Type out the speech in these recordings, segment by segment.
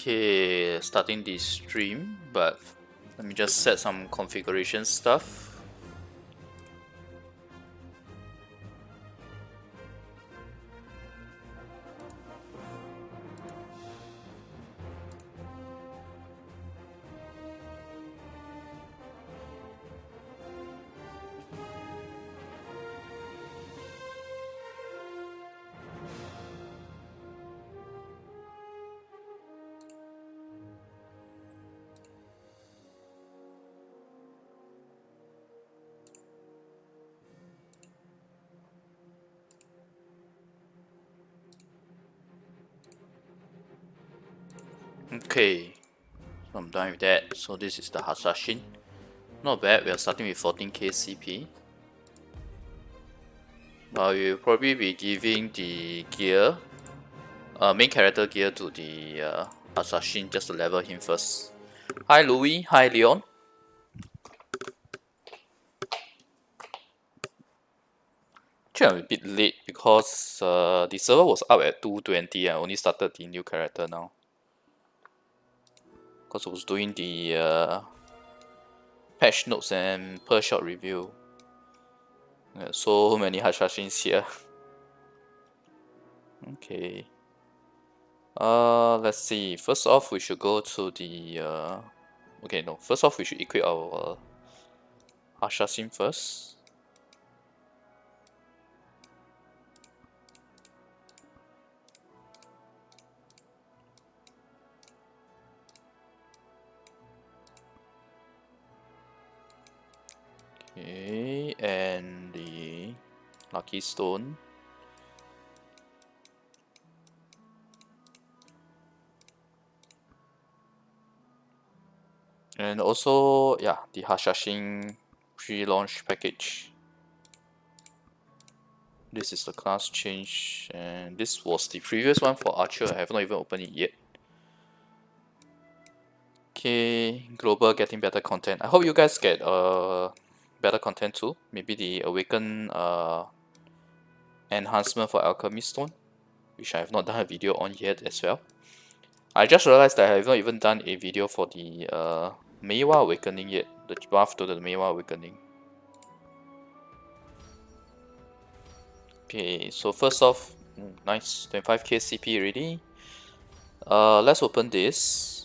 Okay, starting the stream, but let me just set some configuration stuff. Okay, so I'm done with that. So this is the Hashashin. Not bad, we are starting with 14k CP. We'll probably be giving the gear, main character gear to the Hashashin just to level him first. Hi Louis, hi Leon. Actually, I'm a bit late because the server was up at 2:20. I only started the new character now. Because I was doing the patch notes and per shot review. So many Hashashins here. Okay. Let's see. First off, we should go to the. Okay, no. First off, we should equip our Hashashin first. Okay, and the lucky stone. And also, yeah, the Hashashin pre-launch package. This is the class change, and this was the previous one for Archer. I have not even opened it yet. Okay, global getting better content. I hope you guys get better content too. Maybe the Awaken enhancement for Alchemy Stone, which I have not done a video on yet as well. I just realized that I have not even done a video for the Meiwa Awakening yet, the buff to the Meiwa Awakening. Okay, so first off, nice, 25k CP already. Let's open this.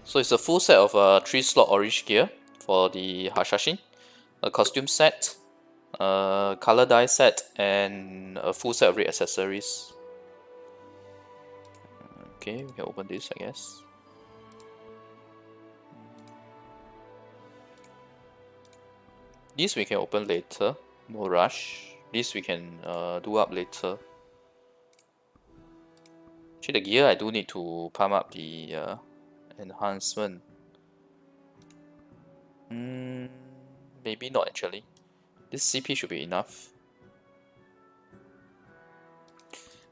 So it's a full set of 3-slot orange gear for the Hashashin, a costume set, a color dye set, and a full set of red accessories. Okay, we can open this, I guess. This we can open later, no rush. This we can do up later. Actually, the gear I do need to pump up the enhancement. Maybe not actually. This CP should be enough.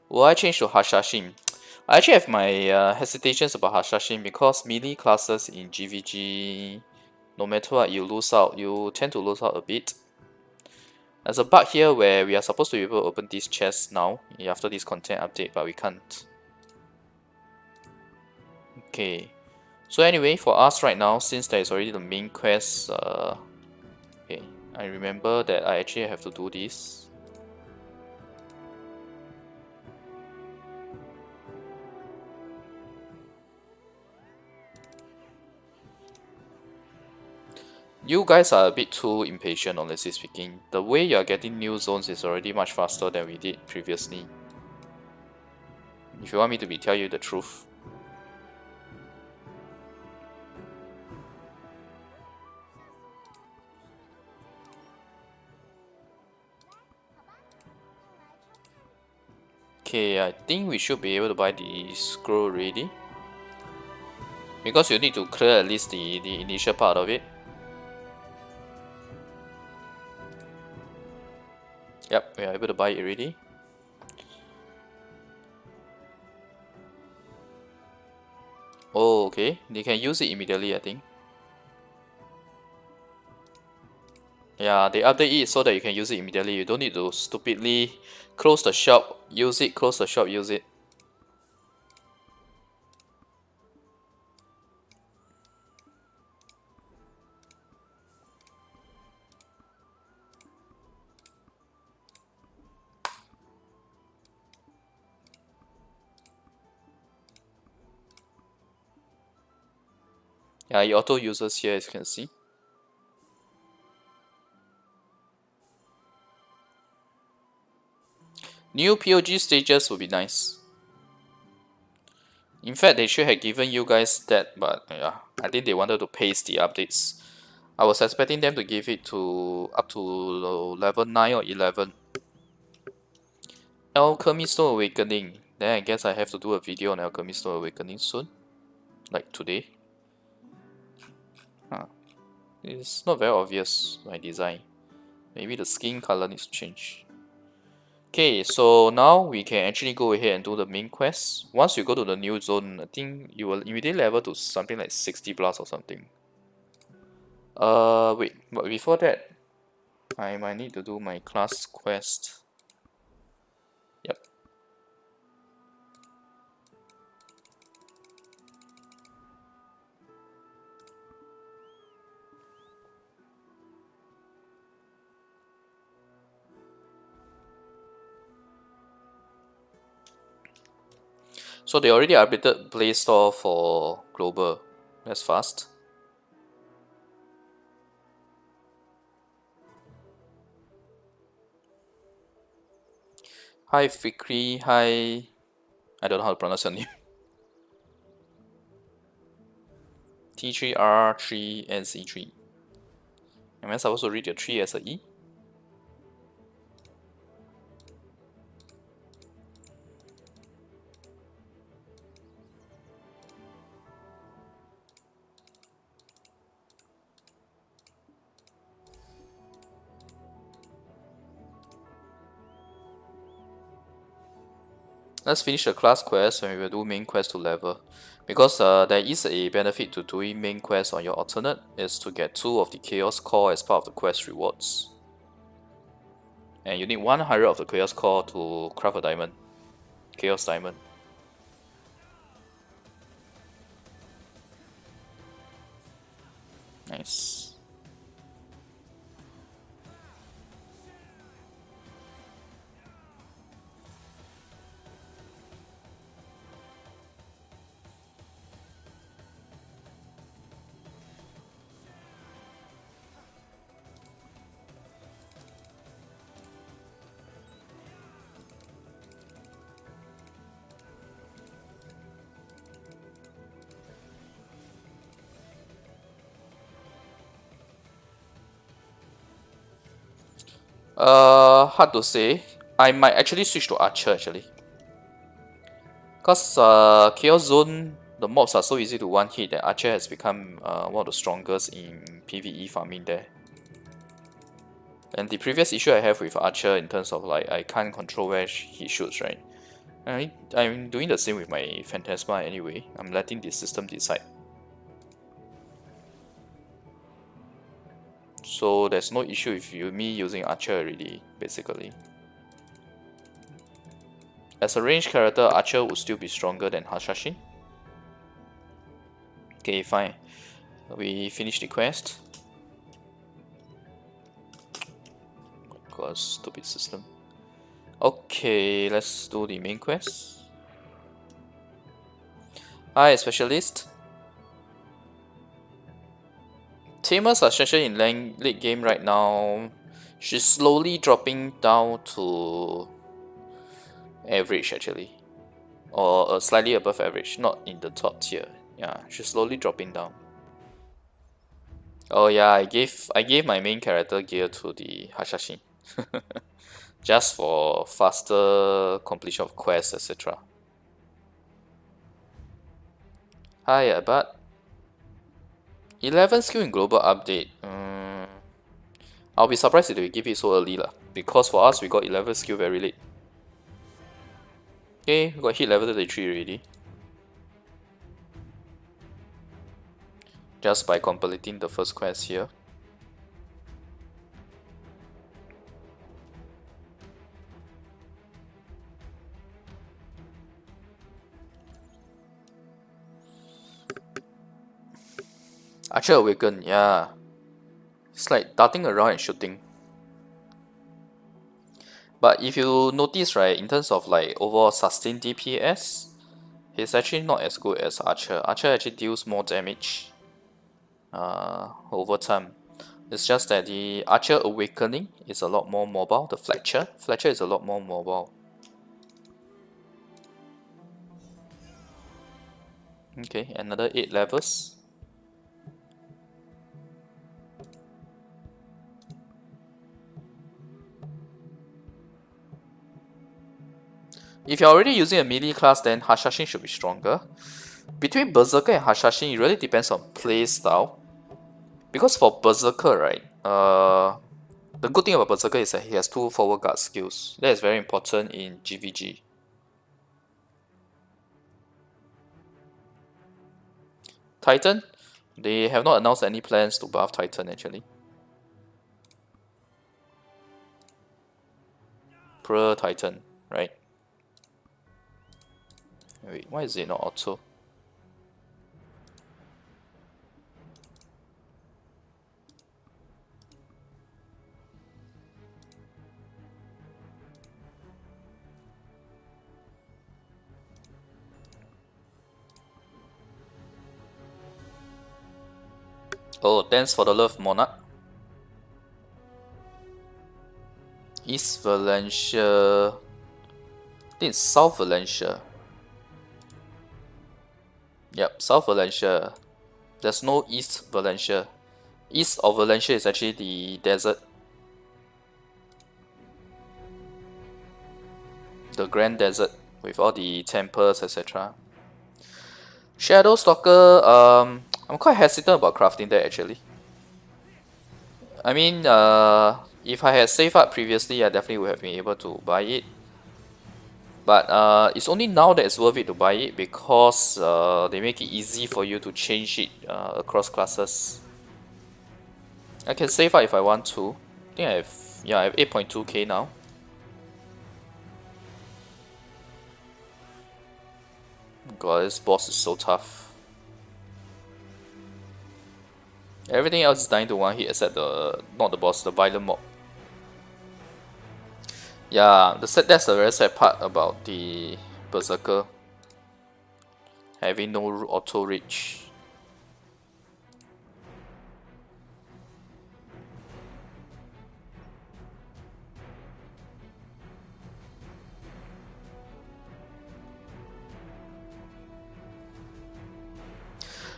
Will I change to Hashashin? I actually have my hesitations about Hashashin because melee classes in GVG, no matter what you lose out, you tend to lose out a bit. There's a bug here where we are supposed to be able to open these chests now after this content update, but we can't. Okay, so anyway, for us right now, since there is already the main quest, okay, I remember that I actually have to do this. You guys are a bit too impatient, honestly speaking. The way you are getting new zones is already much faster than we did previously. If you want me to tell you the truth. Okay, I think we should be able to buy the scroll already. Because you need to clear at least the initial part of it. Yep, we are able to buy it already. Oh, okay. They can use it immediately, I think. Yeah, they update it so that you can use it immediately. You don't need to stupidly close the shop, use it, close the shop, use it. Yeah, it auto uses here, as you can see. New POG stages would be nice. In fact, they should have given you guys that, but yeah, I think they wanted to paste the updates. I was expecting them to give it to up to level 9 or 11. Alchemy Stone Awakening. Then I guess I have to do a video on Alchemy Stone Awakening soon. Like today. Huh. It's not very obvious, my design. Maybe the skin color needs to change. Okay, so now we can actually go ahead and do the main quest. Once you go to the new zone, I think you will immediately level to something like 60 plus or something. Wait, but before that, I might need to do my class quest. Yep. So they already updated Play Store for global. That's fast. Hi Fikri, hi. I don't know how to pronounce your name. T3R3NC3. Am I supposed to read your 3 as a E? Let's finish the class quest and we will do main quest to level. Because there is a benefit to doing main quest on your alternate, is to get 2 of the chaos core as part of the quest rewards. And you need 100 of the chaos core to craft a diamond. Chaos diamond. Nice. Hard to say. I might actually switch to Archer actually. Cause Chaos Zone, the mobs are so easy to one hit that Archer has become one of the strongest in PvE farming there. And the previous issue I have with Archer in terms of like I can't control where he shoots, right? I'm doing the same with my Phantasma anyway. I'm letting the system decide. So there's no issue with me using Archer already, basically. As a ranged character, Archer would still be stronger than Hashashin. Okay, fine. We finish the quest. Oh my god, stupid system. Okay, let's do the main quest. Hi, specialist. Tamer's Hashashin in late game right now. She's slowly dropping down to average actually, or slightly above average, not in the top tier. Yeah, she's slowly dropping down. Oh yeah, I gave my main character gear to the Hashashin, just for faster completion of quests, etc. Hi, Abad. 11 skill in global update. I'll be surprised if they give it so early lah. Because for us, we got 11 skill very late. Okay, we got hit level 33 already. Just by completing the first quest here. Archer Awaken, yeah. It's like darting around and shooting. But if you notice, right, in terms of like overall sustained DPS, he's actually not as good as Archer. Archer actually deals more damage over time. It's just that the Archer Awakening is a lot more mobile. The Fletcher is a lot more mobile. Okay, another 8 levels. If you're already using a melee class, then Hashashin should be stronger. Between Berserker and Hashashin, it really depends on play style. Because for Berserker, right, the good thing about Berserker is that he has 2 forward guard skills. That is very important in GVG. Titan, they have not announced any plans to buff Titan actually. Per Titan, right? Wait, why is it not auto? Oh, thanks for the love, Monarch. East Valencia. I think it's South Valencia. Yep, South Valencia. There's no East Valencia. East of Valencia is actually the desert. The Grand Desert with all the temples, etc. Shadow Stalker, I'm quite hesitant about crafting that actually. I mean, if I had saved up previously, I definitely would have been able to buy it. But it's only now that it's worth it to buy it because they make it easy for you to change it across classes. I can save up if I want to. I think I have 8.2k now. God, this boss is so tough. Everything else is dying to one hit except not the boss, the violent mob. Yeah, that's the very sad part about the Berserker having no auto reach.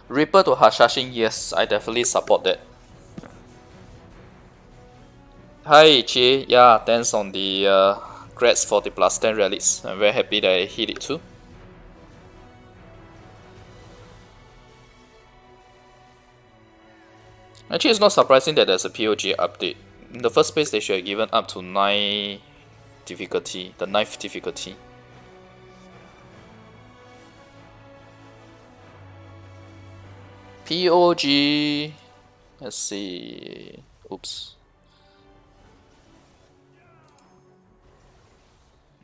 Reaper to Hashashin, yes, I definitely support that. Hi Chi, yeah, thanks on the grats for the plus 10 relics. I'm very happy that I hit it too. Actually, it's not surprising that there's a POG update. In the first place, they should have given up to 9 difficulty, the 9th difficulty. POG, let's see, oops.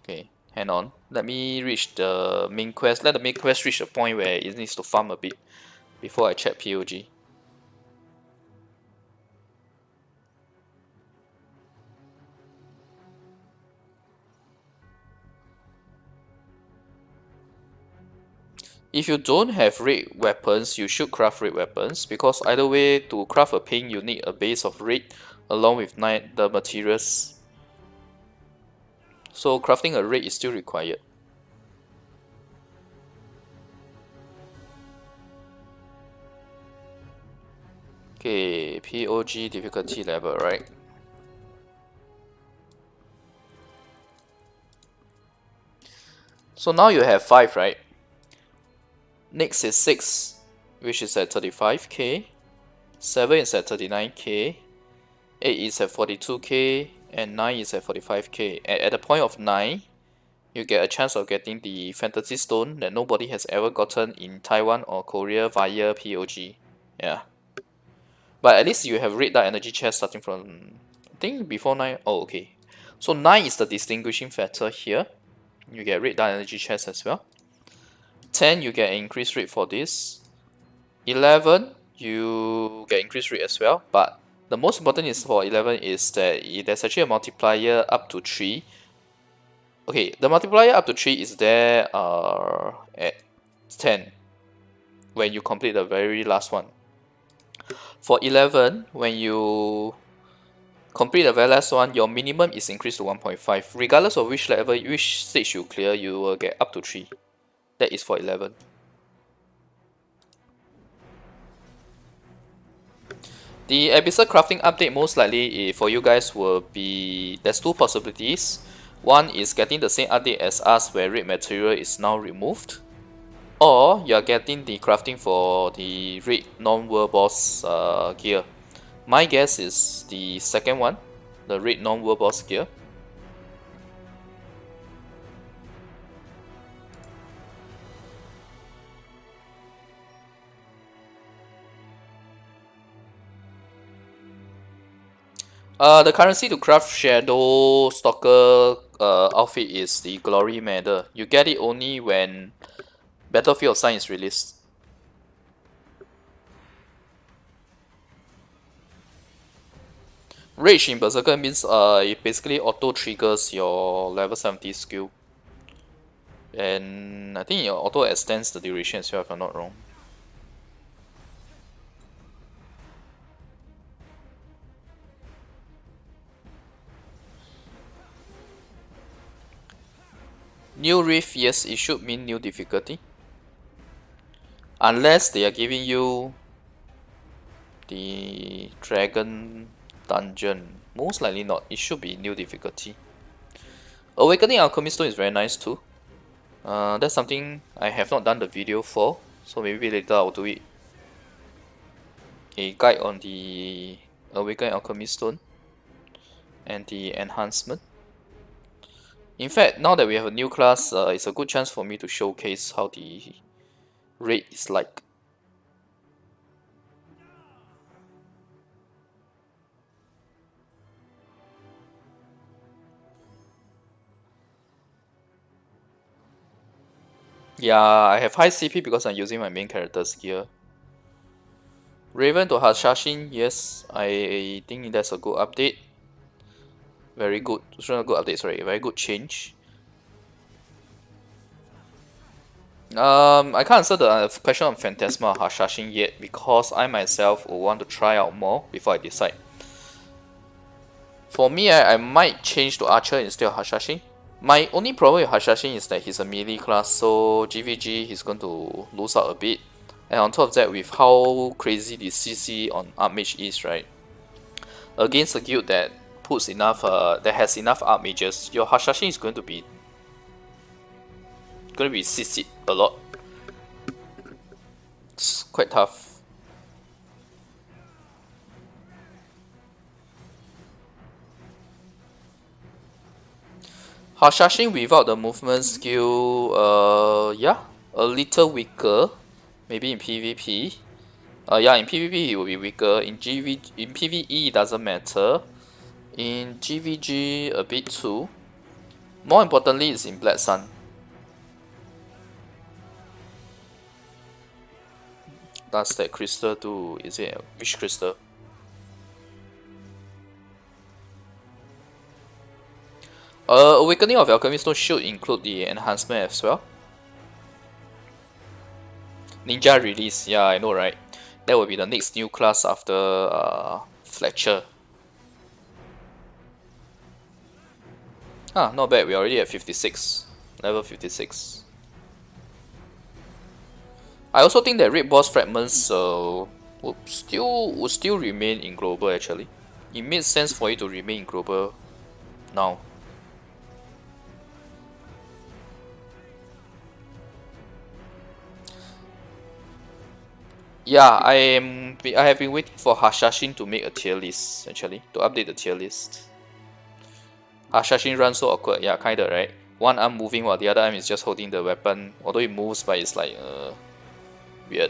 Okay, hang on. Let me reach the main quest. Let the main quest reach a point where it needs to farm a bit before I check POG. If you don't have red weapons, you should craft red weapons because either way, to craft a ping, you need a base of red along with the materials. So crafting a red is still required. Okay, POG difficulty level, right? So now you have 5, right? Next is 6, which is at 35k. 7 is at 39k. 8 is at 42k. And 9 is at 45k. And at the point of 9, you get a chance of getting the Fantasy Stone that nobody has ever gotten in Taiwan or Korea via POG. Yeah. But at least you have red dot energy chest starting from, I think before 9. Oh, okay. So 9 is the distinguishing factor here. You get red dot energy chest as well. 10, you get an increased rate for this. 11, you get increased rate as well. But the most important is for 11 is that there's actually a multiplier up to 3. Okay, the multiplier up to 3 is there at 10 when you complete the very last one. For 11, when you complete the very last one, your minimum is increased to 1.5. Regardless of which level, which stage you clear, you will get up to 3. That is for 11. The abyssal crafting update most likely for you guys will be, there's two possibilities. One is getting the same update as us where red material is now removed. Or you're getting the crafting for the red non-world boss gear. My guess is the second one, the red non-world boss gear. The currency to craft Shadow Stalker outfit is the Glory Medal. You get it only when Battlefield of Sun is released. Rage in Berserker means it basically auto triggers your level 70 skill. And I think it auto extends the duration as well if I'm not wrong. New Rift, yes, it should mean new difficulty. Unless they are giving you the Dragon Dungeon. Most likely not, it should be new difficulty. Awakening Alchemy Stone is very nice too. That's something I have not done the video for, so maybe later I'll do it. A guide on the Awakening Alchemy Stone and the enhancement. In fact, now that we have a new class, it's a good chance for me to showcase how the raid is like. Yeah, I have high CP because I'm using my main character's gear. Raven to Hashashin, yes, I think that's a good update. Very good, it's not a good update, sorry, very good change. I can't answer the question on Phantasma Hashashin yet because I myself will want to try out more before I decide. For me, I might change to Archer instead of Hashashin. My only problem with Hashashin is that he's a melee class, so GVG he's going to lose out a bit. And on top of that, with how crazy the CC on Archmage is, right? Against a guild that puts enough, that has enough Archmages, your Hashashin is going to be CC'd a lot. It's quite tough. Hashashin without the movement skill, yeah, a little weaker. Maybe in PvP. Yeah, in PvP he will be weaker. In PvE it doesn't matter. In GVG a bit too. More importantly, it's in Black Sun. Does that crystal do? Is it which crystal? Awakening of Alchemy Stone should include the enhancement as well. Ninja release, yeah, I know, right? That will be the next new class after Fletcher. Ah, not bad. We're already at 56, level 56. I also think that Red Boss Fragments would still remain in global actually. It makes sense for it to remain in global now. Yeah, I have been waiting for Hashashin to make a tier list actually, to update the tier list. Hashashin runs so awkward, yeah, kinda, right? One arm moving while the other arm is just holding the weapon, although it moves, but it's like weird.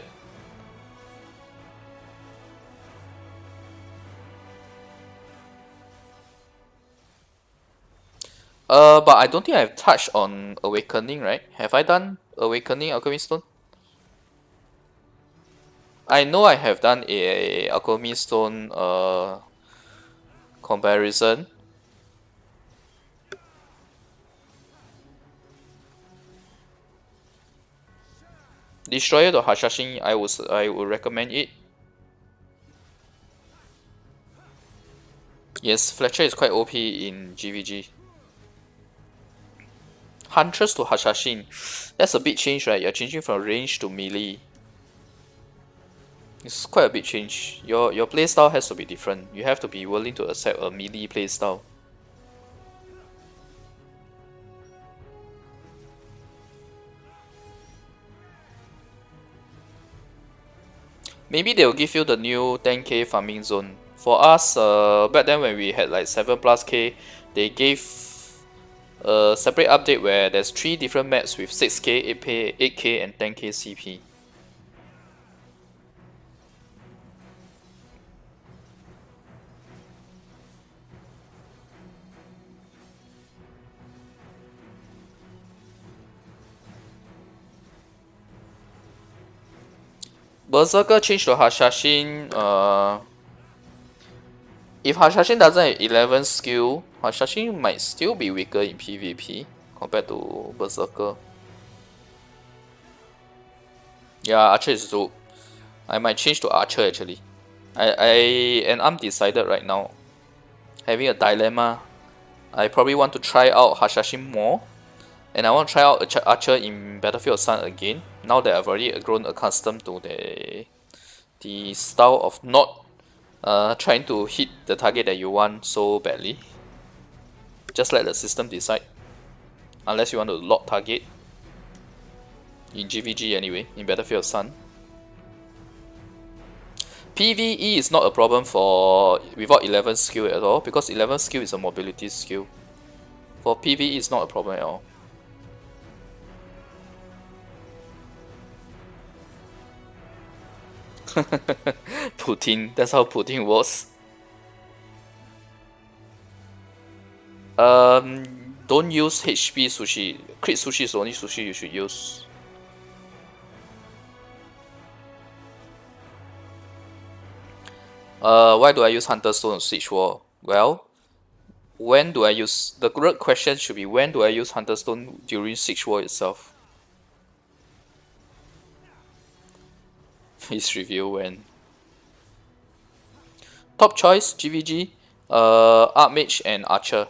But I don't think I've touched on Awakening, right? Have I done Awakening Alchemy Stone? I know I have done a Alchemy Stone comparison. Destroyer to Hashashin, I would recommend it. Yes, Fletcher is quite OP in GVG. Huntress to Hashashin. That's a big change, right? You're changing from range to melee. It's quite a big change. Your playstyle has to be different. You have to be willing to accept a melee playstyle. Maybe they'll give you the new 10k farming zone. For us, back then when we had like 7+k, they gave a separate update where there's 3 different maps with 6k, 8k, and 10k CP. Berserker changed to Hashashin. If Hashashin doesn't have 11 skill, Hashashin might still be weaker in PvP compared to Berserker. Yeah, Archer is dope. I might change to Archer actually. And I'm decided right now. Having a dilemma. I probably want to try out Hashashin more. And I want to try out Archer in Battlefield Sun again. Now that I've already grown accustomed to the style of not trying to hit the target that you want so badly. Just let the system decide. Unless you want to lock target. In GVG anyway, in Battlefield Sun. PvE is not a problem for without 11 skill at all, because 11 skill is a mobility skill. For PvE it's not a problem at all. Putin, that's how Putin was. Don't use HP sushi. Crit sushi is the only sushi you should use. Why do I use Hunter Stone on Siege War? Well, when do I use... The correct question should be, when do I use Hunter Stone during Siege War itself? Please reveal when. Top choice, GVG, Archmage and Archer.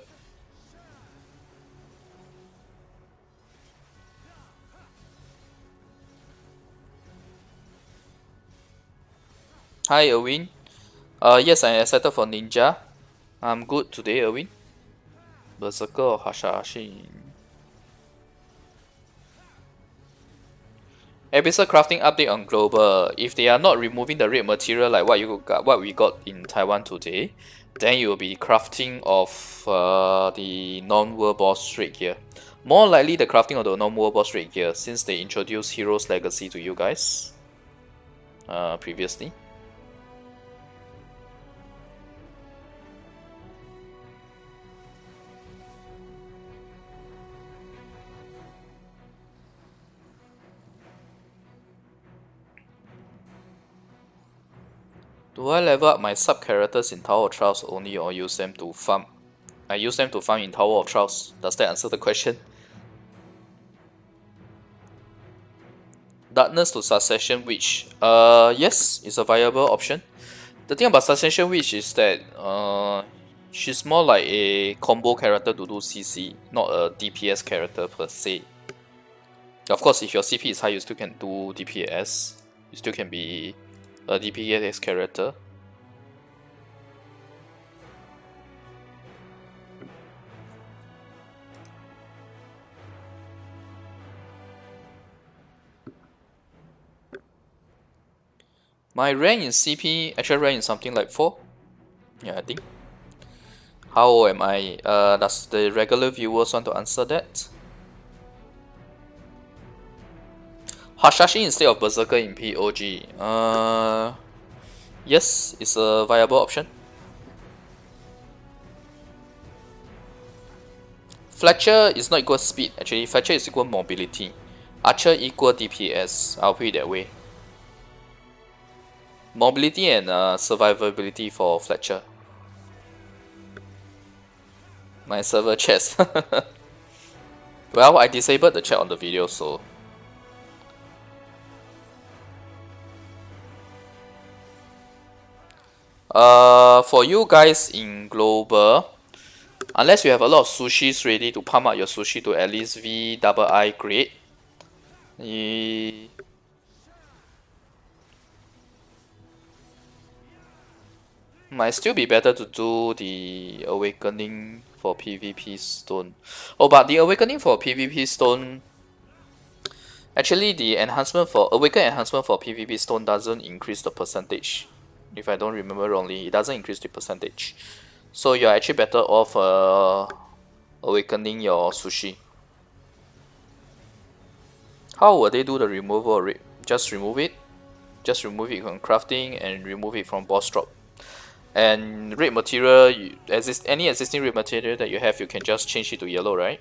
Hi Erwin. Yes, I'm excited for Ninja. I'm good today, Erwin. Berserker or Hashashin. Abyssal crafting update on global. If they are not removing the red material like what we got in Taiwan today, then you will be crafting of the non-world boss raid gear. More likely the crafting of the non-world boss raid gear, since they introduced Hero's Legacy to you guys previously. Do I level up my sub-characters in Tower of Trials only, or use them to farm? I use them to farm in Tower of Trials. Does that answer the question? Darkness to Succession Witch. Yes, it's a viable option. The thing about Succession Witch is that she's more like a combo character to do CC, not a DPS character per se. Of course, if your CP is high, you still can do DPS. You still can be a DPS character. My rank in CP, actual rank is something like 4. Yeah, I think. How old am I? Does the regular viewers want to answer that? Hashashin instead of Berserker in POG. Yes, it's a viable option. Fletcher is not equal speed, actually. Fletcher is equal mobility. Archer equal DPS. I'll put it that way. Mobility and survivability for Fletcher. My server chest. Well, I disabled the chat on the video, so. For you guys in global, unless you have a lot of sushis ready to pump up your sushi to at least VII grade, might still be better to do the awakening for PvP stone. Oh, but the awakening for PvP stone, actually the enhancement for awaken enhancement for PvP stone doesn't increase the percentage. If I don't remember wrongly, it doesn't increase the percentage. So you're actually better off awakening your sushi. How will they do the removal rate? Just remove it. Just remove it from crafting and remove it from boss drop. And red material, any existing red material that you have, you can just change it to yellow, right?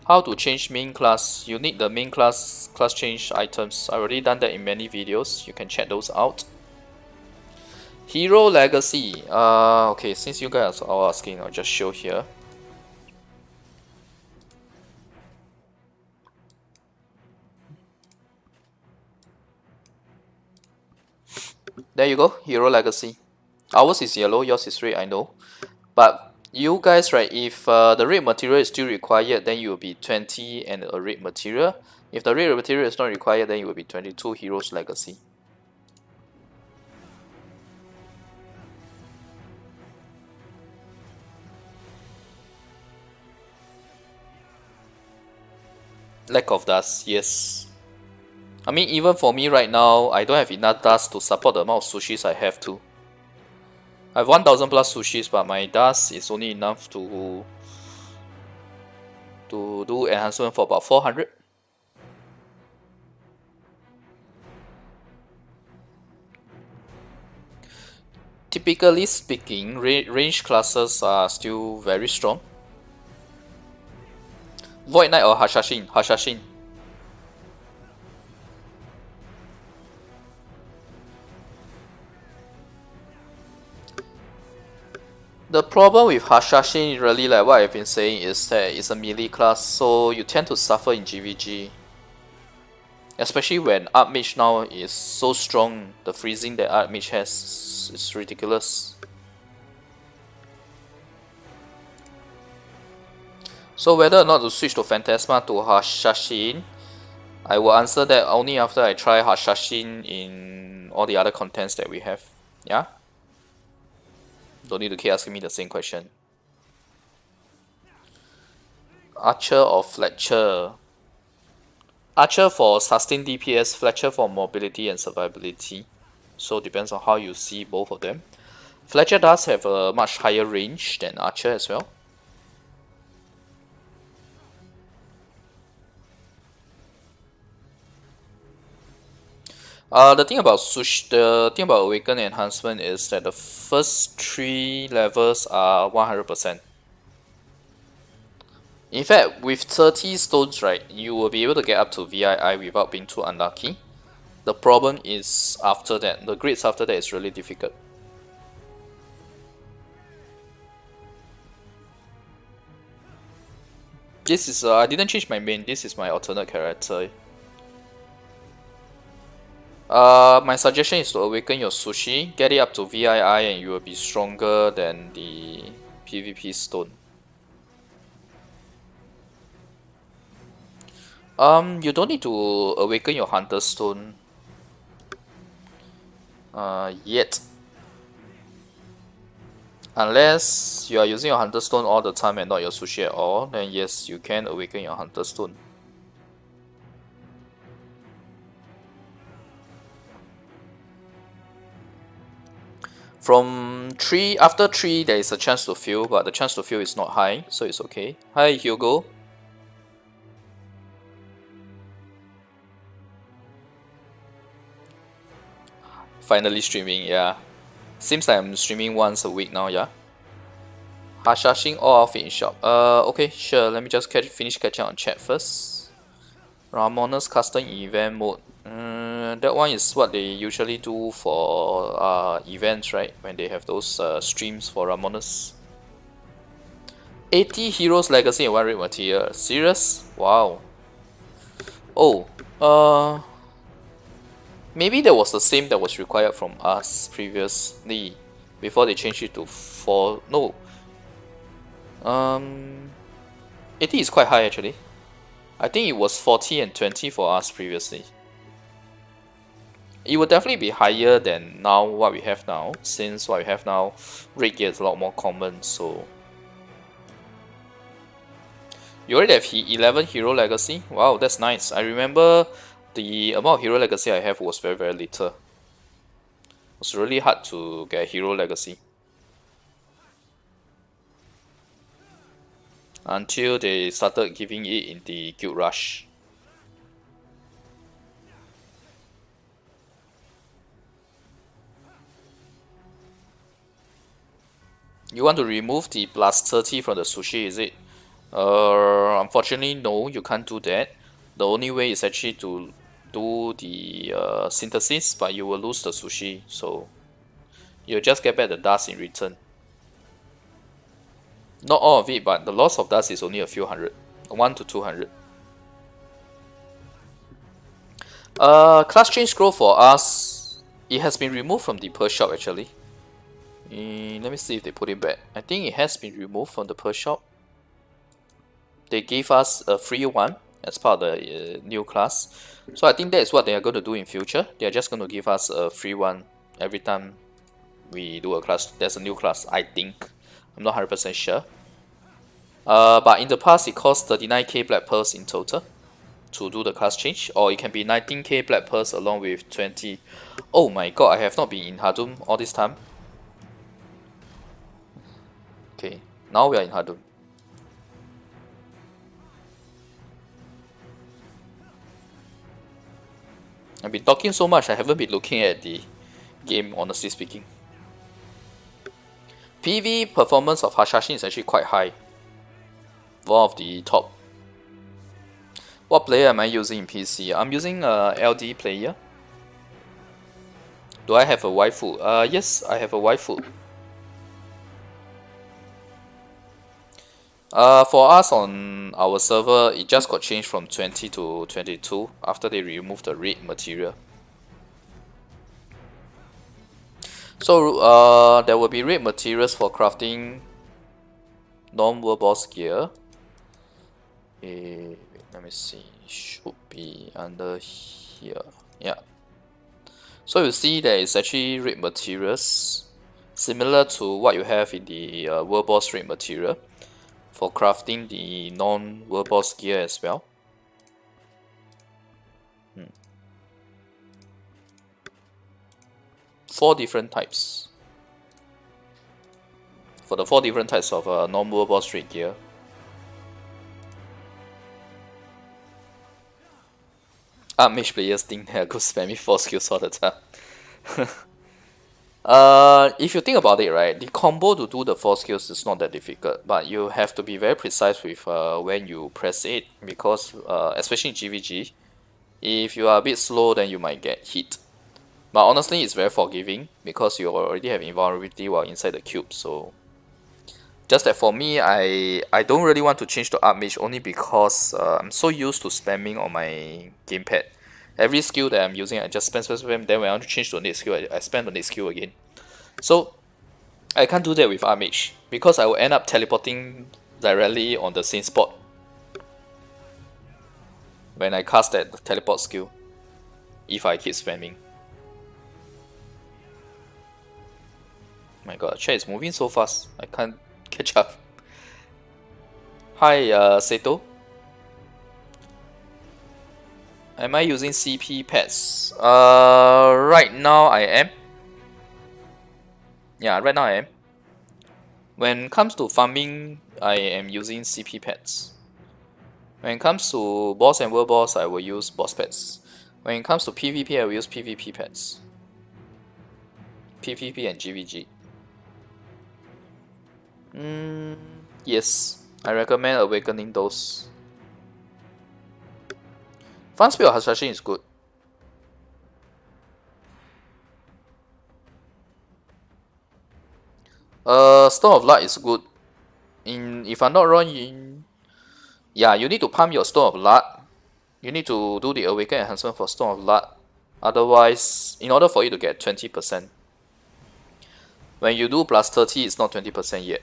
How to change main class? You need the main class change items. I already done that in many videos. You can check those out. Hero legacy. Okay, since you guys are all asking, I'll just show here. There you go, hero legacy. Ours is yellow, yours is red, I know. But you guys, right, if the red material is still required, then you will be 20 and a red material. If the red material is not required, then you will be 22 heroes legacy. Lack of dust, yes. I mean, even for me right now, I don't have enough dust to support the amount of sushis I have to. I have 1000 plus sushis, but my dust is only enough to do enhancement for about 400. Typically speaking, range classes are still very strong. Void Knight or Hashashin? Hashashin. The problem with Hashashin, really like what I've been saying, is that it's a melee class, so you tend to suffer in GVG. Especially when Archmage now is so strong, the freezing that Archmage has is ridiculous. So whether or not to switch to Phantasma to Hashashin, I will answer that only after I try Hashashin in all the other contents that we have. Yeah? Don't need to keep asking me the same question. Archer or Fletcher? Archer for sustain DPS, Fletcher for mobility and survivability. So depends on how you see both of them. Fletcher does have a much higher range than Archer as well. The thing about Awaken enhancement is that the first 3 levels are 100%. In fact, with 30 stones, right, you will be able to get up to VII without being too unlucky. The problem is after that. The grades after that is really difficult. This is I didn't change my main. This is my alternate character. My suggestion is to awaken your sushi, get it up to VII, and you will be stronger than the PvP stone. You don't need to awaken your hunter stone yet. Unless you are using your hunter stone all the time and not your sushi at all, then yes, you can awaken your hunter stone. From 3, after 3 there is a chance to fail, but the chance to fail is not high, so it's okay. Hi Hugo. Finally streaming, yeah. Seems like I'm streaming once a week now, yeah. Hashashin all outfit in shop. Okay, sure. Let me just finish catching on chat first. Ramona's custom event mode. That one is what they usually do for events, right? When they have those streams for Ramonas. 80 Heroes Legacy and 1 Red Material. Serious? Wow. Oh, maybe that was the same that was required from us previously before they changed it to 4. No. 80 is quite high actually. I think it was 40 and 20 for us previously. It would definitely be higher than now what we have now, since what we have now, raid gear is a lot more common, so. You already have 11 Hero Legacy? Wow, that's nice. I remember the amount of Hero Legacy I have was very little. It was really hard to get Hero Legacy. Until they started giving it in the Guild Rush. You want to remove the plus 30 from the sushi, is it? Unfortunately, no, you can't do that. The only way is actually to do the synthesis, but you will lose the sushi, so you'll just get back the dust in return. Not all of it, but the loss of dust is only a few hundred, 1 to 200. Class change scroll for us, it has been removed from the Pearl shop actually. Let me see if they put it back. I think it has been removed from the Pearl shop. They gave us a free one as part of the new class. So I think that is what they are going to do in future. They are just going to give us a free one every time we do a class. There's a new class, I think. I'm not 100% sure. But in the past, it cost 39k black pearls in total to do the class change. Or it can be 19k black pearls along with 20. Oh my god, I have not been in Hadum all this time. Okay, now we are in Hadum. I've been talking so much, I haven't been looking at the game, honestly speaking. PV performance of Hashashin is actually quite high. One of the top. What player am I using in PC? I'm using a LD player. Do I have a waifu? Yes, I have a waifu. For us on our server, it just got changed from 20 to 22 after they removed the raid material. So there will be raid materials for crafting non-world boss gear. Let me see, should be under here. Yeah. So you see there is actually raid materials similar to what you have in the world boss raid material for crafting the non-world boss gear as well. 4 different types. For the 4 different types of non-world boss raid gear. Mage players think they are good spamming 4 skills all the time. If you think about it, right, the combo to do the 4 skills is not that difficult, but you have to be very precise with when you press it, because especially in GVG, if you are a bit slow, then you might get hit. But honestly, it's very forgiving because you already have invulnerability while inside the cube. So just that for me, I don't really want to change to Archmage only because I'm so used to spamming on my gamepad. Every skill that I'm using, I just spam. Then when I want to change to the next skill, I spam the next skill again. So I can't do that with Archmage because I will end up teleporting directly on the same spot when I cast that teleport skill if I keep spamming. My god, chat is moving so fast, I can't catch up. Hi, Seto. Am I using CP pets? Right now I am. Yeah, right now I am. When it comes to farming, I am using CP pets. When it comes to boss and world boss, I will use boss pets. When it comes to PvP, I will use PvP pets. PvP and GVG. Yes, I recommend awakening those. Fun speed of Hashashin is good. Stone of Luck is good. If I'm not wrong, yeah, you need to pump your Stone of Luck. You need to do the Awaken enhancement for Stone of Luck. Otherwise, in order for you to get 20%. When you do plus 30, it's not 20% yet.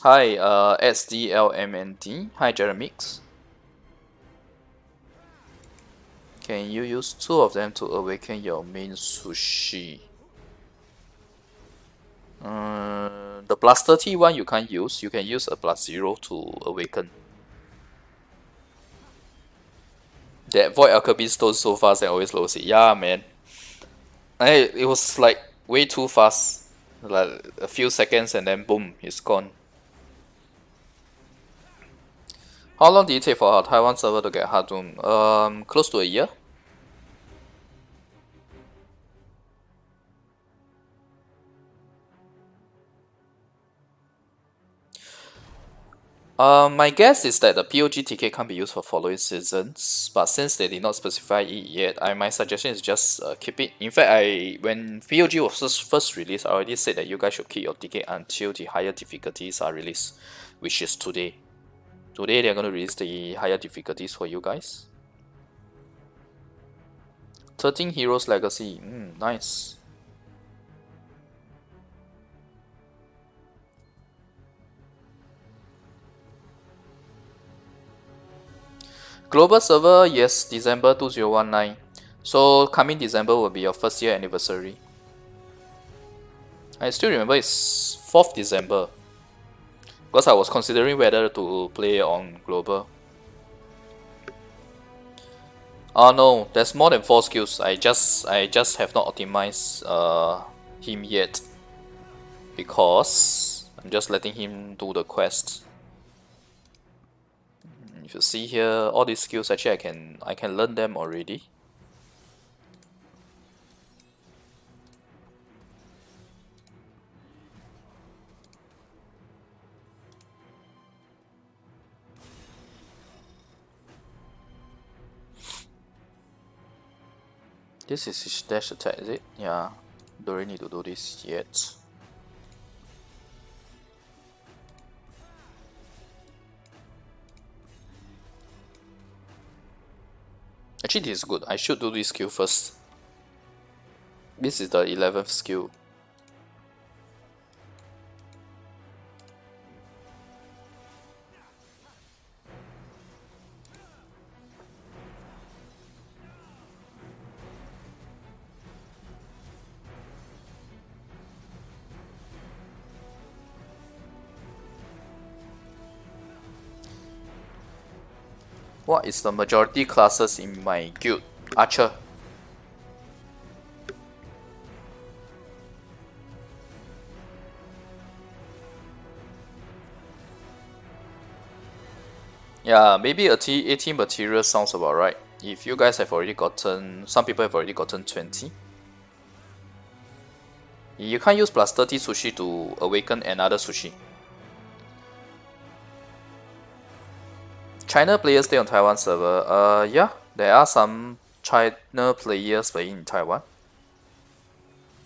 Hi, SDLMND. Hi, Jeremix. Can you use 2 of them to awaken your main sushi? The plus 30 one you can't use. You can use a plus 0 to awaken. That Void Alchemy stone so fast and always lose it. Yeah, man. It was like way too fast. Like a few seconds and then boom, it's gone. How long did it take for our Taiwan server to get hard room? Close to a year. My guess is that the POG ticket can't be used for following seasons, but since they did not specify it yet, my suggestion is just keep it. In fact, when POG was first released, I already said that you guys should keep your ticket until the higher difficulties are released, which is today. Today they're going to release the higher difficulties for you guys. 13 Heroes Legacy, nice. Global server, yes, December 2019. So coming December will be your first year anniversary. I still remember it's 4th December. Because I was considering whether to play on global. Oh no, there's more than 4 skills. I just have not optimized him yet. Because I'm just letting him do the quest. If you see here, all these skills actually I can learn them already. This is his dash attack, is it? Yeah, don't really need to do this yet. Actually, this is good. I should do this skill first. This is the 11th skill. What is the majority classes in my guild? Archer. Yeah, maybe 18 material sounds about right. If you guys have already gotten, some people have already gotten 20. You can't use plus 30 sushi to awaken another sushi. China players stay on Taiwan server. Yeah, there are some China players playing in Taiwan.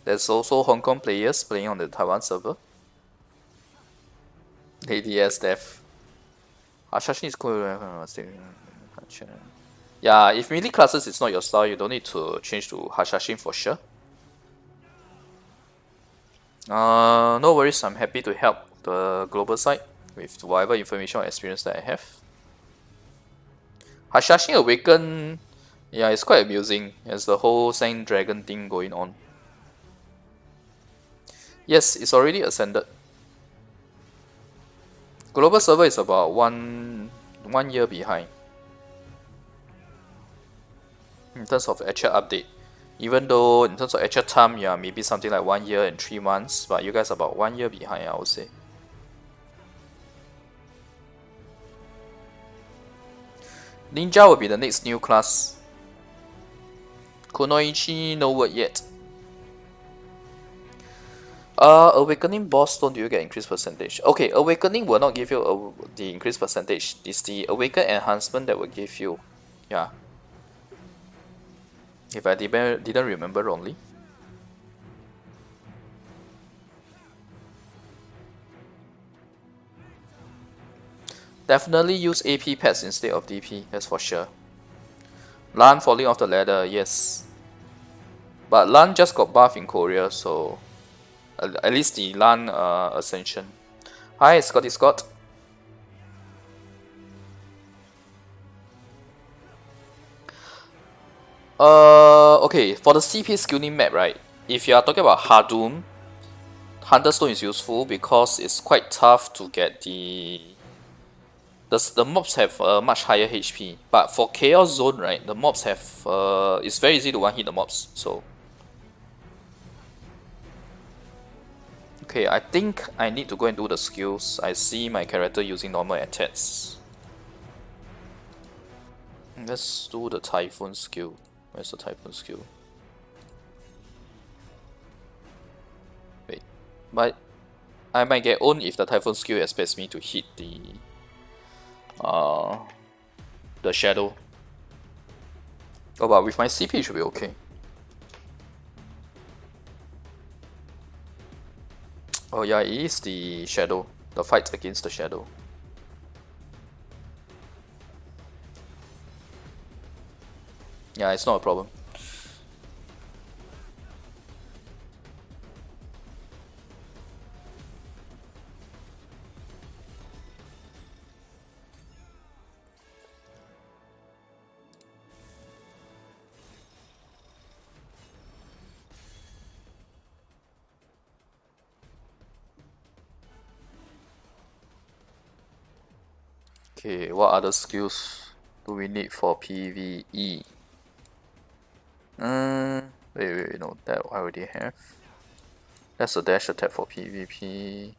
There's also Hong Kong players playing on the Taiwan server. ADS death. Hashashin is cool. Yeah, if melee classes is not your style, you don't need to change to Hashashin for sure. No worries, I'm happy to help the global side with whatever information or experience that I have. Hashashin Awaken, yeah, it's quite amusing. There's the whole Sand Dragon thing going on. Yes, it's already ascended. Global server is about one year behind in terms of actual update. Even though in terms of actual time, yeah, maybe something like 1 year and 3 months, but you guys are about 1 year behind, I would say. Ninja will be the next new class. Kunoichi, no word yet. Awakening boss stone, do you get increased percentage? Okay, awakening will not give you the increased percentage. It's the awaken enhancement that will give you. Yeah. If I didn't remember wrongly. Definitely use AP pets instead of DP, that's for sure. Lan falling off the ladder, yes. But Lan just got buff in Korea, so at least the Lan Ascension. Hi, Scotty Scott. Okay, for the CP skilling map, right? If you are talking about Hadum, Thunderstone is useful because it's quite tough to get the mobs have a much higher HP. But for Chaos Zone, right, the mobs have it's very easy to one hit the mobs. So okay, I think I need to go and do the skills. I see my character using normal attacks. Let's do the Typhoon skill. Where's the Typhoon skill? Wait, but I might get owned if the Typhoon skill expects me to hit the shadow. Oh, but with my CP it should be okay. Oh yeah, it is the shadow. The fight against the shadow. Yeah, it's not a problem. Okay, what other skills do we need for PvE? Wait, no, that I already have. That's a dash attack for PvP.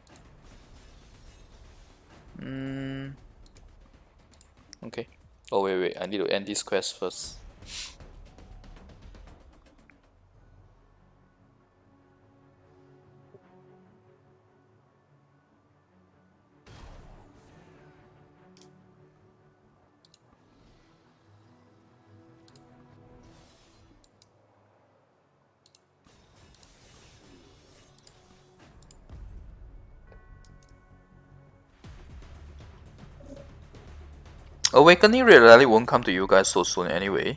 Okay. Oh wait, I need to end this quest first. Awakening really won't come to you guys so soon anyway.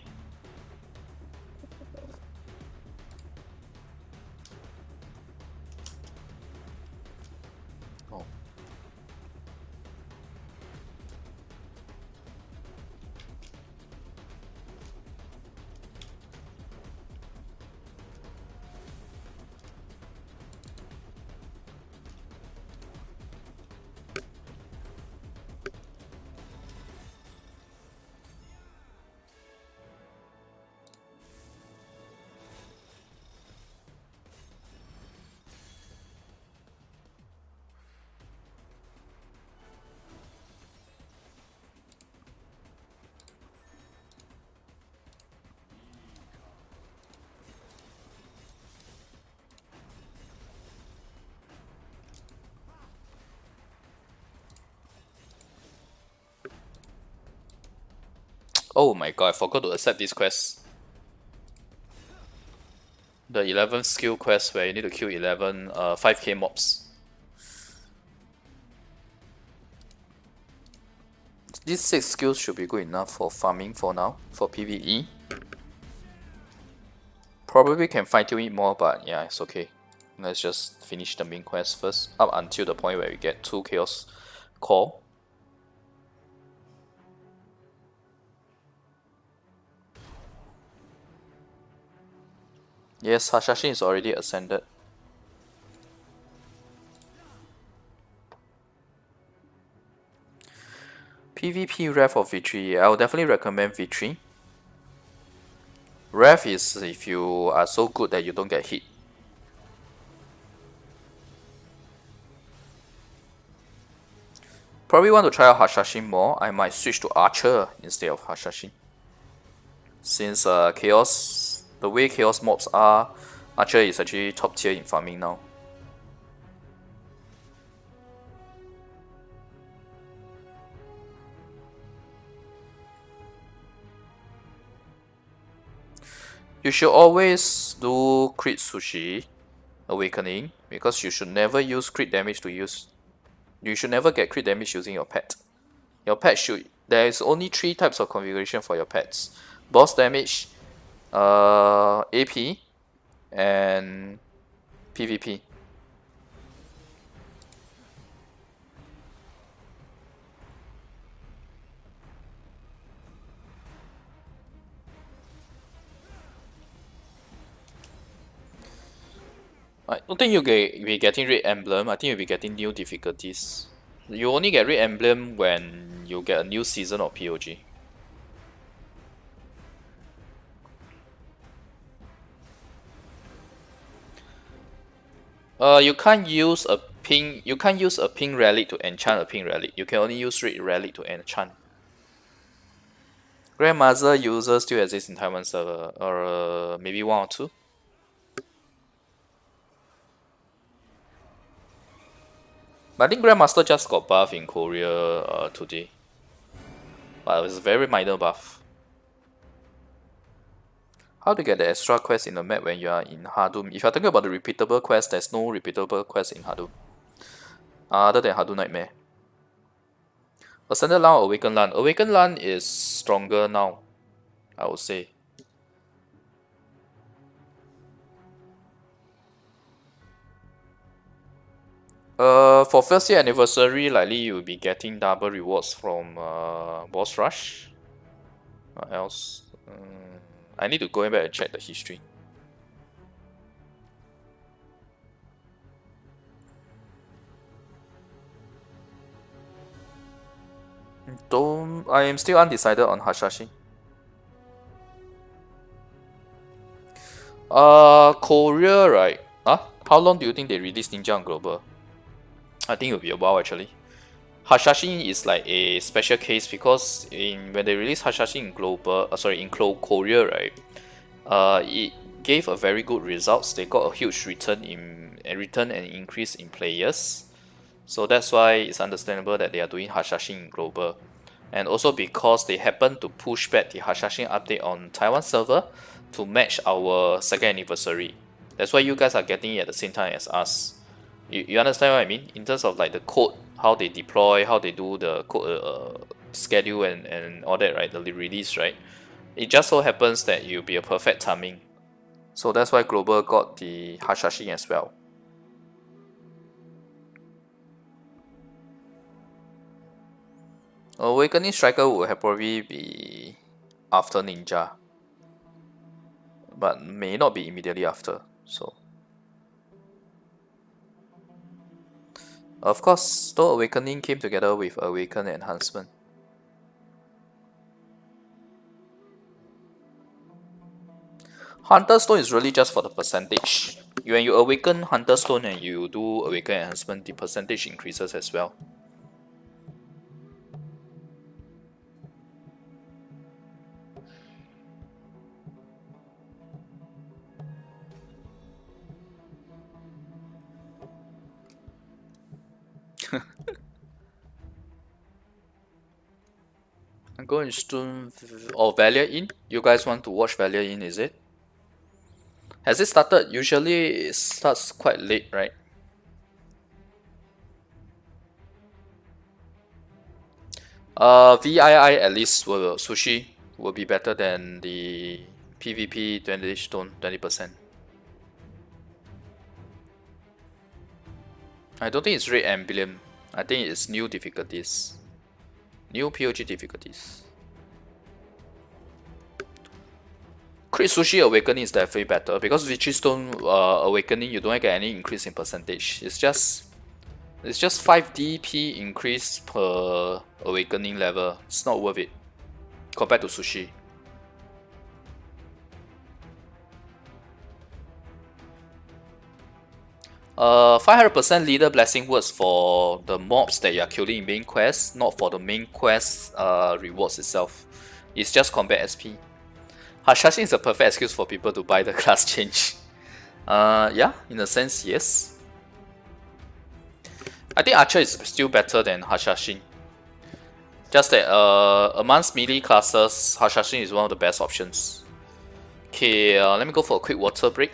Oh. Oh my god, I forgot to accept this quest. The 11th skill quest where you need to kill 11 5k mobs. These 6 skills should be good enough for farming for now, for PvE. Probably can fine tune it more, but yeah, it's okay. Let's just finish the main quest first, up until the point where we get 2 Chaos Core. Yes, Hashashin is already ascended. PvP Wrath of Victory, I would definitely recommend Victory. Wrath is if you are so good that you don't get hit. probably want to try out Hashashin more. I might switch to Archer instead of Hashashin. Since Chaos, the way Chaos mobs are, Archer is actually top tier in farming now. You should always do crit sushi awakening because you should never use crit damage to use. You should never get crit damage using your pet. Your pet should. There is only 3 types of configuration for your pets: boss damage, AP, and PvP. I don't think you'll be getting red emblem. I think you'll be getting new difficulties. You only get red emblem when you get a new season of POG. You can't use a pink. You can't use a pink relic to enchant a pink relic. You can only use red relic to enchant. Grandmaster user still exists in Taiwan server, or maybe 1 or 2. But I think Grandmaster just got buff in Korea today. But it was a very minor buff. How to get the extra quest in the map when you are in Hardum? If you're talking about the repeatable quest, there's no repeatable quest in Hardum. Other than Hardum Nightmare. Ascended Lan or Awakened Lan? Awakened Lan is stronger now, I would say. For first year anniversary, likely you'll be getting double rewards from Boss Rush. What else? I need to go back and check the history. I am still undecided on Hashashin. Korea, right? How long do you think they release Ninja on Global? I think it'll be a while actually. Hashashin is like a special case because when they released Hashashin in global, in Korea, right? It gave a very good results. They got a huge return and increase in players. So that's why it's understandable that they are doing Hashashin in global. And also because they happen to push back the Hashashin update on Taiwan server to match our 2nd anniversary. That's why you guys are getting it at the same time as us. You understand what I mean? In terms of like the code, how they deploy, how they do the code schedule and all that, right? The release, right? It just so happens that you'll be a perfect timing. So that's why Global got the Hashashin as well. Awakening Striker would have probably be after Ninja, but may not be immediately after. So, of course, Stone Awakening came together with Awaken Enhancement. Hunter Stone is really just for the percentage. When you awaken Hunter Stone and you do Awaken Enhancement, the percentage increases as well. I'm going to Stone or Valiant Inn. You guys want to watch Valiant Inn, is it? Has it started? Usually it starts quite late, right? VII at least Sushi will be better than the PvP 20 stone 20%. I don't think it's Red Emblem. I think it's new difficulties. New POG difficulties. Crit Sushi Awakening is definitely better because Vichy Stone Awakening you don't get any increase in percentage. It's just 5 DP increase per Awakening level. It's not worth it compared to Sushi. 500% leader blessing words for the mobs that you are killing in main quest, not for the main quest rewards itself. It's just combat SP. Hashashin is a perfect excuse for people to buy the class change. Yeah, in a sense, yes. I think Archer is still better than Hashashin. Just that amongst melee classes, Hashashin is one of the best options. Okay, let me go for a quick water break.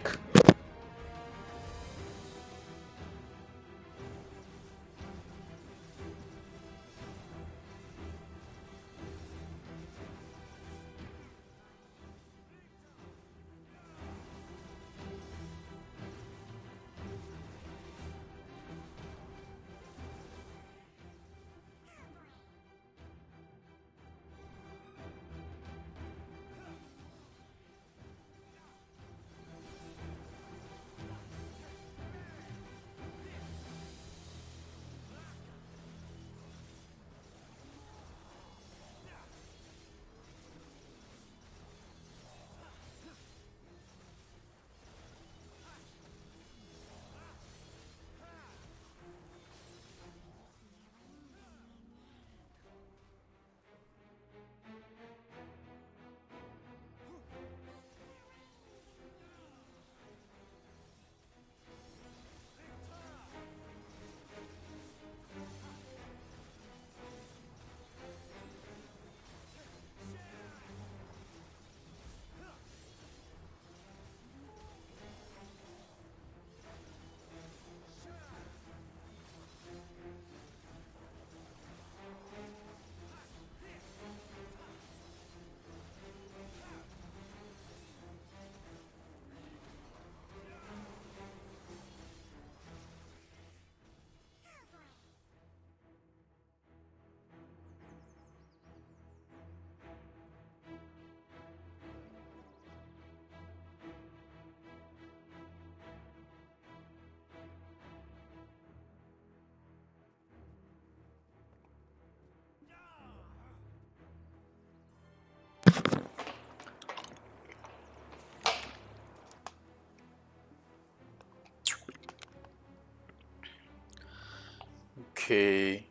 Okay,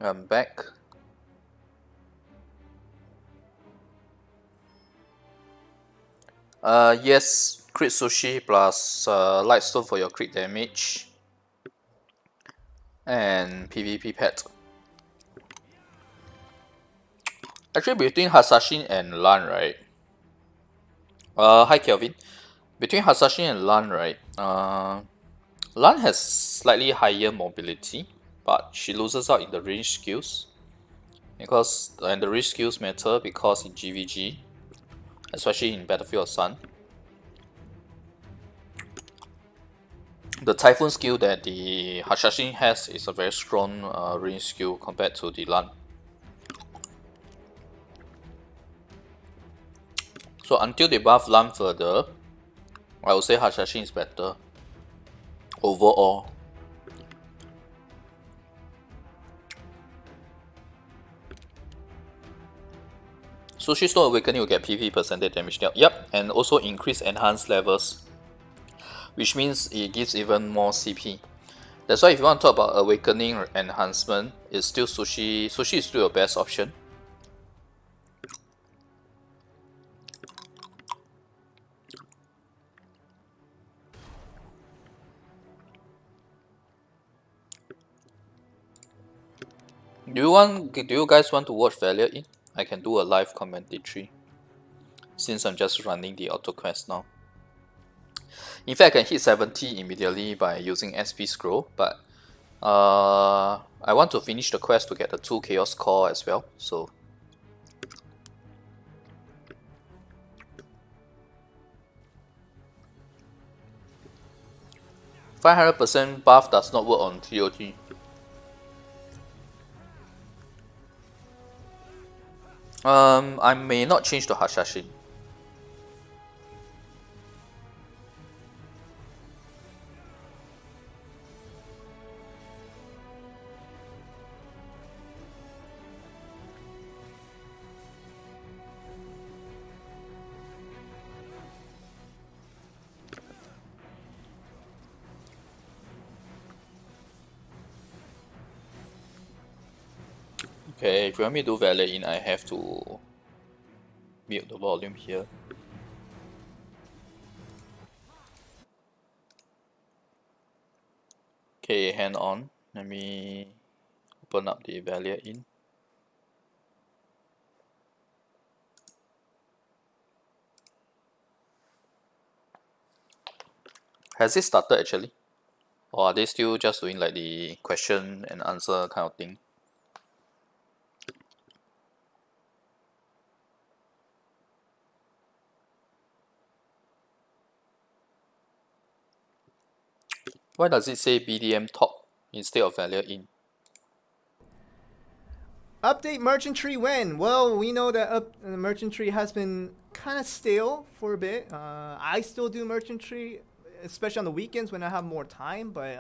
I'm back. Yes, crit sushi plus light stone for your crit damage and PvP pet. Actually, between Hashashin and Lan, right? Hi Kelvin. Between Hashashin and Lan, right? Lan has slightly higher mobility, but she loses out in the range skills because and the range skills matter because in GVG, especially in Battlefield of Sun, the Typhoon skill that the Hashashin has is a very strong range skill compared to the Lan. So until they buff Lan further, I would say Hashashin is better overall. Sushi Stone Awakening will get PV percentage damage dealt. Yep, and also increase enhanced levels, which means it gives even more CP. That's why if you want to talk about Awakening enhancement, it's still Sushi. Sushi is still your best option. Do you guys want to watch Valiant in? I can do a live commentary since I'm just running the auto quest now. In fact, I can hit 70 immediately by using SP scroll, but I want to finish the quest to get the 2 chaos core as well. So 500% buff does not work on TOT. I may not change to Hashashin. Okay, if you want me to do value in, I have to mute the volume here. Okay, hand on. Let me open up the value in. Has it started actually? Or are they still just doing like the question and answer kind of thing? Why does it say BDM top instead of value in? Update merchant tree when? Well, we know that the merchant tree has been kind of stale for a bit. I still do merchant tree, especially on the weekends when I have more time. But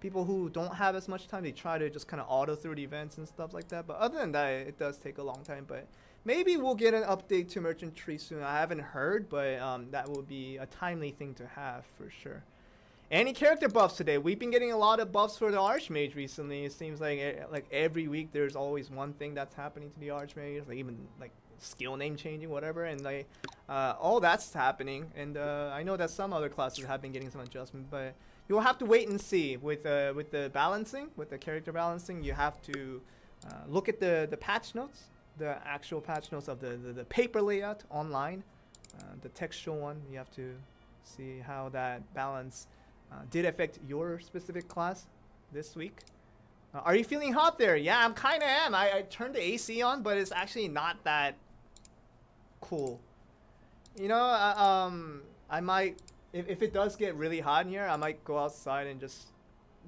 people who don't have as much time, they try to just kind of auto through the events and stuff like that. But other than that, it does take a long time. But maybe we'll get an update to merchant tree soon. I haven't heard, but that will be a timely thing to have for sure. Any character buffs today? We've been getting a lot of buffs for the Archmage recently. It seems like every week there's always one thing that's happening to the Archmage, like even like skill name changing, whatever, and like all that's happening. And I know that some other classes have been getting some adjustment, but you'll have to wait and see with the balancing, with the character balancing. You have to look at the patch notes, the actual patch notes of the paper layout online, the textual one. You have to see how that balance did affect your specific class this week. Are you feeling hot there? Yeah, I'm kind of am. I turned the AC on, but it's actually not that cool. You know, I might, if it does get really hot in here, I might go outside and just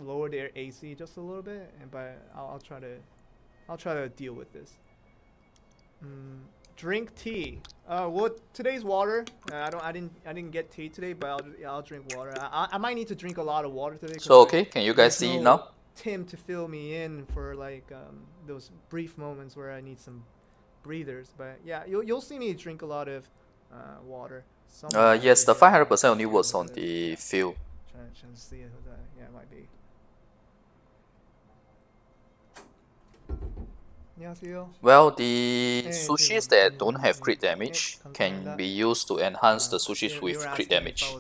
lower the AC just a little bit. But I'll try to deal with this. Drink tea. Well, today's water. I didn't get tea today, but I'll drink water. I might need to drink a lot of water today. So okay, can you guys see now? Tim to fill me in for like those brief moments where I need some breathers. But yeah, you'll see me drink a lot of water. Yes, the 500% only works on the field. Trying to see it. Yeah, it might be. Well, the sushis that don't have crit damage can be used to enhance the sushis with crit damage.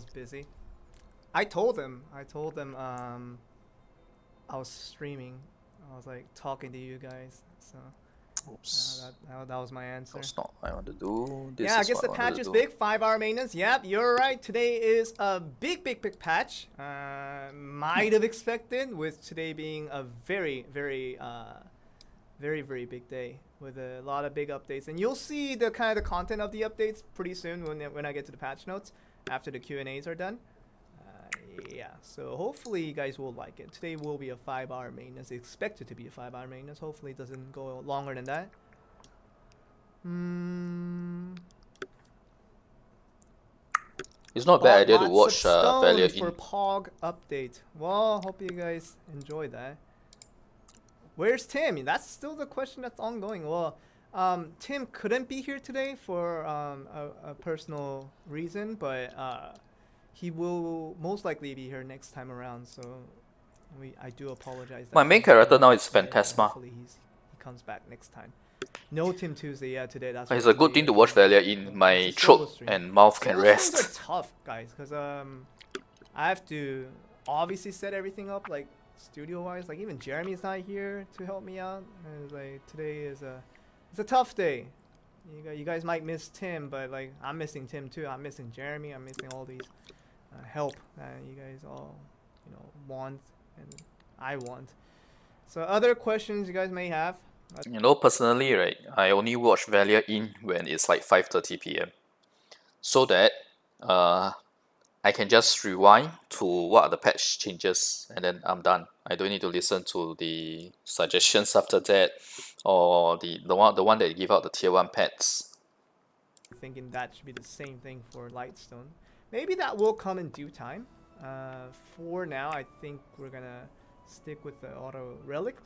I told them I was streaming. I was like talking to you guys. So oops. That was my answer. That's not what I want to do. This yeah, I guess the patch is big. 5-hour maintenance. Yep, you're right. Today is a big patch. Might have expected, with today being a very big day with a lot of big updates, and you'll see the kind of the content of the updates pretty soon when I get to the patch notes after the Q&As are done. Yeah, so hopefully you guys will like it. Today will be a 5-hour maintenance. It's expected to be a 5-hour maintenance. Hopefully it doesn't go longer than that. It's not a bad idea to watch value for Pog update. Well, hope you guys enjoyed that. Where's Tim? That's still the question that's ongoing. Well, Tim couldn't be here today for a personal reason, but he will most likely be here next time around. So I do apologize. My main character now is Phantasma. Hopefully he comes back next time. No Tim Tuesday, yeah, today. That's it's a good thing to watch value in. My throat and mouth can rest. These are tough, guys, because I have to obviously set everything up like studio-wise. Like even Jeremy's not here to help me out. And like today is it's a tough day. You guys might miss Tim, but like I'm missing Tim too. I'm missing Jeremy. I'm missing all these help that you guys all want and I want. So other questions you guys may have. Personally, right, I only watch value in when it's like 5:30 p.m. so that I can just rewind to what are the patch changes and then I'm done. I don't need to listen to the suggestions after that or the one that give out the tier 1 pets. Thinking that should be the same thing for Lightstone. Maybe that will come in due time. For now, I think we're gonna stick with the auto relic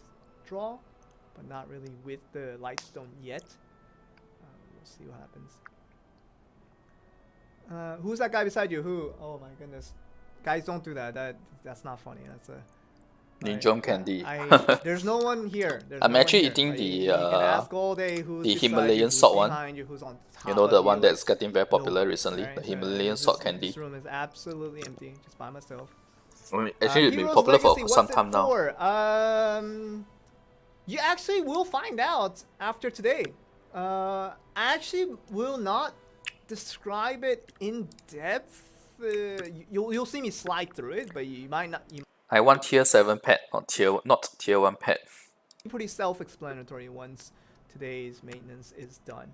draw, but not really with the Lightstone yet. We'll see what happens. Who's that guy beside you? Who? Oh my goodness. Guys, don't do that. That's not funny. That's a Ninjong candy. There's no one here. I'm actually eating You can ask all day who's the beside Himalayan you, who's salt one. behind you, who's on top You know, the of one you. that's getting very popular Nobody, recently, right? the So, Himalayan salt candy. This room is absolutely empty, just by myself. Actually, it's been Heroes popular Legacy, for some time now. You actually will find out after today. I actually will not describe it in depth. You'll see me slide through it, but you might not. I want tier 7 pet, not tier 1 pet. Pretty self-explanatory once today's maintenance is done.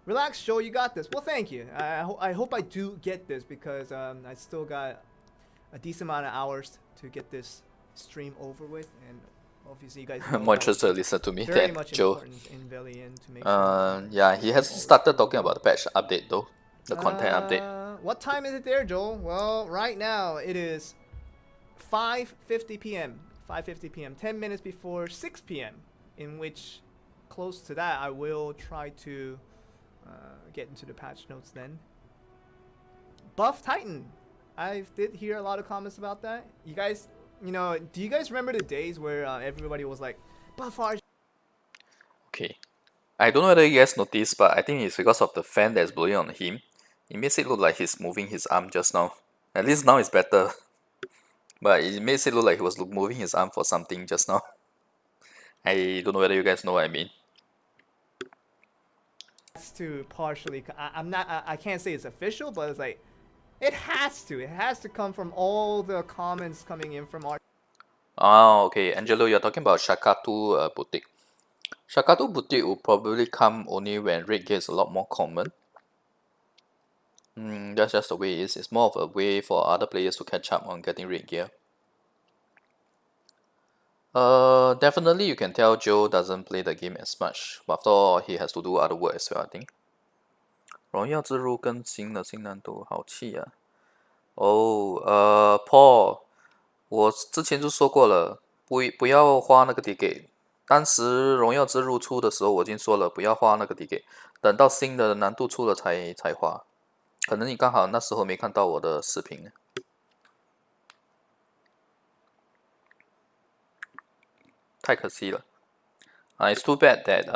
Relax, Joe. You got this. Well, thank you. I hope I do get this because I still got a decent amount of hours to get this stream over with, and obviously you guys know More interested to listen to me very than much Joe. important in Velian to make sure. Yeah, he hasn't started talking about the patch update though. The content update. What time is it there, Joel? Well, right now it is 5:50 p.m. 5:50 p.m. 10 minutes before 6 p.m. In which, close to that, I will try to get into the patch notes then. Buff Titan. I did hear a lot of comments about that. You guys, do you guys remember the days where everybody was like, buff RG? Okay. I don't know whether you guys noticed, but I think it's because of the fan that's blowing on him. It makes it look like he's moving his arm just now. At least now it's better. But it makes it look like he was moving his arm for something just now. I don't know whether you guys know what I mean. To partially, I can't say it's official, but it's like, it has to come from all the comments coming in from our. Oh, okay. Angelo, you're talking about Shakatu Boutique. Shakatu Boutique will probably come only when raid gear is a lot more common. That's just the way it is. It's more of a way for other players to catch up on getting raid gear. Definitely you can tell Joe doesn't play the game as much, but after all, he has to do other work as well, I think. 荣耀之路更新了新难度，好气啊！Paul，我之前就说过了，不要花那个 ticket。当时荣耀之路出的时候，我已经说了不要花那个 ticket，等到新的难度出了才花。可能你刚好那时候没看到我的视频。太可惜了。It's too bad that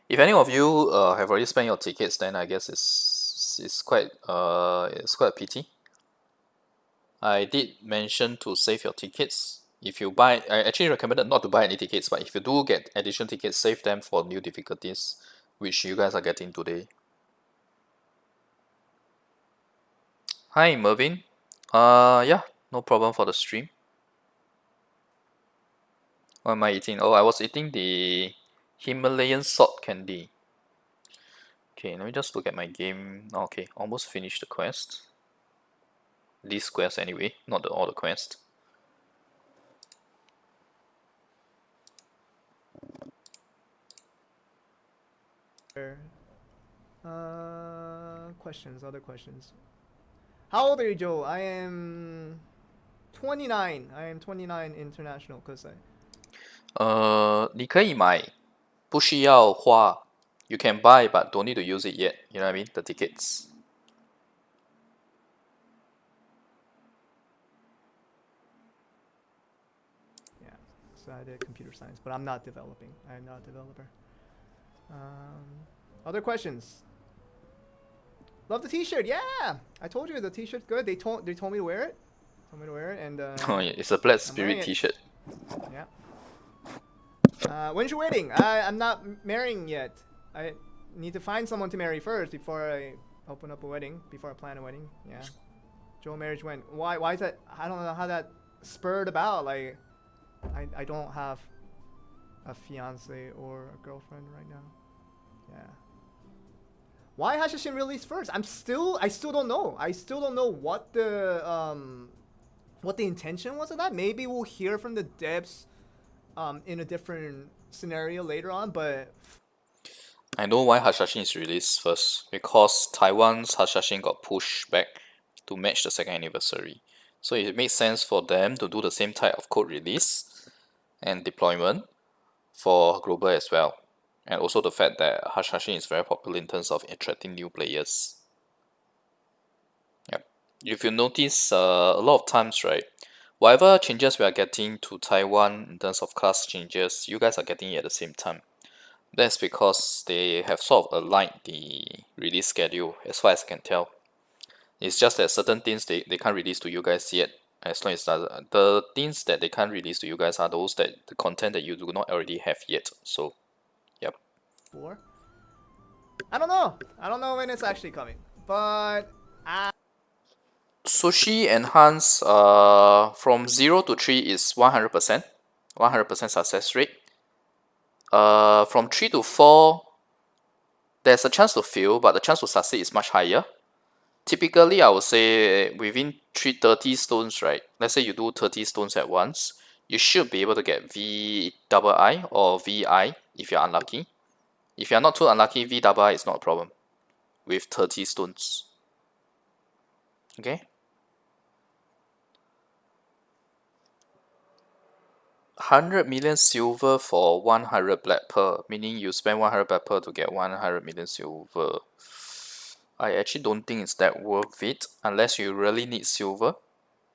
if any of you have already spent your tickets, then I guess it's quite a pity. I did mention to save your tickets. If you buy, I actually recommended not to buy any tickets, but if you do get additional tickets, save them for new difficulties, which you guys are getting today. Hi Mervin. Yeah, no problem for the stream. What am I eating? Oh, I was eating the Himalayan salt candy. Okay, let me just look at my game. Okay, almost finished the quest. This quest anyway, not all the quest. Other questions. How old are you, Joe? I am 29. I am 29 international, cause 你可以买，不需要花。You can buy, but don't need to use it yet. You know what I mean? The tickets. Yeah, so I did computer science, but I'm not developing. I am not a developer. Other questions? Love the T-shirt. Yeah, I told you the T-shirt's good. They told me to wear it. And oh yeah, it's a Black Spirit T-shirt. Yeah. When's your wedding? I'm not marrying yet. I need to find someone to marry first before I open up a wedding. Before I plan a wedding. Yeah. Joe, marriage when? Why is that? I don't know how that spurred about. Like, I don't have a fiance or a girlfriend right now. Yeah. Why Hashashin released first? I still don't know. I still don't know what the intention was of that. Maybe we'll hear from the devs in a different scenario later on, but I know why Hashashin is released first, because Taiwan's Hashashin got pushed back to match the second anniversary. So it makes sense for them to do the same type of code release and deployment for global as well. And also the fact that Hashashin is very popular in terms of attracting new players. Yep. If you notice, a lot of times, right, whatever changes we are getting to Taiwan in terms of class changes, you guys are getting it at the same time. That's because they have sort of aligned the release schedule, as far as I can tell. It's just that certain things they can't release to you guys yet. As long as the things that they can't release to you guys are those that the content that you do not already have yet. So, yep. I don't know. I don't know when it's actually coming, but Sushi enhance from 0 to 3 is 100%, 100% success rate. From 3 to 4, there's a chance to fail, but the chance to succeed is much higher. Typically, I would say within 330 stones, right? Let's say you do 30 stones at once, you should be able to get VII or VI if you're unlucky. If you're not too unlucky, VII is not a problem with 30 stones. Okay? 100 million silver for 100 black pearl, meaning you spend 100 black pearl to get 100 million silver. I actually don't think it's that worth it. Unless you really need silver,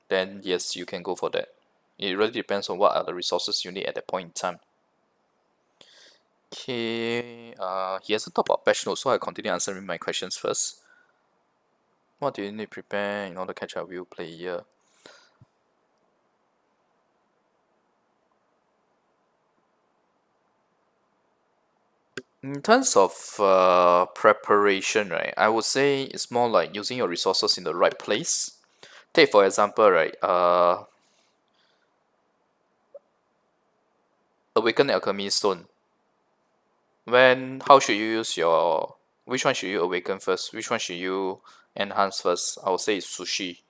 then yes, you can go for that. It really depends on what are the resources you need at that point in time. Okay, he hasn't talked about patch notes, so I continue answering my questions first. What do you need to prepare in order to catch up with player? In terms of preparation, right, I would say it's more like using your resources in the right place. Take for example, right, Awakened Alchemy Stone. How should you use your, which one should you awaken first? Which one should you enhance first? I would say it's Sushi.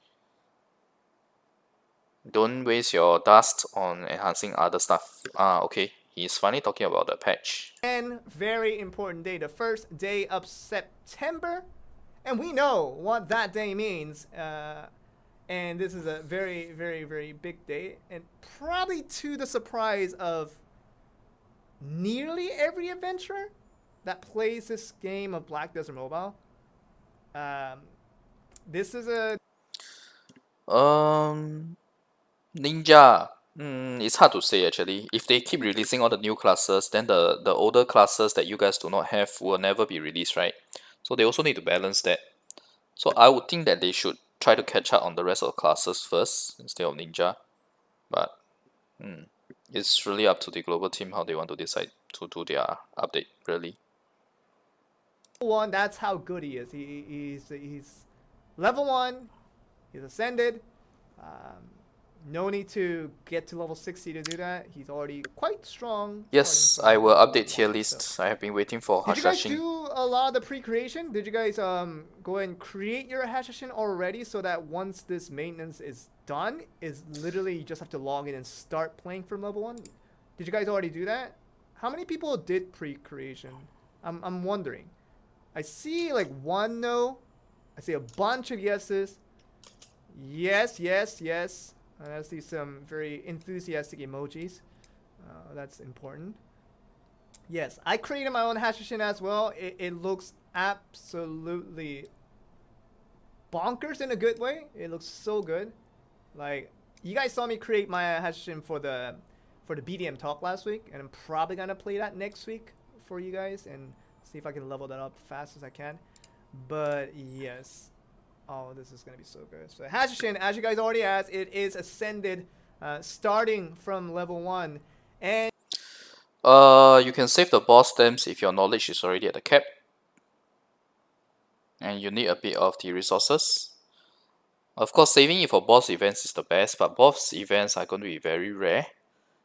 Don't waste your dust on enhancing other stuff. Okay. He's finally talking about the patch. and very important day, the first day of September, and we know what that day means. And this is a very, very, very big day, and probably to the surprise of nearly every adventurer that plays this game of Black Desert Mobile. This is a Ninja. It's hard to say actually. If they keep releasing all the new classes, then the older classes that you guys do not have will never be released, right? So they also need to balance that. So I would think that they should try to catch up on the rest of the classes first instead of Ninja. But it's really up to the global team how they want to decide to do their update, really. one. That's how good he is. He's level 1. He's ascended. No need to get to level 60 to do that. He's already quite strong. Yes, I will update tier list. I have been waiting for Did you guys Hashashin. do a lot of the pre-creation? Did you guys go and create your Hashashin already so that once this maintenance is done, is literally you just have to log in and start playing from level 1? Did you guys already do that? How many people did pre-creation? I'm wondering. I see like one no. I see a bunch of yeses. Yes, yes, yes. I see some very enthusiastic emojis. That's important. Yes, I created my own Hashashin as well. It looks absolutely bonkers in a good way. It looks so good. Like, you guys saw me create my Hashashin for the BDM talk last week, and I'm probably gonna play that next week for you guys and see if I can level that up fast as I can. But yes. Oh, this is going to be so good. So Hashashin, as you guys already asked, it is ascended starting from level 1. And you can save the boss stamps if your knowledge is already at the cap. And you need a bit of the resources. Of course, saving it for boss events is the best, but boss events are going to be very rare.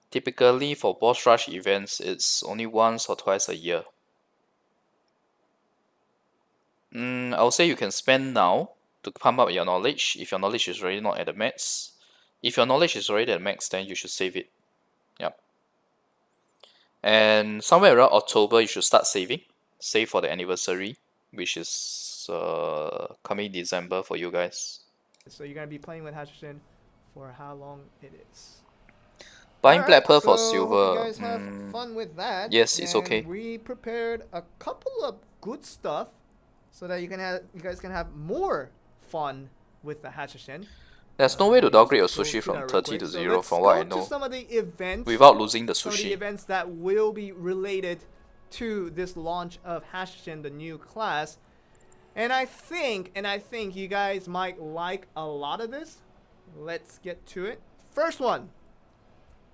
Typically, for boss rush events, it's only once or twice a year. I would say you can spend now to pump up your knowledge if your knowledge is already not at the max. If your knowledge is already at the max, then you should save it. Yep. And somewhere around October, you should start saving. Save for the anniversary, which is coming December for you guys. so you're going to be playing with Hashashin for how long it is. Buying black pearl for silver. Hope you guys have fun with that. Yes, it's okay. We prepared a couple of good stuff so that you guys can have more fun with the Hashashin. There's no way to Let me downgrade your just go sushi through from that real 30 quick. to So 0 let's from what go I to know, some of the events. without losing the Some of the sushi. events that will be related to this launch of Hashashin, the new class. And I think you guys might like a lot of this. Let's get to it. First one.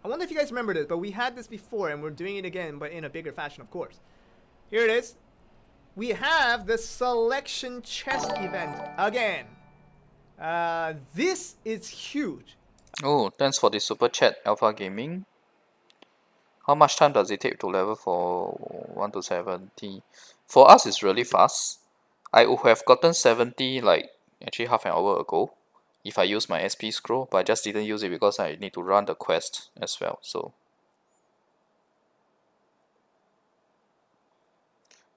I wonder if you guys remember this, but we had this before and we're doing it again, but in a bigger fashion, of course. Here it is. We have the selection chest event again. This is huge. Oh, thanks for the super chat, Alpha Gaming. How much time does it take to level for 1 to 70? For us, it's really fast. I would have gotten 70 like actually half an hour ago if I use my SP scroll, but I just didn't use it because I need to run the quest as well. So,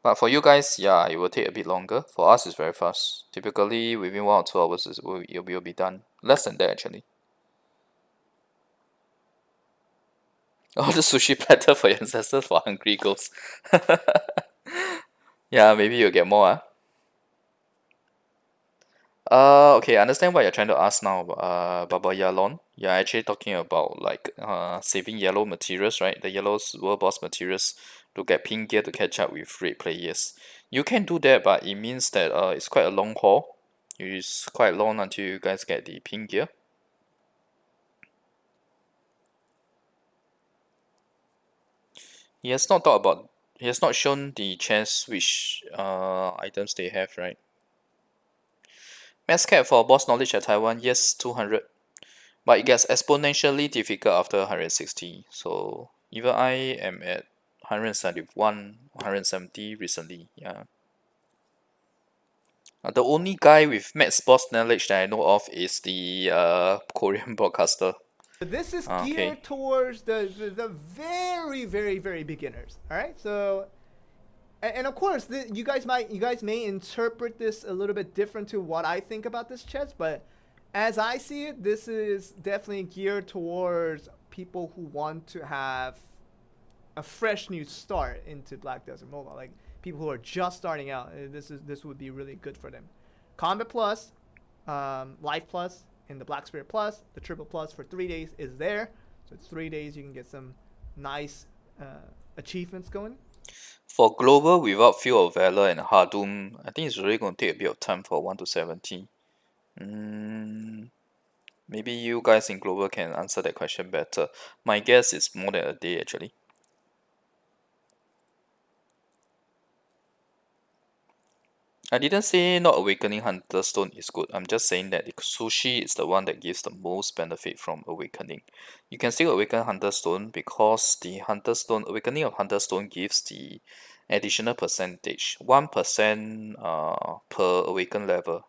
but for you guys, yeah, it will take a bit longer. For us, it's very fast. Typically, within 1 or 2 hours, it will be done. Less than that, actually. Oh, the sushi platter for your ancestors for hungry ghosts. Yeah, maybe you'll get more. Okay, I understand what you're trying to ask now, Baba Yalon. You're actually talking about like saving yellow materials, right? The yellow world boss materials to get pink gear to catch up with red players. You can do that, but it means that it's quite a long haul. It's quite long until you guys get the pink gear. He has not talked about. He has not shown the chest which items they have, right? Max cap for boss knowledge at Taiwan, yes, 200. But it gets exponentially difficult after 160. So even I am at 171, 170 recently. Yeah. The only guy with max boss knowledge that I know of is the Korean broadcaster. This is Okay. geared towards the very, very, very beginners. All right, so and of course you guys may interpret this a little bit different to what I think about this chest, but as I see it, this is definitely geared towards people who want to have a fresh new start into Black Desert Mobile, like people who are just starting out. This would be really good for them. Combat Plus, Life Plus, and the Black Spirit Plus, the Triple Plus for 3 days is there. So it's 3 days you can get some nice achievements going. For global without Field of Valor and Hardum, I think it's really going to take a bit of time for 1 to 70. Maybe you guys in global can answer that question better. My guess is more than a day actually. I didn't say not awakening Hunter Stone is good. I'm just saying that the sushi is the one that gives the most benefit from awakening. You can still awaken Hunter Stone because the Hunter Stone awakening of Hunter Stone gives the additional percentage, 1% per awaken level,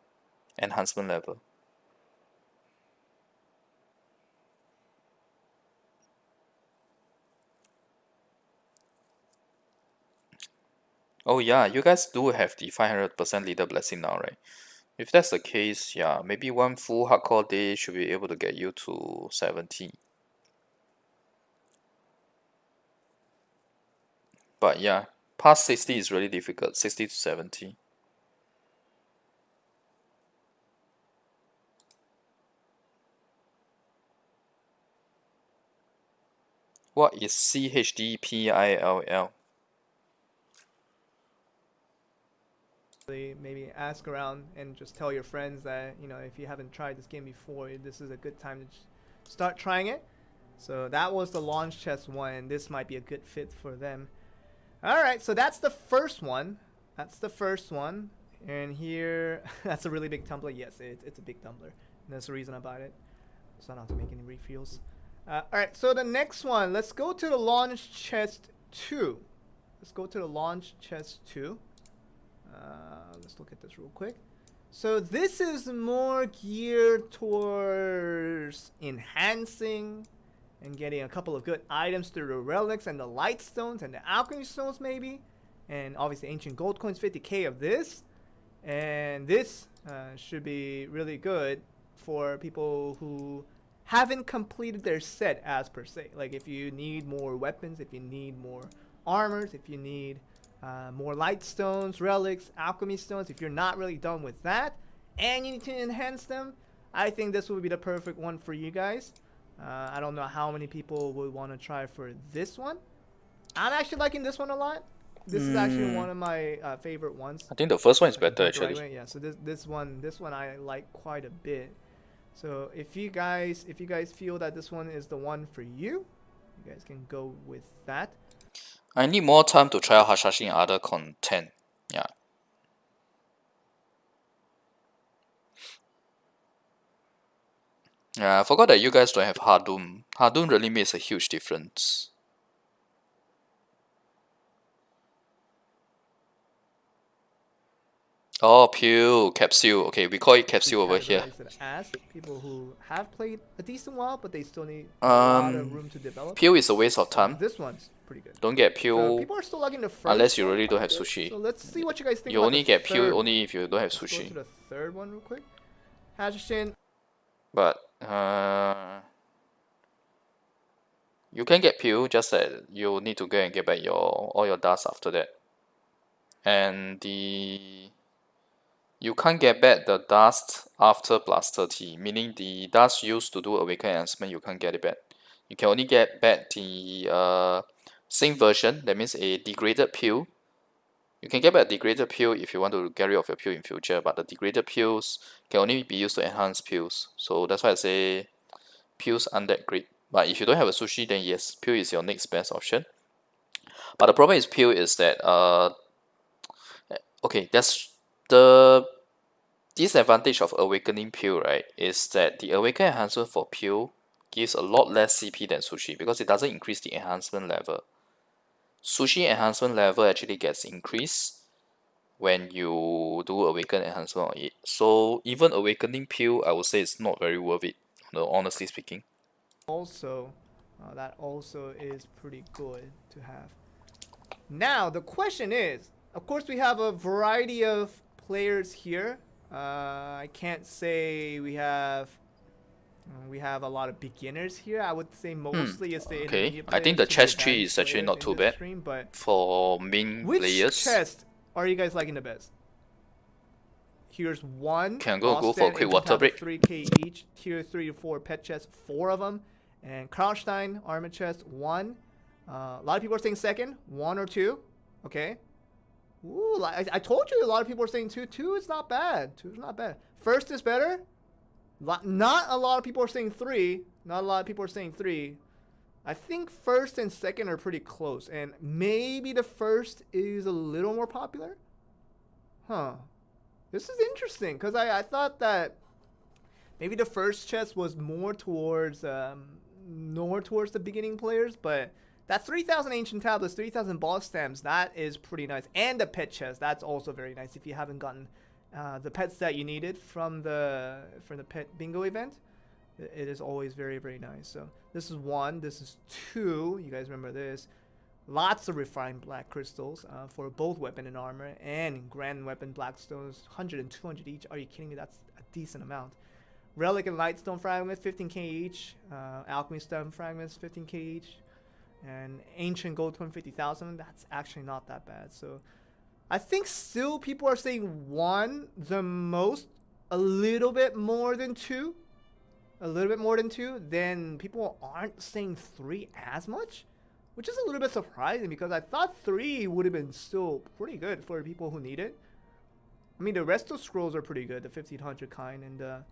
enhancement level. Oh yeah, you guys do have the 500% leader blessing now, right? If that's the case, yeah, maybe one full hardcore day should be able to get you to 70. But yeah, past 60 is really difficult, 60 to 70. What is CHDPILL? Maybe ask around and just tell your friends that, you know, if you haven't tried this game before, this is a good time to start trying it. So that was the launch chest one, and this might be a good fit for them. All right, so that's the first one. And here, that's a really big tumbler. Yes, it's a big tumbler. And that's the reason I bought it. So I don't have to make any refills. All right, so the next one. Let's go to the launch chest 2. Let's look at this real quick. So this is more geared towards enhancing and getting a couple of good items through the relics and the light stones and the alchemy stones maybe. And obviously ancient gold coins, 50k of this. And this should be really good for people who haven't completed their set as per se. Like if you need more weapons, if you need more armors, if you need more light stones, relics, alchemy stones, if you're not really done with that and you need to enhance them, I think this would be the perfect one for you guys. I don't know how many people would want to try for this one. I'm actually liking this one a lot. This is actually one of my favorite ones. I think the first one is Like better the right actually. way. Yeah. So this one I like quite a bit. So if you guys feel that this one is the one for you, you guys can go with that. I need more time to try out Hashashin other content. Yeah. Yeah, I forgot that you guys don't have Hardum. Hardum really makes a huge difference. Oh, Pew, Capsule. Okay, we call it Capsule over here. Categorize it as people who have played a decent while, but they still need a lot of room to develop. Pew is a waste of time. This one's pretty good. Don't get So Pew people are still liking the first unless you one really don't quite have good. sushi. So let's see what you guys think You about only the get Pew third only if you don't have Let's go sushi. to the third one real quick. Hashashin. But you can get Pew, just that you need to go and get back all your dust after that. And you can't get back the dust after plus 30, meaning the dust used to do awaken enhancement, you can't get it back. You can only get back the same version, that means a degraded pill. You can get back a degraded pill if you want to get rid of your pill in future, but the degraded pills can only be used to enhance pills. So that's why I say pills aren't that great. But if you don't have a sushi, then yes, pill is your next best option. But the problem is pill is that okay, that's the disadvantage of awakening pill, right? Is that the awaken enhancement for pill gives a lot less CP than sushi because it doesn't increase the enhancement level. Sushi enhancement level actually gets increased when you do awaken enhancement on it. So even awakening pill, I would say it's not very worth it, honestly speaking. Also, that also is pretty good to have. Now the question is, of course, we have a variety of players here. I can't say we have a lot of beginners here. I would say mostly it's the Okay, intermediate I players think the to chest tree advanced is actually players not in too this bad stream, but for main which players. chest are you guys liking the best? Here's one. Can go for a Boston quick and water Taba break. 3k each. Tier 3 to 4 pet chests, 4 of them. And Karlstein armor chest, 1. A lot of people are saying second, 1 or 2. Okay. Ooh, I told you a lot of people are saying 2. 2 is not bad. 2 is not bad. First is better. Not a lot of people are saying 3. Not a lot of people are saying 3. I think first and second are pretty close. And maybe the first is a little more popular. Huh. This is interesting because I thought that maybe the first chest was more towards the beginning players, but that 3,000 ancient tablets, 3,000 boss stamps, that is pretty nice. And the pet chest, that's also very nice if you haven't gotten the pets that you needed from the pet bingo event. It is always very, very nice. So this is 1, this is 2. You guys remember this. Lots of refined black crystals for both weapon and armor, and grand weapon black stones, 100 and 200 each. Are you kidding me? That's a decent amount. Relic and light stone fragments, 15k each. Alchemy stone fragments, 15k each. And ancient gold twin, 50,000. That's actually not that bad. So I think still people are saying 1 the most, a little bit more than 2. A little bit more than 2. Then people aren't saying 3 as much, which is a little bit surprising because I thought 3 would have been still pretty good for people who need it. I mean, the resto scrolls are pretty good, the 1500 kind, and the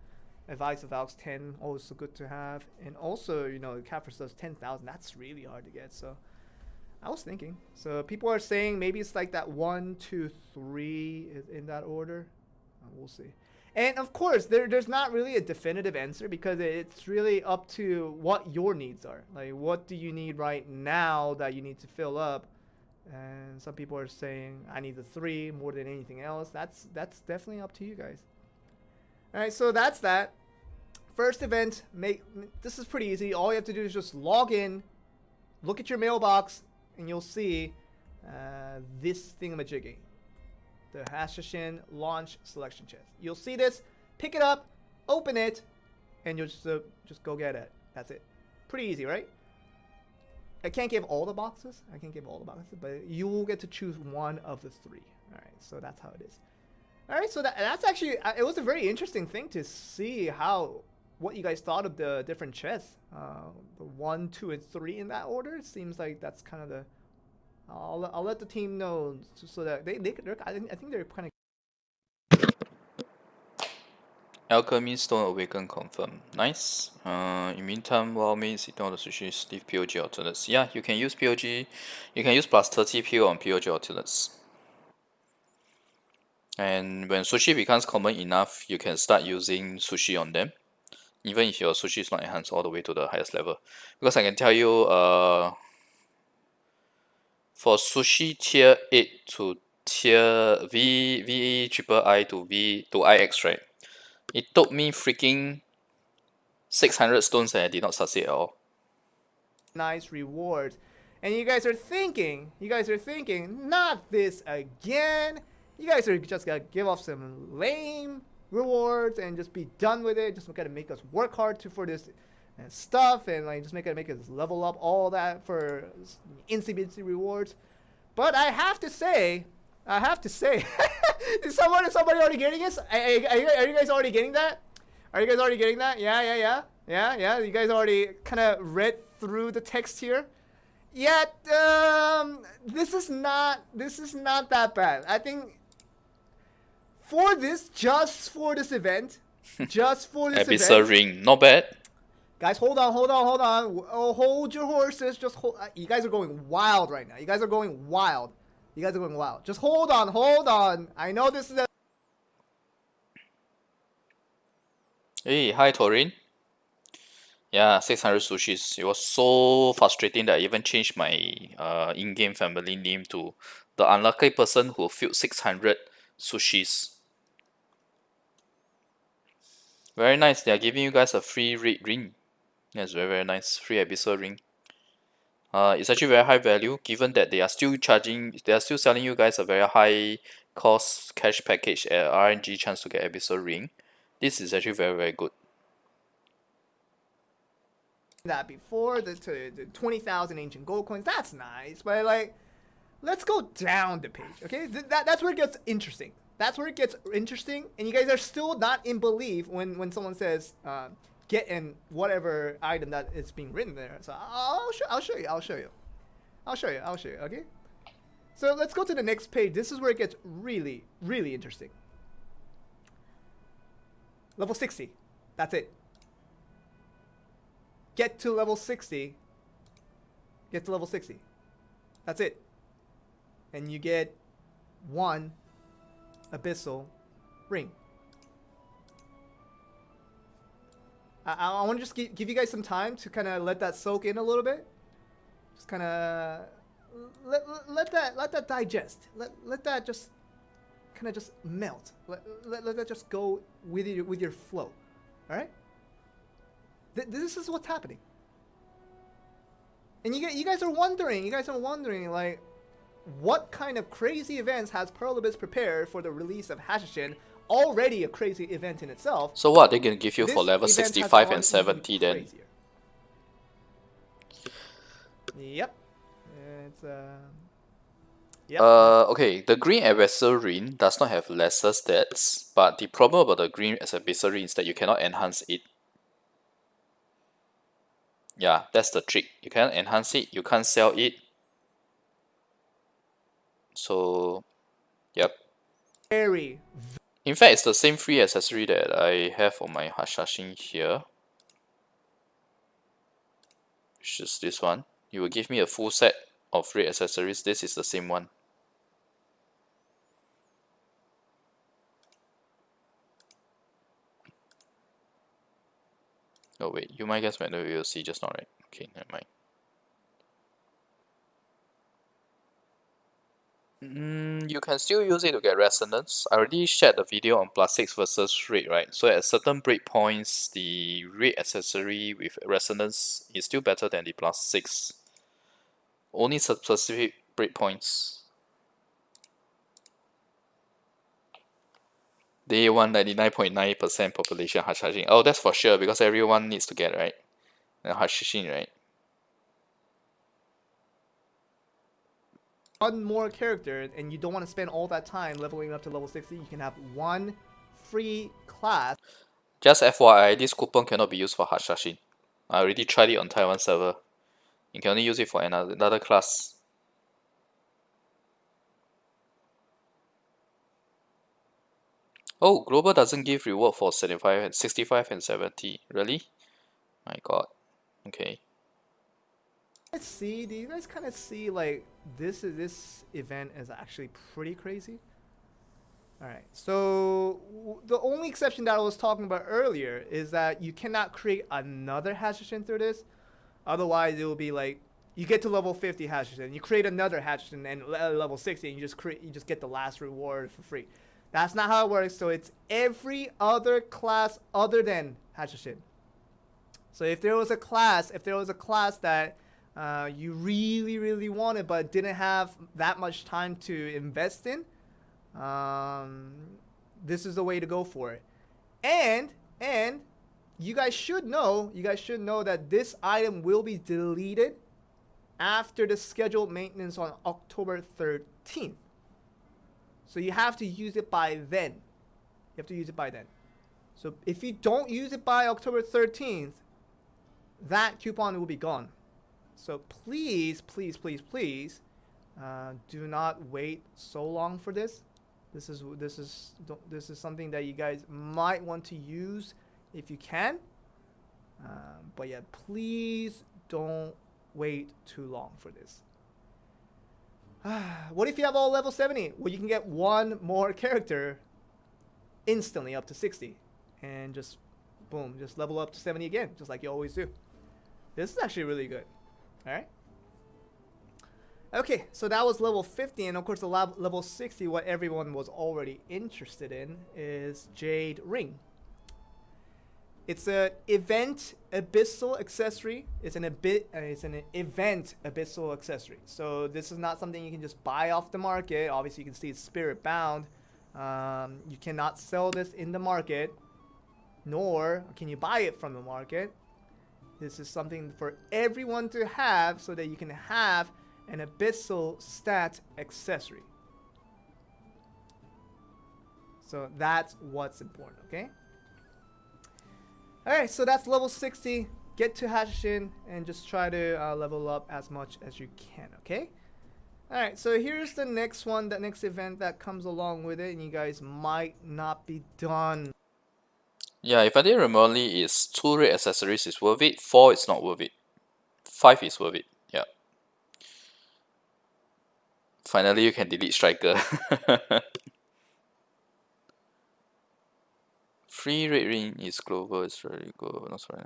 Advice of Alx 10, also good to have. And also, you know, the Capris does 10,000. That's really hard to get, so I was thinking. So people are saying maybe it's like that 1, 2, 3 is in that order. We'll see. And of course, there's not really a definitive answer because it's really up to what your needs are. Like, what do you need right now that you need to fill up? And some people are saying, I need the 3 more than anything else. That's definitely up to you guys. All right, so that's that. First event, this is pretty easy. All you have to do is just log in, look at your mailbox, and you'll see this thingamajiggy. The Hashashin launch selection chest. You'll see this, pick it up, open it, and you'll just go get it. That's it. Pretty easy, right? I can't give all the boxes. But you will get to choose one of the 3. All right, so that's how it is. All right, so that's actually it was a very interesting thing to see what you guys thought of the different chests. The 1, 2, and 3 in that order. It seems like that's kind of the. I'll let the team know so that I think they're kind of. Alchemy Stone Awaken confirm. Nice. In meantime, while mates ignore the sushi, leave POG alternates. Yeah, you can use POG. You can use plus 30 PO on POG alternates. And when sushi becomes common enough, you can start using sushi on them, even if your sushi is not enhanced all the way to the highest level. Because I can tell you, for sushi tier 8 to tier VE triple I to V to IX, right? It took me freaking 600 stones and I did not succeed at all. Nice rewards, and you guys are thinking, not this again. You guys are just gonna give off some lame rewards and just be done with it. Just gotta make us work hard for this and stuff, and like just make us level up all that for instant rewards. But I have to say, is somebody already getting this? Are you guys already getting that? Are you guys already getting that? Yeah. You guys already kind of read through the text here. Yet, this is not that bad. I think just for this event, Abyssal ring, not bad. Guys, hold on. Oh, hold your horses. Just hold. You guys are going wild right now. You guys are going wild. Just hold on. I know this is a. Hey, hi Torin. Yeah, 600 sushis. It was so frustrating that I even changed my in-game family name to the unlucky person who filled 600 sushis. Very nice. They are giving you guys a free red ring. That's very nice. Free abyssal ring. It's actually very high value given that they are still selling you guys a very high cost cash package at RNG chance to get abyssal ring. This is actually very good. That before the 20,000 ancient gold coins. That's nice, but like, let's go down the page, okay? That's where it gets interesting. And you guys are still not in belief when someone says get in whatever item that is being written there. So I'll show you. Okay. So let's go to the next page. This is where it gets really interesting. Level 60. That's it. Get to level 60. That's it. And you get 1 abyssal ring. I want to just give you guys some time to kind of let that soak in a little bit. Just kind of let that digest. Let that just kind of just melt. Let that just go with your flow. All right. This is what's happening. And you guys are wondering, like, what kind of crazy events has Pearl Abyss prepared for the release of Hashashin? Already a crazy event in itself. So what are they gonna give you for level 65 and 70 then? Crazier. Yep. It's Yep. Okay, the green abyssal ring does not have lesser stats, but the problem about the green abyssal ring is that you cannot enhance it. Yeah, that's the trick. You cannot enhance it, you can't sell it. So, yep. In fact, it's the same free accessory that I have on my Hashashin here, which is this one. You will give me a full set of free accessories. This is the same one. Oh wait, you might guess whether you'll see just now, right? Okay, never mind. You can still use it to get resonance. I already shared the video on +6 versus red, right? So at certain breakpoints, the red accessory with resonance is still better than the +6. Only specific breakpoints. Day 1, 99.9% population Hashashin. Oh, that's for sure, because everyone needs to get, right? Hashashin, right? one more character and you don't want to spend all that time leveling up to level 60, you can have one free class. Just FYI, this coupon cannot be used for Hashashin. I already tried it on Taiwan server. You can only use it for another class. Oh, global doesn't give reward for 65 and 70. Really? My god. Okay. Do you guys kind of see like this event is actually pretty crazy? All right, so the only exception that I was talking about earlier is that you cannot create another Hashashin through this. Otherwise, it will be like you get to level 50 Hashashin, you create another Hashashin, and level 60, and you just get the last reward for free. That's not how it works. So it's every other class other than Hashashin. So if there was a class that you really wanted but didn't have that much time to invest in, this is the way to go for it. And you guys should know that this item will be deleted after the scheduled maintenance on October 13th. So you have to use it by then. So if you don't use it by October 13th, that coupon will be gone. So please do not wait so long for this. This is something that you guys might want to use if you can. But yeah, please don't wait too long for this. What if you have all level 70? Well, you can get one more character instantly up to 60. And just, boom, just level up to 70 again, just like you always do. This is actually really good. Alright. Okay, so that was level 50. And of course, the level 60, what everyone was already interested in, is Jade Ring. It's an event abyssal accessory. It's an event abyssal accessory. So this is not something you can just buy off the market. Obviously, you can see it's spirit bound. You cannot sell this in the market, nor can you buy it from the market. This is something for everyone to have so that you can have an abyssal stat accessory. So that's what's important, okay? Alright, so that's level 60. Get to Hashashin and just try to level up as much as you can, okay? Alright, so here's the next one, the next event that comes along with it, and you guys might not be done. Yeah, if I didn't remember, it's 2 red accessories is worth it, 4 is not worth it, 5 is worth it. Yeah. Finally, you can delete Striker. Free red ring is global, it's very good. Not sorry,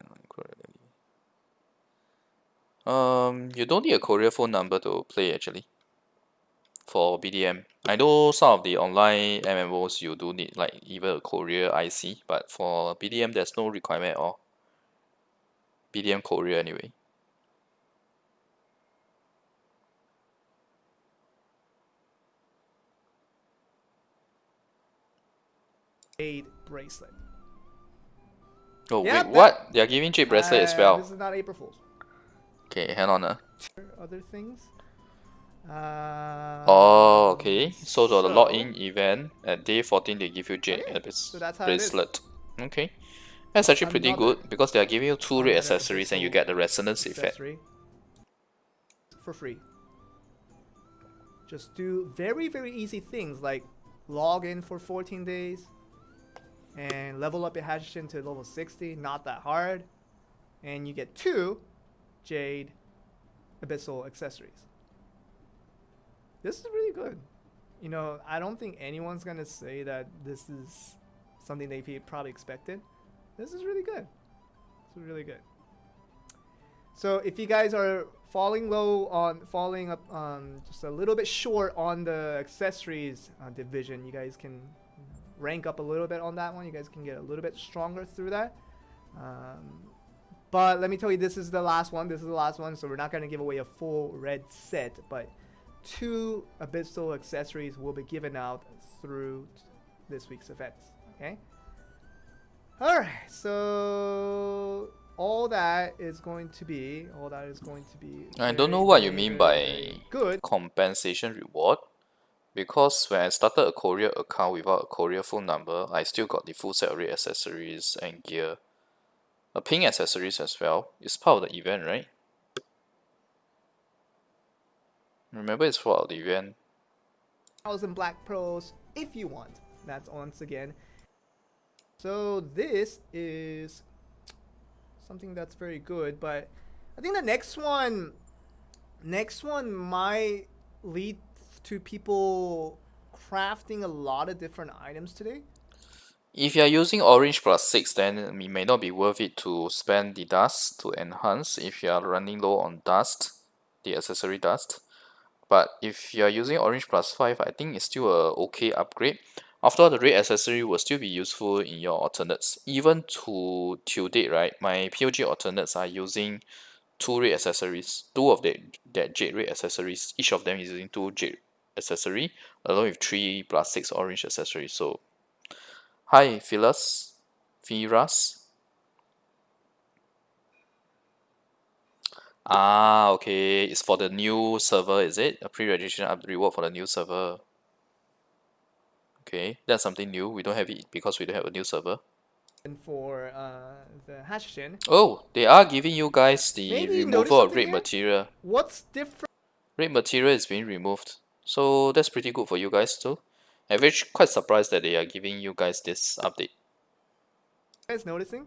you don't need a courier phone number to play actually. For BDM, I know some of the online MMOs you do need like even a courier IC, but for BDM there's no requirement at all. BDM courier anyway. Jade bracelet. Oh Yeah, wait, what? They are giving Jade bracelet as well. This is not April Fool's. Okay, hang on. Other things. Oh, okay. So the login event at day 14 they give you Jade So that's how bracelet. Okay. That's actually pretty good because they are giving you 2 red accessories and you get the resonance effect. For free. Just do very easy things like log in for 14 days and level up your Hashashin to level 60. Not that hard. And you get 2 Jade abyssal accessories. This is really good. You know, I don't think anyone's gonna say that this is something they probably expected. This is really good. This is really good. So if you guys are falling up just a little bit short on the accessories division, you guys can rank up a little bit on that one. You guys can get a little bit stronger through that. But let me tell you, this is the last one. So we're not going to give away a full red set, but 2 abyssal accessories will be given out through this week's events. Okay. All right. So all that is going to be I don't know very, what you very, mean very, by very good. compensation reward. Because when I started a courier account without a courier phone number, I still got the full set of red accessories and gear. A pink accessories as well. It's part of the event, right? Remember, it's part of the event. 1,000 black pearls if you want. That's once again. So this is something that's very good, but I think the next one might lead to people crafting a lot of different items today. If you are using orange plus 6, then it may not be worth it to spend the dust to enhance if you are running low on dust, the accessory dust. But if you are using orange plus 5, I think it's still a okay upgrade. After all, the red accessory will still be useful in your alternates. Even till date, right, my POG alternates are using 2 red accessories. 2 of that jade red accessories. Each of them is using 2 jade accessory, along with 3 plus 6 orange accessories. So, hi, Firas. Ah, okay. It's for the new server, is it? A pre-registration reward for the new server. Okay, that's something new. We don't have it because we don't have a new server. And for the Hashashin, Oh, they are giving you guys the maybe you notice removal of something red here. material. What's different? Red material is being removed. So that's pretty good for you guys too. I'm actually quite surprised that they are giving you guys this update. You guys noticing?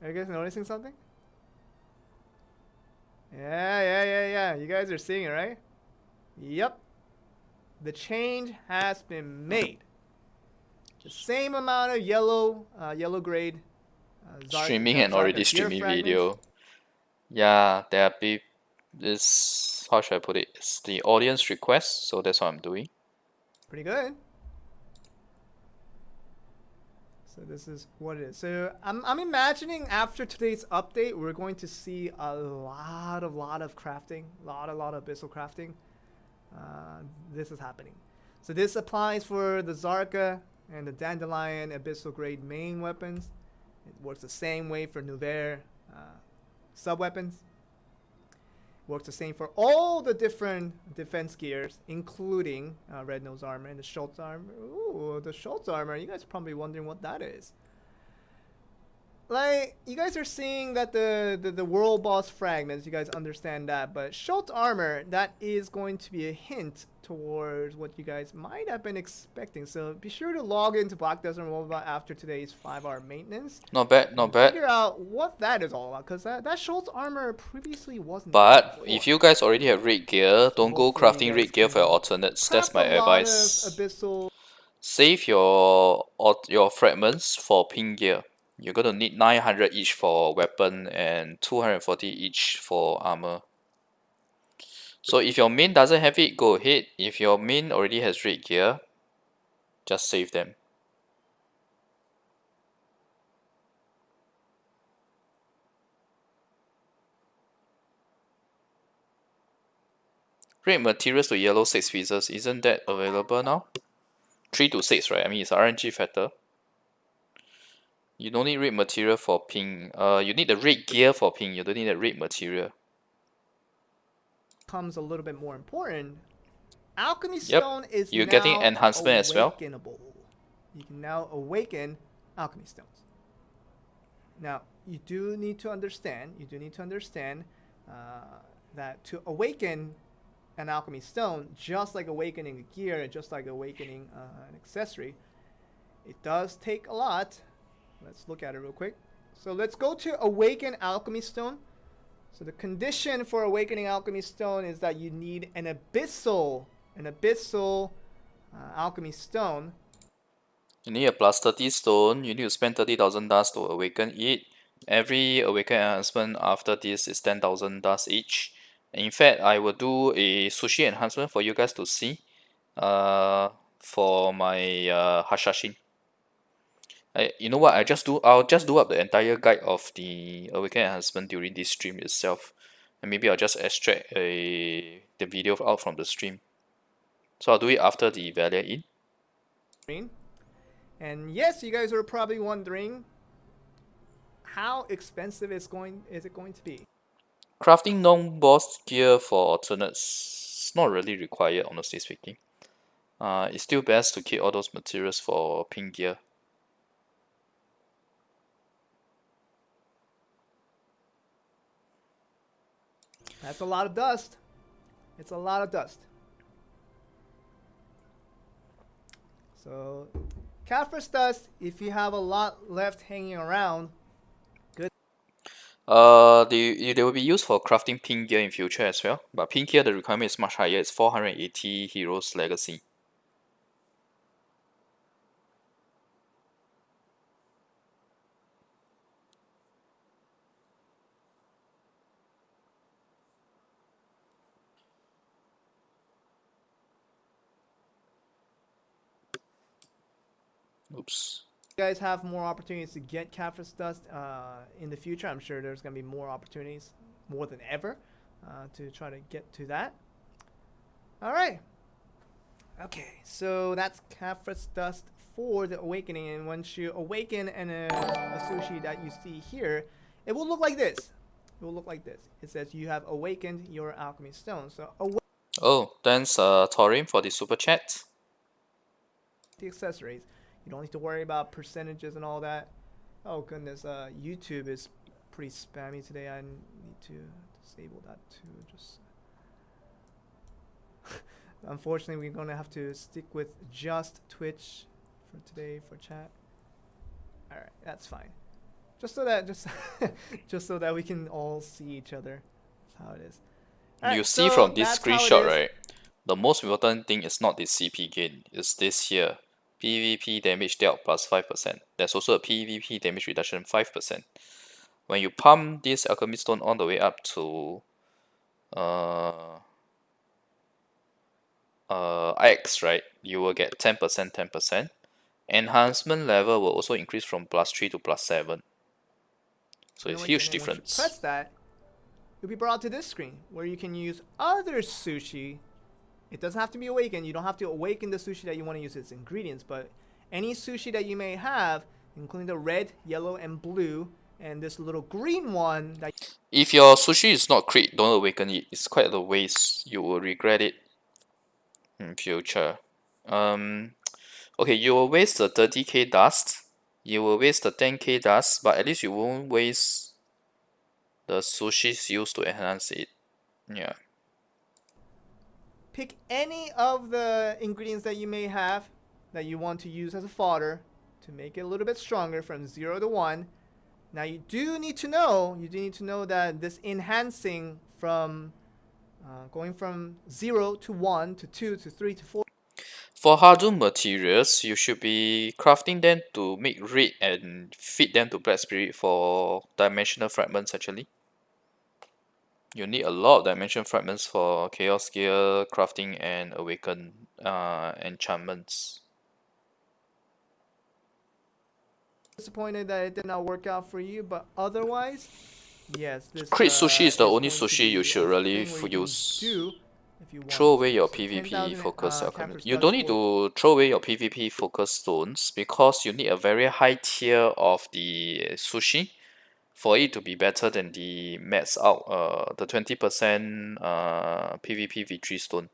Are you guys noticing something? Yeah. You guys are seeing it, right? Yep. The change has been made. The same amount of yellow grade Streaming and Zarka already gear streaming fragments. video. Yeah, there are this, how should I put it? It's the audience request, so that's what I'm doing. Pretty good. So this is what it is. So I'm imagining after today's update, we're going to see a lot of crafting, lot of abyssal crafting. This is happening. So this applies for the Zarka and the Dandelion abyssal grade main weapons. It works the same way for Nouvere sub weapons. Works the same for all the different defense gears, including Red Nose armor and the Schultz armor. Ooh, the Schultz armor. You guys are probably wondering what that is. Like, you guys are seeing that the world boss fragments, you guys understand that, but Schultz armor, that is going to be a hint towards what you guys might have been expecting. So be sure to log into Black Desert Mobile after today's 5-hour maintenance. Not bad, not bad. Figure out what that is all about, because that Schultz armor previously wasn't. But if you guys already have red gear, don't go hopefully you crafting guys red gear for your can alternates. That's craft my a lot of advice. abyssal. Save your fragments for pink gear. You're gonna need 900 each for weapon and 240 each for armor. So if your main doesn't have it, go ahead. If your main already has red gear, just save them. Red materials to yellow 6 pieces, isn't that available now? 3 to 6, right? I mean, it's RNG factor. You don't need red material for pink. You need the red gear for pink. You don't need the red material. Comes a little bit more important. Alchemy Yep. stone is You're now getting enhancement as well. awakenable. You can now awaken alchemy stones. Now you do need to understand. That to awaken an alchemy stone, just like awakening a gear, just like awakening an accessory, it does take a lot. Let's look at it real quick. So let's go to awaken alchemy stone. So the condition for awakening alchemy stone is that you need an abyssal alchemy stone. You need a plus 30 stone. You need to spend 30,000 dust to awaken it. Every awaken enhancement after this is 10,000 dust each. In fact, I will do a sushi enhancement for you guys to see. For my Hashashin. You know what? I'll just do up the entire guide of the awaken enhancement during this stream itself, and maybe I'll just extract the video out from the stream. So I'll do it after the Valiant in. And yes, you guys are probably wondering how expensive is it going to be? Crafting non-boss gear for alternates is not really required, honestly speaking. It's still best to keep all those materials for pin gear. That's a lot of dust. It's a lot of dust. So, Caphras dust, if you have a lot left hanging around, good. They will be used for crafting pin gear in future as well. But pin gear, the requirement is much higher. It's 480 Heroes Legacy. Oops. You guys have more opportunities to get Caphras dust in the future. I'm sure there's going to be more opportunities, more than ever, to try to get to that. All right. Okay, so that's Caphras dust for the awakening, and once you awaken a sushi that you see here, it will look like this. It will look like this. It says you have awakened your alchemy stone. So Oh, thanks Torin for the super chat. the accessories. You don't need to worry about percentages and all that. Oh goodness, YouTube is pretty spammy today. I need to disable that too. Just unfortunately, we're gonna have to stick with just Twitch for today for chat. All right, that's fine. Just so that just so that we can all see each other. That's how it is. All You right, see so from this that's how it screenshot, is. right? The most important thing is not the CP gain, it's this here. PvP damage dealt plus 5%. There's also a PvP damage reduction 5%. When you pump this alchemy stone all the way up to X, right, you will get 10%, 10%. Enhancement level will also increase from +3 to +7. So it's huge And then once you difference. press that, you'll be brought to this screen where you can use other sushi. It doesn't have to be awakened. You don't have to awaken the sushi that you want to use its ingredients, but any sushi that you may have, including the red, yellow, and blue, and this little green one that If your sushi is not crit, don't awaken it. It's quite a waste. You will regret it in future. Okay, you will waste the 30k dust. You will waste the 10k dust, but at least you won't waste the sushi's used to enhance it. Yeah. pick any of the ingredients that you may have that you want to use as a fodder to make it a little bit stronger from 0 to 1. Now you do need to know that this enhancing from going from 0 to 1 to 2 to 3 to 4. For hardened materials, you should be crafting them to make red and feed them to Black Spirit for dimensional fragments actually. You need a lot of dimension fragments for Chaos Gear, crafting, and awaken enchantments. Disappointed that it did not work out for you, but otherwise, yes, this Crit sushi is the only going to sushi you be should a really thing where you can use. do if you want Throw away to. your So PvP 10,000 focus alchemy. Caphras You dust don't need for- to throw away your PvP focus stones because you need a very high tier of the sushi for it to be better than the max out the 20% PvP victory stone.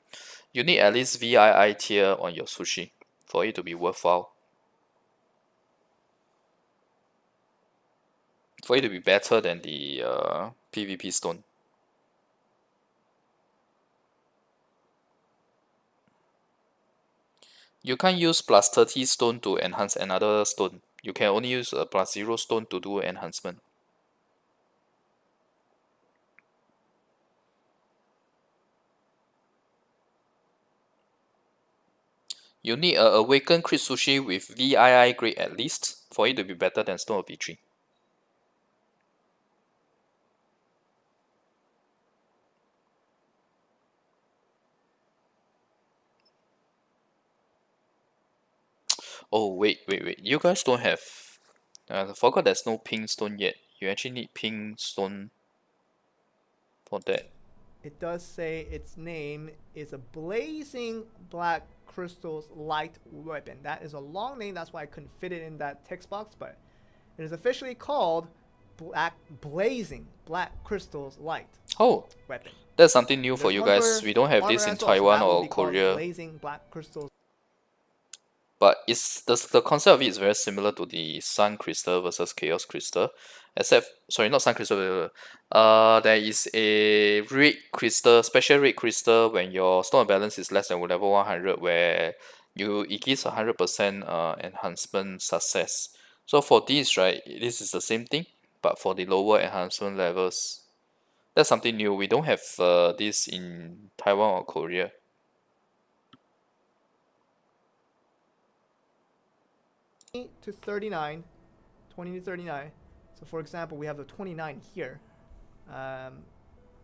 You need at least VII tier on your sushi for it to be worthwhile. For it to be better than the PvP stone. You can't use plus 30 stone to enhance another stone. You can only use a plus 0 stone to do enhancement. You need a awakened crit sushi with VII grade at least for it to be better than Stone of Victory. Oh wait. You guys don't have. I forgot there's no pink stone yet. You actually need pink stone for that. It does say its name is a blazing black crystals light weapon. That is a long name. That's why I couldn't fit it in that text box, but it is officially called blazing black crystals light Oh, weapon. that's something new And for there's you one guys. for We don't have armor this in as well, so Taiwan that will or be called Korea. blazing black crystals. But it's the concept of it is very similar to the Sun Crystal versus Chaos Crystal, except sorry, not Sun Crystal. There is a red crystal, special red crystal when your stone balance is less than level 100, where it gives 100% enhancement success. So for this, right, this is the same thing, but for the lower enhancement levels. That's something new. We don't have this in Taiwan or Korea. To 39, 20 to 39. So for example, we have the 29 here.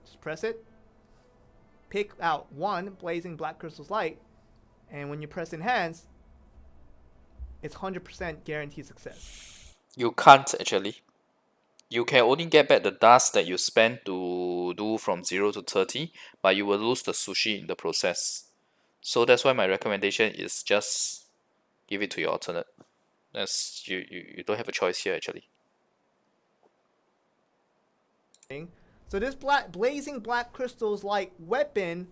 Just press it. Pick out one blazing black crystals light, and when you press enhance, it's 100% guaranteed success. You can't actually. You can only get back the dust that you spent to do from 0 to 30, but you will lose the sushi in the process. So that's why my recommendation is just give it to your alternate. That's you don't have a choice here actually. So this blazing black crystals light weapon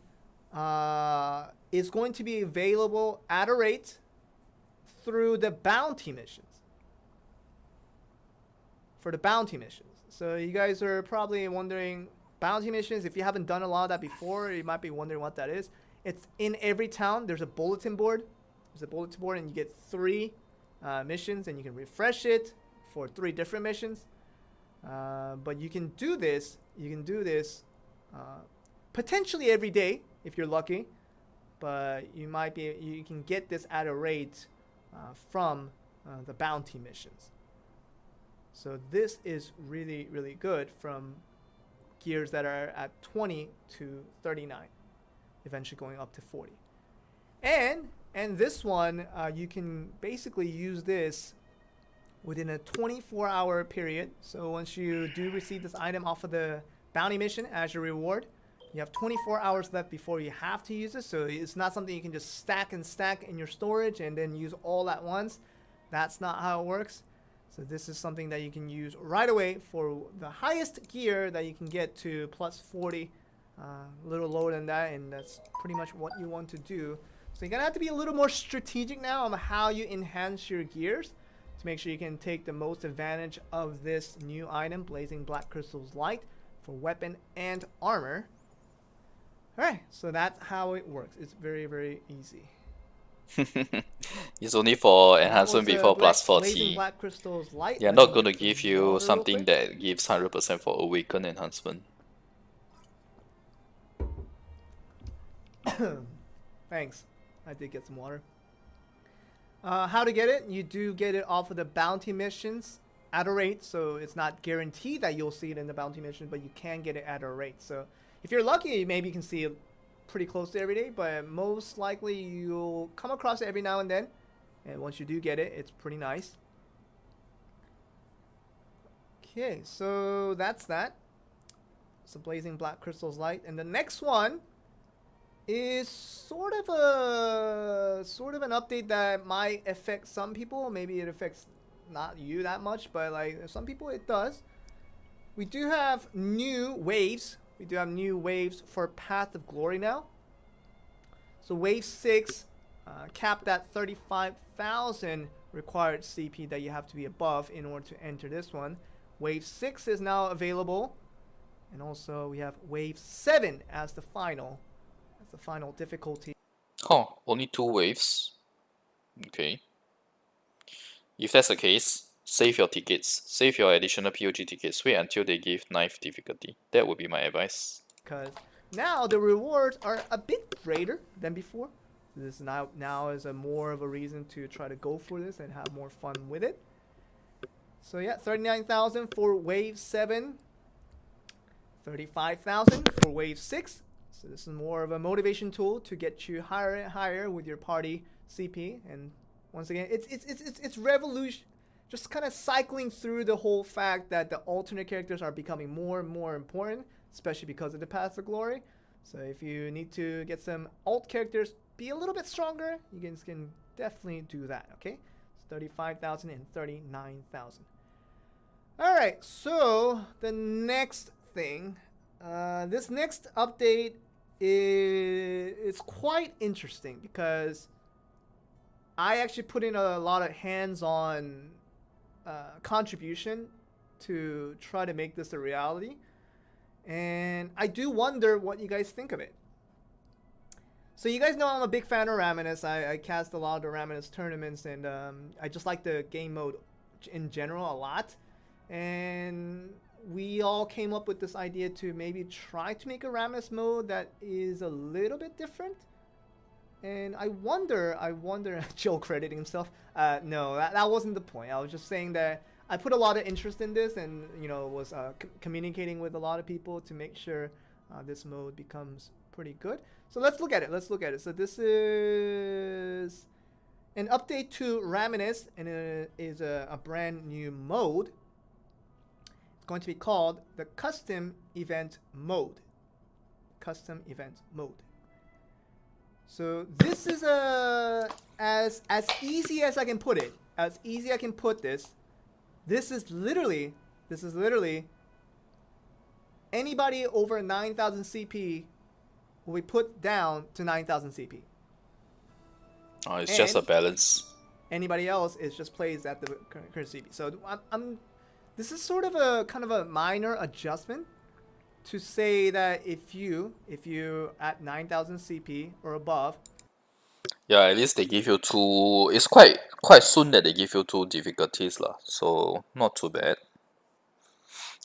is going to be available at a rate through the bounty missions. For the bounty missions. So you guys are probably wondering, bounty missions, if you haven't done a lot of that before, you might be wondering what that is. It's in every town. There's a bulletin board. There's a bulletin board and you get 3 missions and you can refresh it for 3 different missions. But you can do this. Potentially every day if you're lucky. But you can get this at a rate from the bounty missions. So this is really, really good from gears that are at 20 to 39, eventually going up to 40. And this one, you can basically use this within a 24-hour period. So once you do receive this item off of the bounty mission as your reward, you have 24 hours left before you have to use it. So it's not something you can just stack in your storage and then use all at once. That's not how it works. So this is something that you can use right away for the highest gear that you can get to plus 40, a little lower than that, and that's pretty much what you want to do. So you're gonna have to be a little more strategic now on how you enhance your gears to make sure you can take the most advantage of this new item, Blazing Black Crystals Light, for weapon and armor. Alright, so that's how it works. It's very, very easy. It's only for enhancement before plus 40. Black Crystals Light. They're not going to give you something that gives 100% for awaken enhancement. Thanks. I did get some water. How to get it? You do get it off of the bounty missions at a rate, so it's not guaranteed that you'll see it in the bounty mission, but you can get it at a rate. So if you're lucky, maybe you can see it pretty close to every day, but most likely you'll come across it every now and then, and once you do get it, it's pretty nice. Okay, so that's that. So Blazing Black Crystals Light, and the next one is sort of an update that might affect some people. Maybe it affects not you that much, but like some people it does. We do have new waves. We do have new waves for Path of Glory now. So wave 6 capped at 35,000 required CP that you have to be above in order to enter this one. Wave 6 is now available. And also we have wave 7 as the final difficulty. Oh, only 2 waves. Okay. If that's the case, save your tickets. Save your additional POG tickets. Wait until they give 9th difficulty. That would be my advice. Because now the rewards are a bit greater than before. This now is more of a reason to try to go for this and have more fun with it. So yeah, 39,000 for wave 7. 35,000 for wave 6. So this is more of a motivation tool to get you higher and higher with your party CP. And once again, it's revolution, just kind of cycling through the whole fact that the alternate characters are becoming more and more important, especially because of the Path of Glory. So if you need to get some alt characters be a little bit stronger, you guys can definitely do that. Okay, it's 35,000 and 39,000. All right, so the next thing, this next update is quite interesting because I actually put in a lot of hands-on contribution to try to make this a reality, and I do wonder what you guys think of it. So you guys know I'm a big fan of Raminus. I cast a lot of the Raminus tournaments, and I just like the game mode in general a lot. And we all came up with this idea to maybe try to make a Raminus mode that is a little bit different. And I wonder, Joel crediting himself. No, that wasn't the point. I was just saying that I put a lot of interest in this, and was communicating with a lot of people to make sure this mode becomes pretty good. So let's look at it. So this is an update to Raminus, and it is a brand new mode. It's going to be called the Custom Event Mode. Custom Event Mode. So this is as easy as I can put it. As easy I can put this. This is literally anybody over 9,000 CP will be put down to 9,000 CP. Oh, it's just a balance. Anybody else is just plays at the current CP. So this is sort of a kind of a minor adjustment to say that if you at 9,000 CP or above. Yeah, at least they give you two. It's quite soon that they give you two difficulties lah. So not too bad.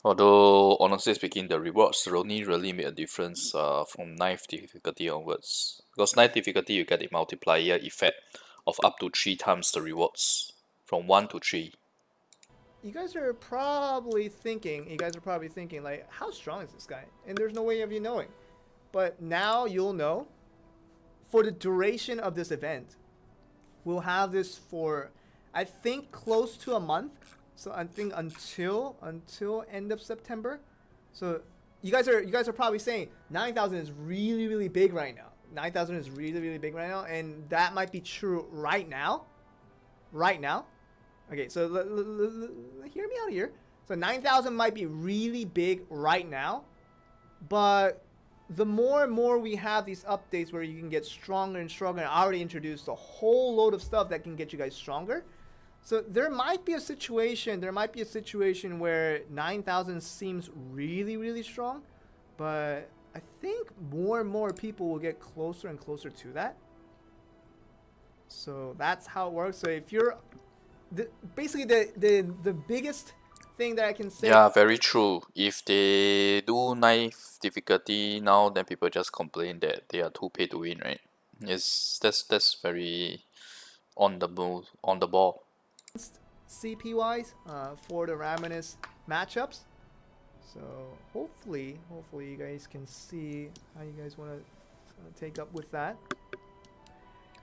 Although honestly speaking, the rewards only really make a difference from 9th difficulty onwards. Because 9th difficulty you get the multiplier effect of up to 3 times the rewards from 1 to 3. You guys are probably thinking like, how strong is this guy? And there's no way of you knowing. But now you'll know. For the duration of this event, we'll have this for, I think, close to a month. So I think until end of September. So you guys are probably saying 9,000 is really big right now. 9,000 is really big right now, and that might be true right now. Okay, so hear me out here. So 9,000 might be really big right now, but the more and more we have these updates where you can get stronger and stronger, and I already introduced a whole load of stuff that can get you guys stronger. So there might be a situation where 9,000 seems really strong, but I think more and more people will get closer and closer to that. So that's how it works. So if you're basically the biggest thing that I can say. Yeah, very true. If they do 9th difficulty now, then people just complain that they are too pay to win, right? Yes, that's very on the move, on the ball. CP wise, for the Raminus matchups. So hopefully you guys can see how you guys want to take up with that.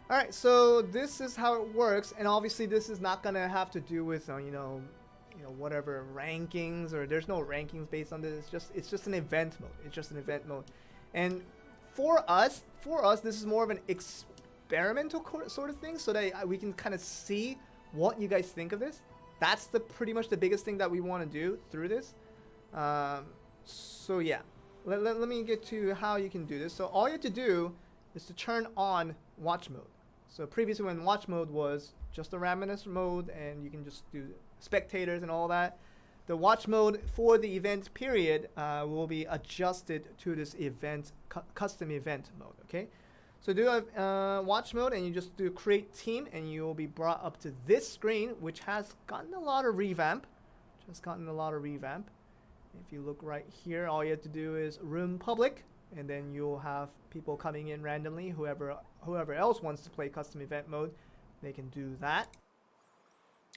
All right, so this is how it works, and obviously this is not gonna have to do with whatever rankings, or there's no rankings based on this. It's just an event mode. And for us this is more of an experimental sort of thing, so that we can kind of see what you guys think of this. That's pretty much the biggest thing that we want to do through this. So yeah, let me get to how you can do this. So all you have to do is to turn on watch mode. So previously when watch mode was just a Raminus mode and you can just do spectators and all that, the watch mode for the event period will be adjusted to this event custom event mode. Okay, so do a watch mode and you just do create team, and you will be brought up to this screen, which has gotten a lot of revamp. If you look right here, all you have to do is room public, and then you'll have people coming in randomly. Whoever else wants to play custom event mode, they can do that.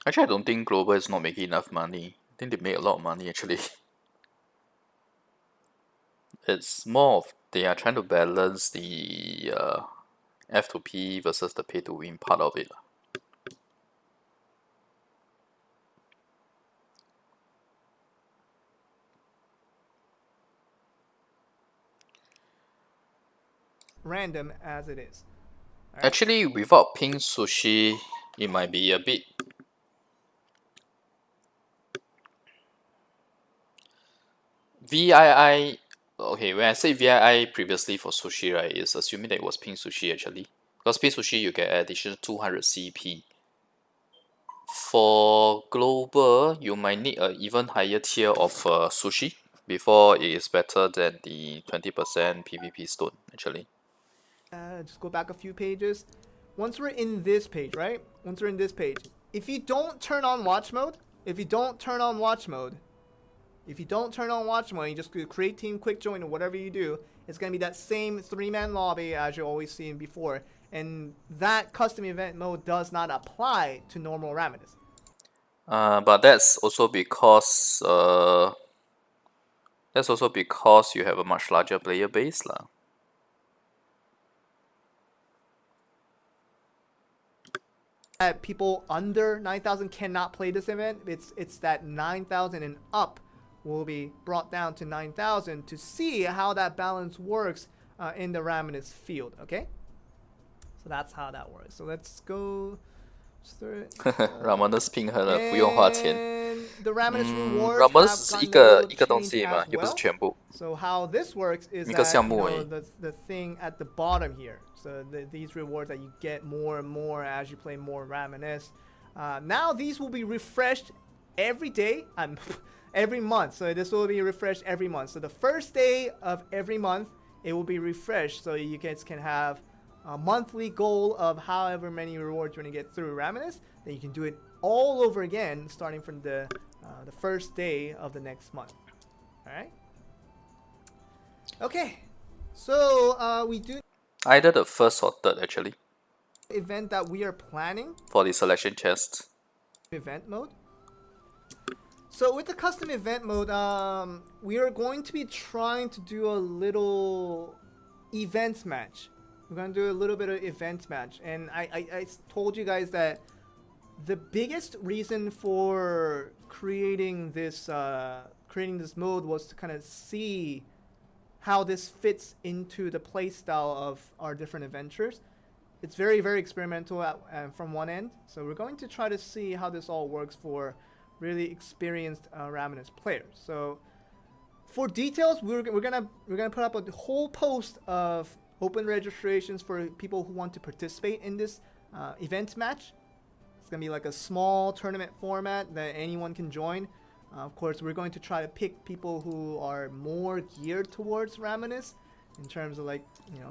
Actually, I don't think Global is not making enough money. I think they make a lot of money actually. It's more of they are trying to balance the F2P versus the pay to win part of it. Random as it is. Right. Actually, without pink sushi, it might be a bit VII, okay, when I say VII previously for sushi, right, is assuming that it was pink sushi actually. Because pink sushi, you get additional 200 CP. For global, you might need an even higher tier of sushi before it is better than the 20% PvP stone, actually. Just go back a few pages. Once we're in this page, right? Once we're in this page, if you don't turn on watch mode, you just create team, quick join, or whatever you do, it's going to be that same 3-man lobby as you're always seeing before. And that custom event mode does not apply to normal Raminus. But that's also because you have a much larger player base lah. People under 9,000 cannot play this event. It's that 9,000 and up will be brought down to 9,000 to see how that balance works in the Raminus field. Okay, so that's how that works. So let's go. Raminus 平衡了，不用花钱。The Raminus rewards Raminus have 是 gotten 一个 a 东 little 西 change 嘛， as 又不是 well. 全部。 So how this works is 一个 that 项目而已。 the thing at the bottom here. So these rewards that you get more and more as you play more Raminus. Now these will be refreshed every day, every month. So this will be refreshed every month. So the first day of every month, it will be refreshed. So you guys can have a monthly goal of however many rewards you're going to get through Raminus. Then you can do it all over again, starting from the first day of the next month. All right. Okay. So we do Either the first or third actually. Event that we are planning for the selection chest. Event mode. So with the custom event mode, we are going to be trying to do a little events match. We're going to do a little bit of events match. And I told you guys that the biggest reason for creating this mode was to kind of see how this fits into the playstyle of our different adventures. It's very, very experimental from one end. So we're going to try to see how this all works for really experienced Raminus players. So for details, we're gonna put up a whole post of open registrations for people who want to participate in this event match. It's gonna be like a small tournament format that anyone can join. Of course, we're going to try to pick people who are more geared towards Raminus in terms of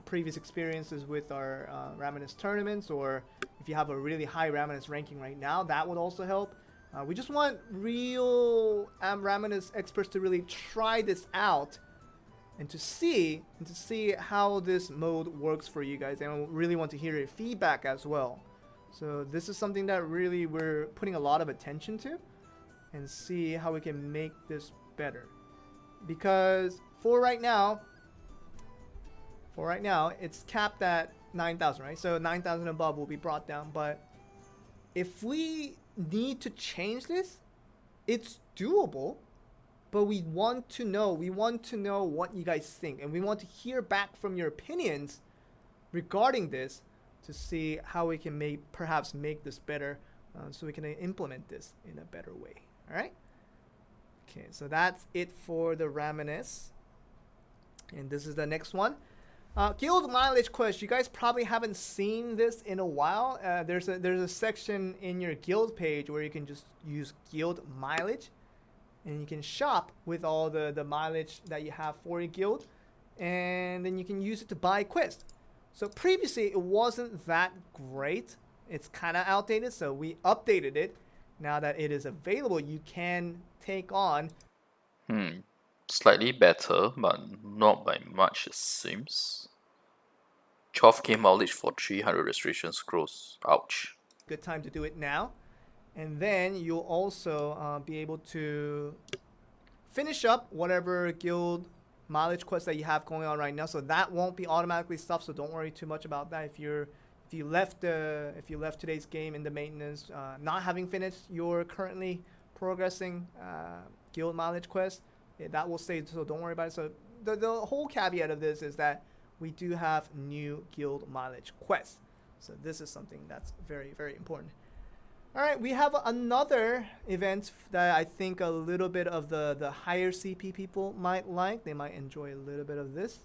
previous experiences with our Raminus tournaments, or if you have a really high Raminus ranking right now, that would also help. We just want real Raminus experts to really try this out and to see how this mode works for you guys, and I really want to hear your feedback as well. So this is something that really we're putting a lot of attention to, and see how we can make this better. Because for right now, it's capped at 9,000, right? So 9,000 above will be brought down. But if we need to change this, it's doable. But we want to know what you guys think, and we want to hear back from your opinions regarding this to see how we can perhaps make this better, so we can implement this in a better way. All right. Okay, so that's it for the Raminus, and this is the next one. Guild mileage quest. You guys probably haven't seen this in a while. There's a section in your guild page where you can just use guild mileage, and you can shop with all the mileage that you have for your guild, and then you can use it to buy quests. So previously it wasn't that great. It's kind of outdated, so we updated it. Now that it is available, you can take on. Slightly better, but not by much it seems. 12k mileage for 300 restoration scrolls. Ouch. Good time to do it now. And then you'll also be able to finish up whatever guild mileage quest that you have going on right now. So that won't be automatically stuffed, so don't worry too much about that. If you left today's game in the maintenance, not having finished your currently progressing guild mileage quest, that will stay, so don't worry about it. So the whole caveat of this is that we do have new guild mileage quests. So this is something that's very, very important. All right, we have another event that I think a little bit of the higher CP people might like. They might enjoy a little bit of this.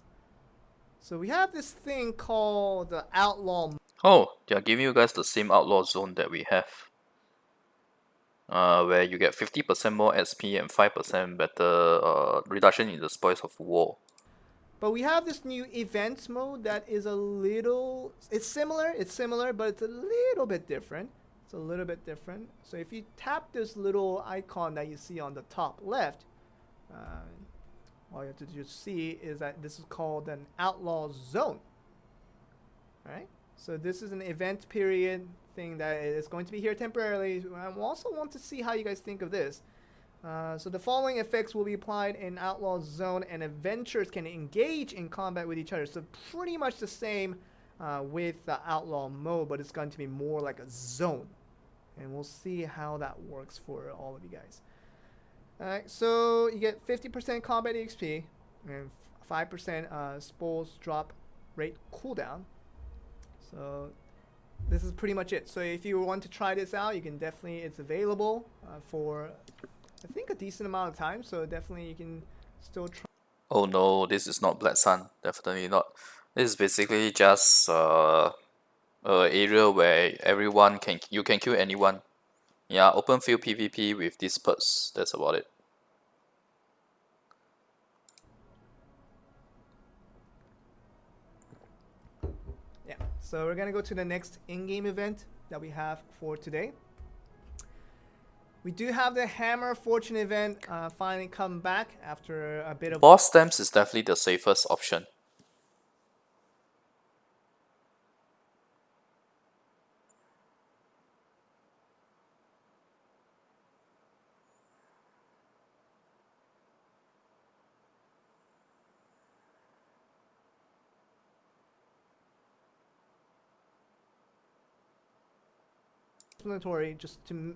So we have this thing called the Outlaw. Oh, they are giving you guys the same outlaw zone that we have. Where you get 50% more SP and 5% better reduction in the spoils of war. But we have this new event mode that is a little. It's similar, but it's a little bit different. It's a little bit different. So if you tap this little icon that you see on the top left, all you have to just see is that this is called an outlaw zone. All right. So this is an event period thing that is going to be here temporarily. I also want to see how you guys think of this. So the following effects will be applied in Outlaw Zone, and adventurers can engage in combat with each other. So pretty much the same with the Outlaw mode, but it's going to be more like a zone. And we'll see how that works for all of you guys. Alright, so you get 50% combat XP and 5% spoils drop rate cooldown. So this is pretty much it. So if you want to try this out, you can definitely, it's available for I think a decent amount of time, so definitely you can still try. Oh no, this is not Black Sun. Definitely not. This is basically just a area where you can kill anyone. Yeah, open field PvP with these perks. That's about it. Yeah. So we're gonna go to the next in-game event that we have for today. We do have the Hammer Fortune event finally come back after a bit of. Boss stamps is definitely the safest option. Explanatory just to.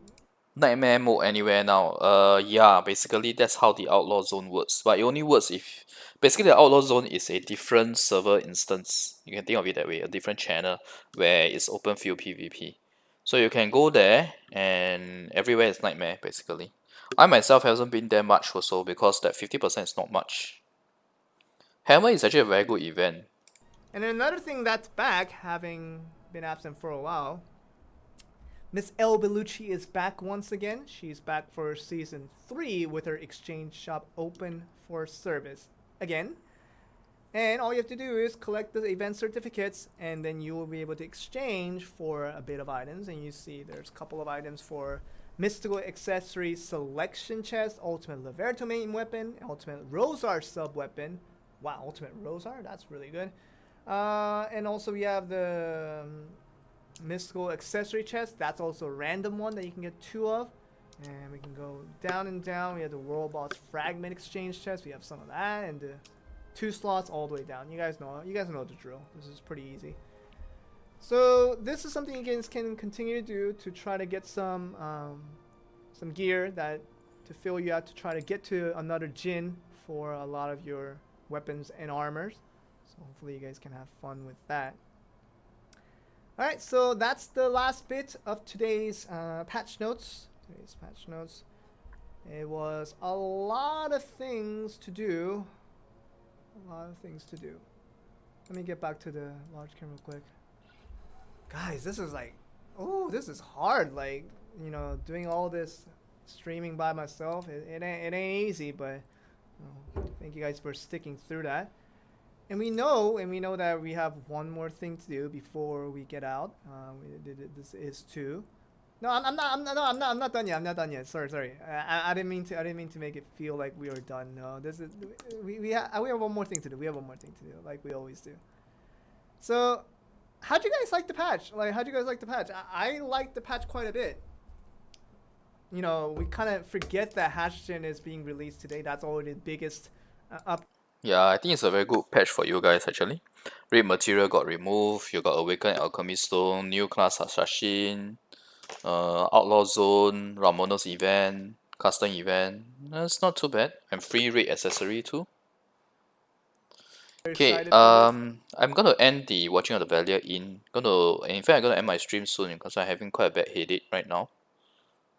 Nightmare mode anywhere now. Yeah, basically that's how the outlaw zone works. But it only works if basically the outlaw zone is a different server instance. You can think of it that way, a different channel where it's open field PvP. So you can go there and everywhere is nightmare basically. I myself hasn't been there much also because that 50% is not much. Hammer is actually a very good event. And then another thing that's back, having been absent for a while, Miss El Bellucci is back once again. She's back for season 3 with her exchange shop open for service again. And all you have to do is collect the event certificates, and then you will be able to exchange for a bit of items. And you see there's a couple of items for Mystical Accessory Selection Chest, Ultimate Laverto main weapon, Ultimate Rosar sub weapon. Wow, Ultimate Rosar, that's really good. And also we have the Mystical Accessory Chest. That's also a random one that you can get 2 of. And we can go down and down. We have the World Boss Fragment Exchange Chest. We have some of that, and the 2 slots all the way down. You guys know the drill. This is pretty easy. So this is something you guys can continue to do to try to get some gear that to fill you out to try to get to another Jin for a lot of your weapons and armors. So hopefully you guys can have fun with that. Alright, so that's the last bit of today's patch notes. It was a lot of things to do. Let me get back to the large camera real quick. Guys, this is like, this is hard. Like, you know, doing all this streaming by myself, it ain't easy, but thank you guys for sticking through that. And we know that we have one more thing to do before we get out. This is 2. No, I'm not done yet. I'm not done yet. Sorry. I didn't mean to make it feel like we were done. No, this is we have one more thing to do. Like we always do. So, how'd you guys like the patch? I liked the patch quite a bit. You know, we kind of forget that Hashashin is being released today. That's already the biggest up. Yeah, I think it's a very good patch for you guys actually. Raid material got removed, you got Awakened Alchemy Stone, new class Hashashin, Outlaw Zone, Ramono's event, custom event. That's not too bad. And free raid accessory too. Okay, I'm gonna end the watching of the Valia in. In fact I'm gonna end my stream soon because I'm having quite a bad headache right now.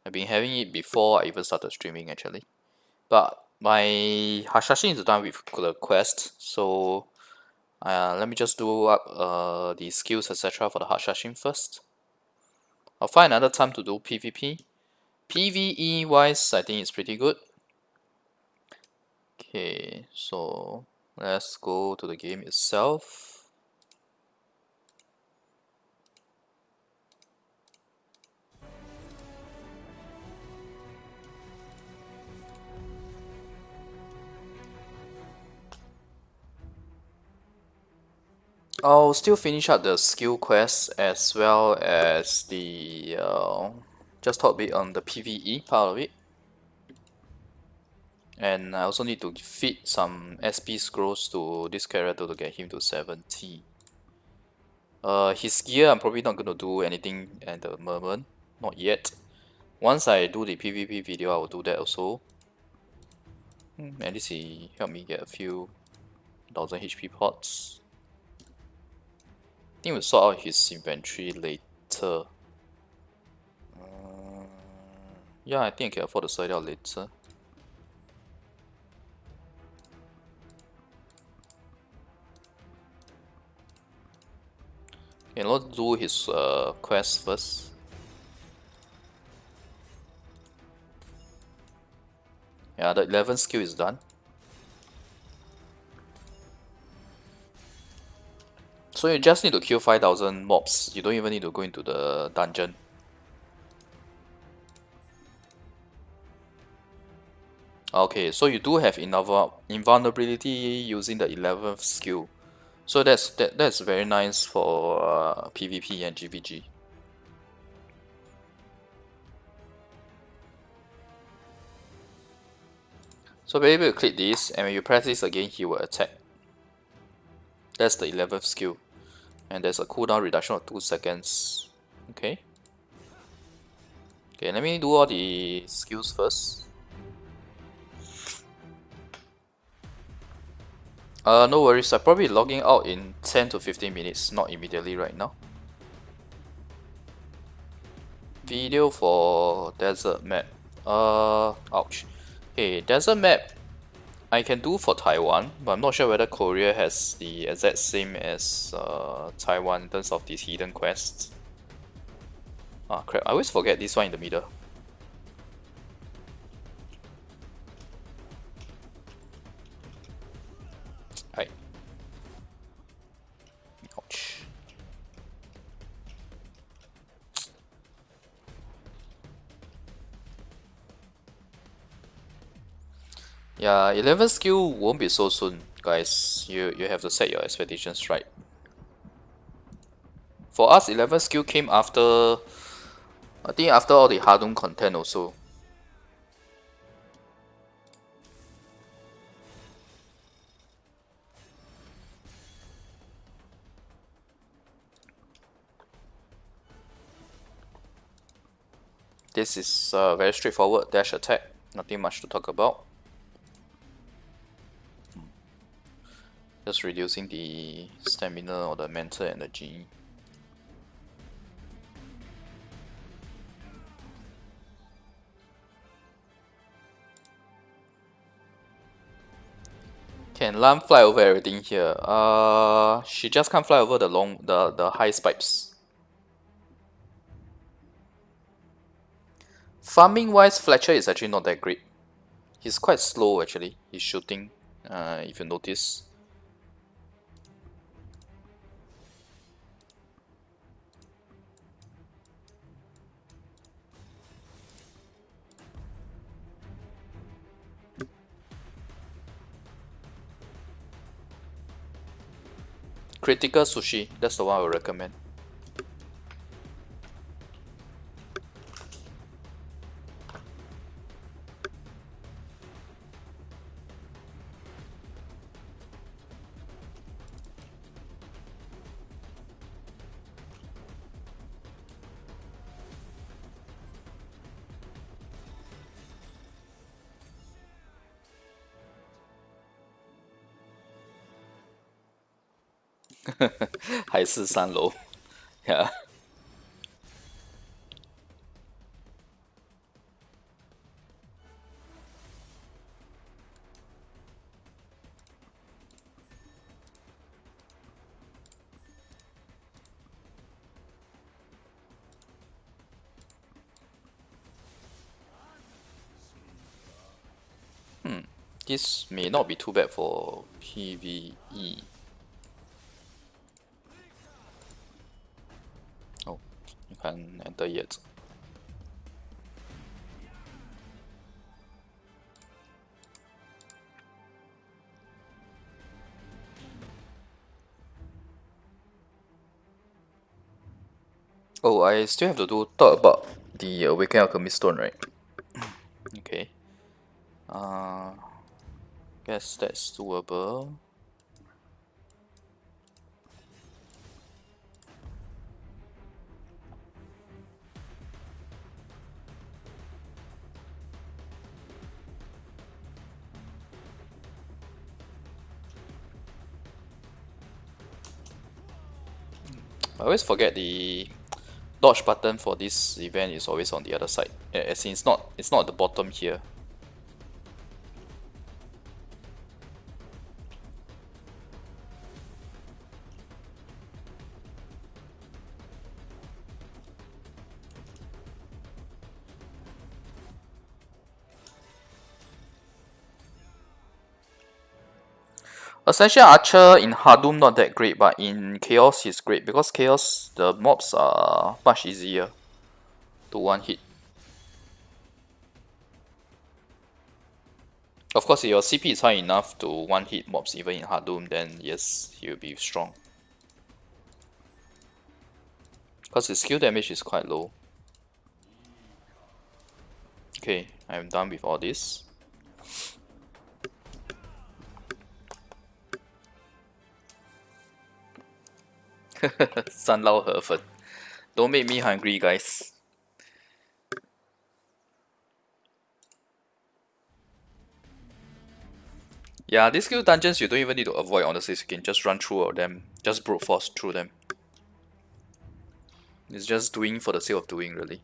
I've been having it before I even started streaming actually. But my Hashashin is done with the quest, so let me just do up the skills etc. for the Hashashin first. I'll find another time to do PvP. PvE wise, I think it's pretty good. Okay, so let's go to the game itself. I'll still finish up the skill quest as well as the just talk a bit on the PvE part of it. And I also need to feed some SP scrolls to this character to get him to 70. His gear I'm probably not gonna do anything at the moment, not yet. Once I do the PvP video, I will do that also. At least he helped me get a few thousand HP pots. I think we'll sort out his inventory later. Yeah, I think I can afford to sort it out later. Okay, let's do his quest first. Yeah, the 11th skill is done. So you just need to kill 5,000 mobs. You don't even need to go into the dungeon. Okay, so you do have invulnerability using the 11th skill. So that's very nice for PvP and GVG. So be able to click this, and when you press this again, he will attack. That's the 11th skill. And there's a cooldown reduction of 2 seconds. Okay. Okay, let me do all the skills first. No worries, I'll probably logging out in 10 to 15 minutes, not immediately right now. Video for desert map. Ouch. Okay, desert map I can do for Taiwan, but I'm not sure whether Korea has the exact same as Taiwan in terms of these hidden quests. Ah crap, I always forget this one in the middle. Right. Ouch. Yeah, 11 skill won't be so soon, guys. You have to set your expectations right. For us, 11 skill came after, I think after all the Hadun content also. This is very straightforward dash attack, nothing much to talk about. Just reducing the stamina or the mental energy. Can Lam fly over everything here? She just can't fly over the high spikes. Farming wise, Fletcher is actually not that great. He's quite slow actually. He's shooting, if you notice. Critical sushi, that's the one I would recommend. Hai Si San Lou. Yeah. This may not be too bad for PvE. Oh, you can't enter yet. Oh, I still have to talk about the Awakened Alchemy Stone, right? Okay. Guess that's doable. I always forget the dodge button for this event is always on the other side. As in, it's not at the bottom here. Essentially, Archer in Hardum not that great, but in Chaos he's great because Chaos the mobs are much easier to one hit. Of course, if your CP is high enough to one hit mobs even in Hardum, then yes, he will be strong. Because his skill damage is quite low. Okay, I'm done with all this. Sun Lao Herfen. Don't make me hungry, guys. Yeah, these skill dungeons you don't even need to avoid, honestly. You can just run through all them. Just brute force through them. It's just doing for the sake of doing, really.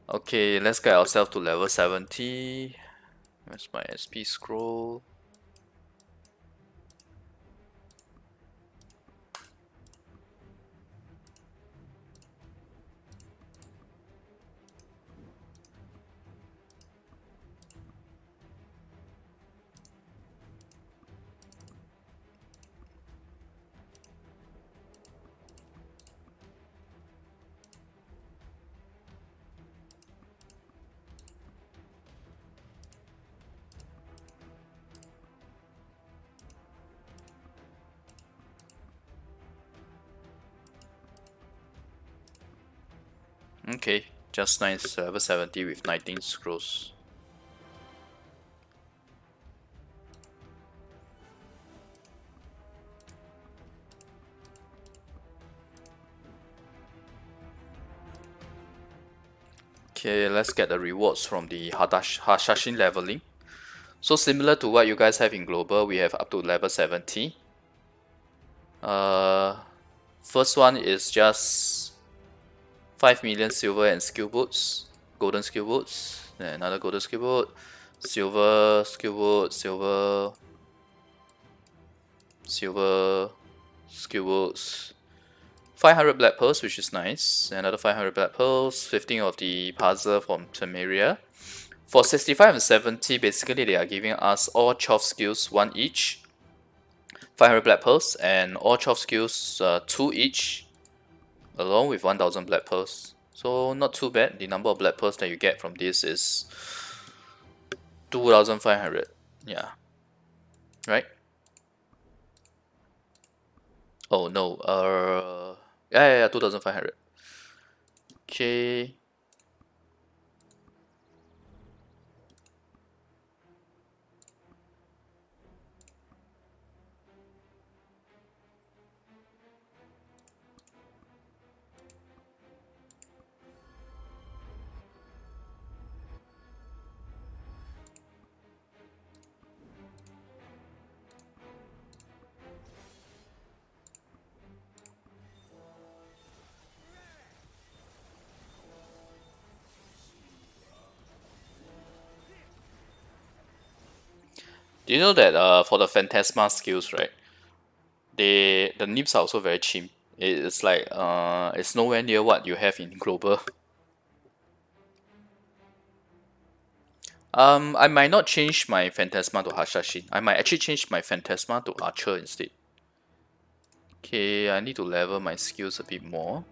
Okay, let's get ourselves to level 70. Where's my SP scroll? Okay, just nice, level 70 with 19 scrolls. Okay, let's get the rewards from the Hashashin leveling. So similar to what you guys have in global, we have up to level 70. First one is just 5 million silver and skill boots, golden skill boots, then another golden skill boot, silver skill boot, silver skill boots, 500 black pearls, which is nice, another 500 black pearls, 15 of the puzzle from Temeria. For 65 and 70, basically they are giving us all 12 skills, 1 each, 500 black pearls, and all 12 skills, 2 each, along with 1000 black pearls. So not too bad. The number of black pearls that you get from this is 2500. Yeah. Right? Oh no, yeah, 2500. Okay. Do you know that for the Phantasma skills, right? The nips are also very cheap. It's like it's nowhere near what you have in global. I might not change my Phantasma to Hashashin. I might actually change my Phantasma to Archer instead. Okay, I need to level my skills a bit more.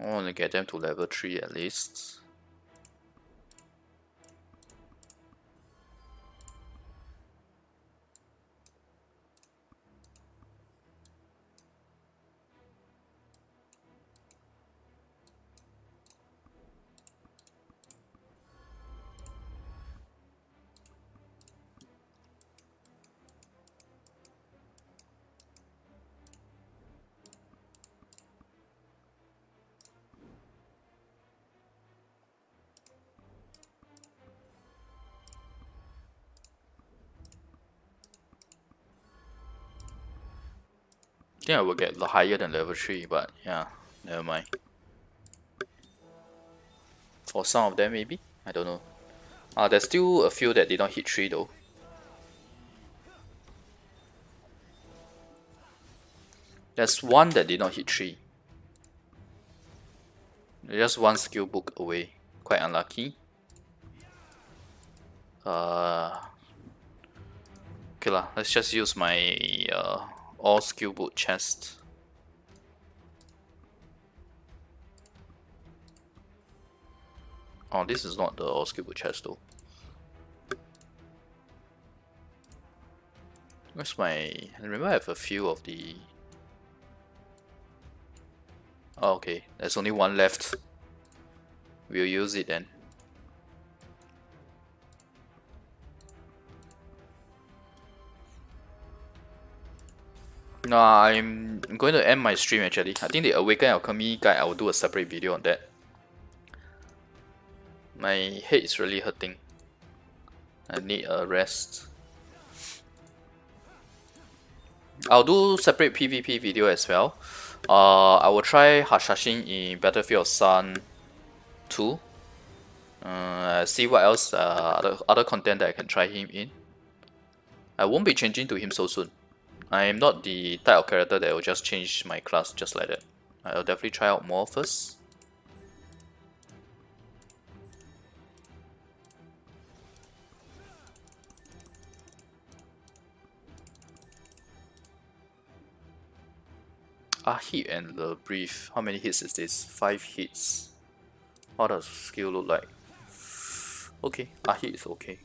I want to get them to level 3 at least. I think I will get higher than level 3, but yeah, never mind. For some of them maybe? I don't know. There's still a few that did not hit 3 though. There's one that did not hit 3. Just one skill book away. Quite unlucky. Okay lah, let's just use my all skill book chest. Oh, this is not the all skill book chest though. Where's my... I remember I have a few of the... Oh, okay, there's only one left. We'll use it then. No, I'm going to end my stream actually. I think the Awaken Alchemy guide, I will do a separate video on that. My head is really hurting. I need a rest. I'll do separate PvP video as well. I will try Hashashin in Battlefield of Sun 2. See what else other content that I can try him in. I won't be changing to him so soon. I am not the type of character that will just change my class just like that. I'll definitely try out more first. Hit and the brief. How many hits is this? 5 hits. What does skill look like? Okay, hit is okay.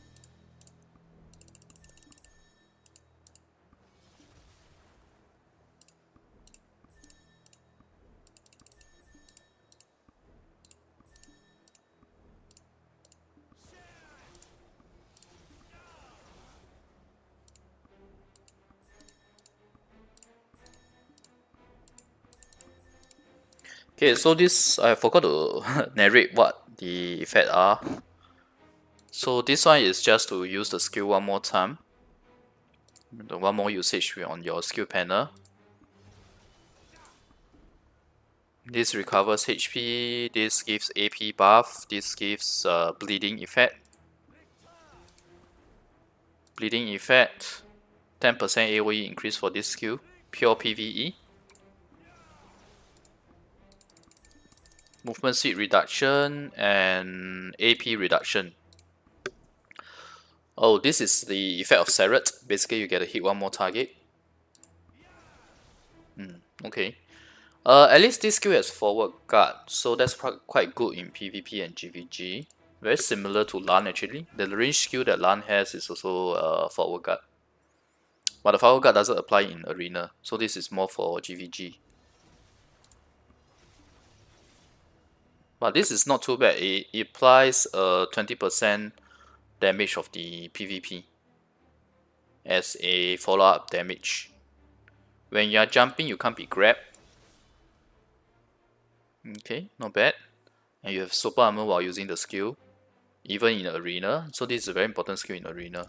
Okay, so this, I forgot to narrate what the effects are. So this one is just to use the skill one more time. The one more usage on your skill panel. This recovers HP, this gives AP buff, this gives bleeding effect. Bleeding effect, 10% AoE increase for this skill, pure PvE. Movement speed reduction and AP reduction. Oh, this is the effect of Seret. Basically, you get to hit one more target. Okay. At least this skill has forward guard, so that's quite good in PvP and GVG. Very similar to Lan actually. The range skill that Lan has is also forward guard. But the forward guard doesn't apply in arena, so this is more for GVG. But this is not too bad. It applies 20% damage of the PvP as a follow-up damage. When you are jumping, you can't be grabbed. Okay, not bad. And you have super armor while using the skill, even in arena. So this is a very important skill in arena.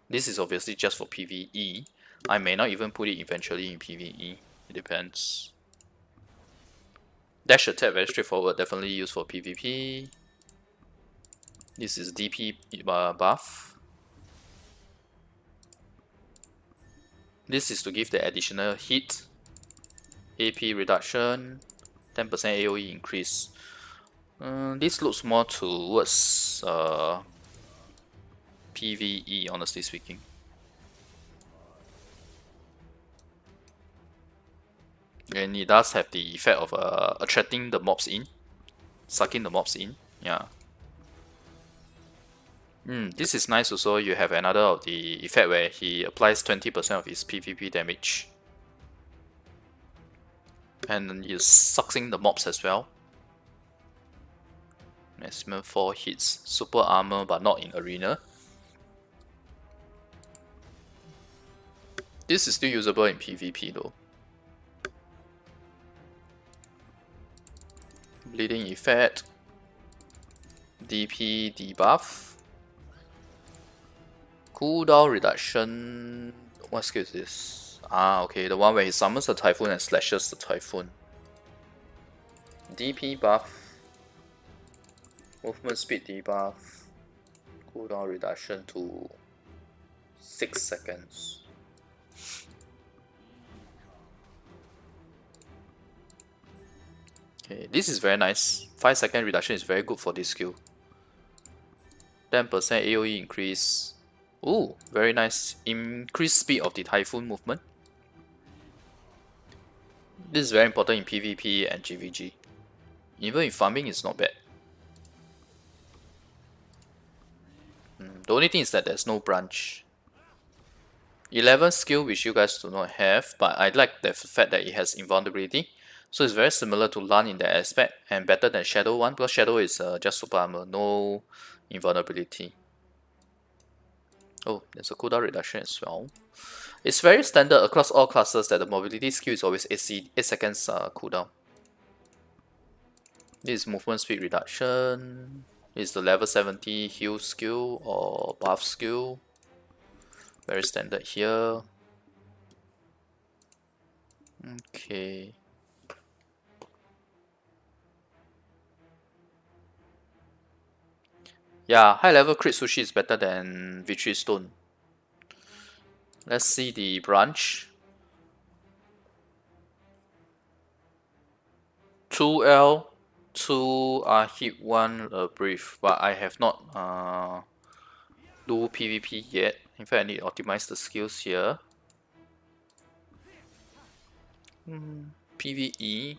This is obviously just for PvE. I may not even put it eventually in PvE. It depends. Dash attack, very straightforward, definitely used for PvP. This is DP buff. This is to give the additional hit, AP reduction, 10% AoE increase. This looks more towards PvE, honestly speaking. And it does have the effect of attracting the mobs in, sucking the mobs in. Yeah. This is nice also. You have another of the effect where he applies 20% of his PvP damage. And he's sucking the mobs as well. Maximum 4 hits. Super armor, but not in arena. This is still usable in PvP though. Bleeding effect. DP debuff. Cooldown reduction. What skill is this? Ah, okay, the one where he summons the typhoon and slashes the typhoon. DP buff. Movement speed debuff. Cooldown reduction to 6 seconds. Okay, this is very nice. 5-second reduction is very good for this skill. 10% AoE increase. Ooh, very nice. Increased speed of the typhoon movement. This is very important in PvP and GVG. Even in farming, it's not bad. The only thing is that there's no branch. 11 skill which you guys do not have, but I like the fact that it has invulnerability. So it's very similar to Lan in that aspect, and better than Shadow one, because Shadow is just super armor, no invulnerability. Oh, there's a cooldown reduction as well. It's very standard across all classes that the mobility skill is always 8 seconds cooldown. This is movement speed reduction. This is the level 70 heal skill or buff skill. Very standard here. Okay. Yeah, high level crit sushi is better than Victory Stone. Let's see the branch. 2L, 2 hit 1 brief, but I have not do PvP yet. In fact, I need to optimize the skills here. PvE.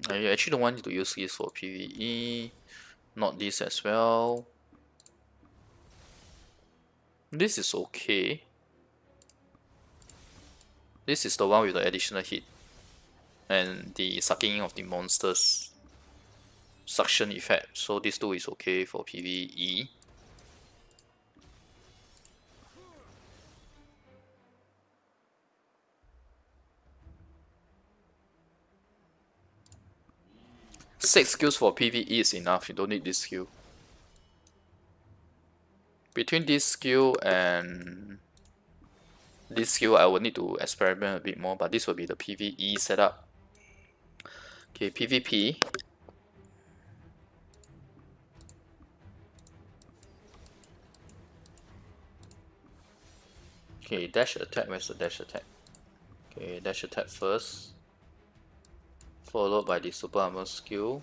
I actually don't want to use this for PvE. Not this as well. This is okay. This is the one with the additional hit. And the sucking in of the monsters. Suction effect. So this two is okay for PvE. Six skills for PvE is enough, you don't need this skill. Between this skill and this skill, I will need to experiment a bit more, but this will be the PvE setup. Okay, PvP. Okay, dash attack, where's the dash attack? Okay, dash attack first. Followed by the super armor skill.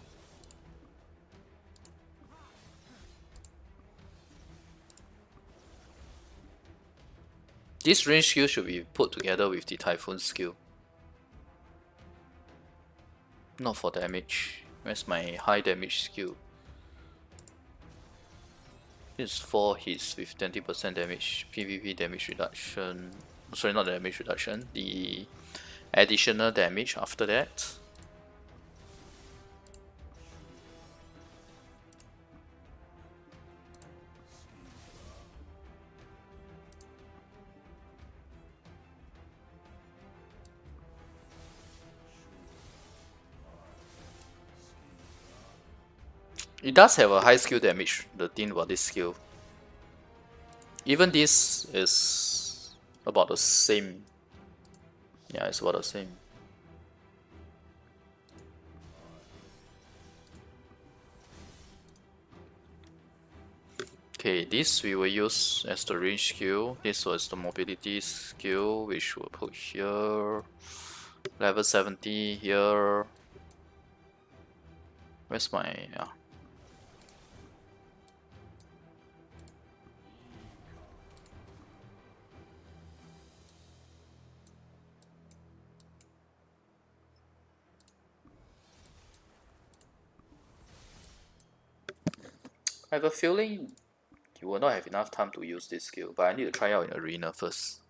This range skill should be put together with the typhoon skill. Not for damage. Where's my high damage skill? This is 4 hits with 20% damage. PvP damage reduction. Sorry, not damage reduction. The additional damage after that. It does have a high skill damage, the thing about this skill. Even this is about the same. Yeah, it's about the same. Okay, this we will use as the range skill. This was the mobility skill, which we'll put here. Level 70 here. Where's my... yeah. I have a feeling you will not have enough time to use this skill, but I need to try out in arena first.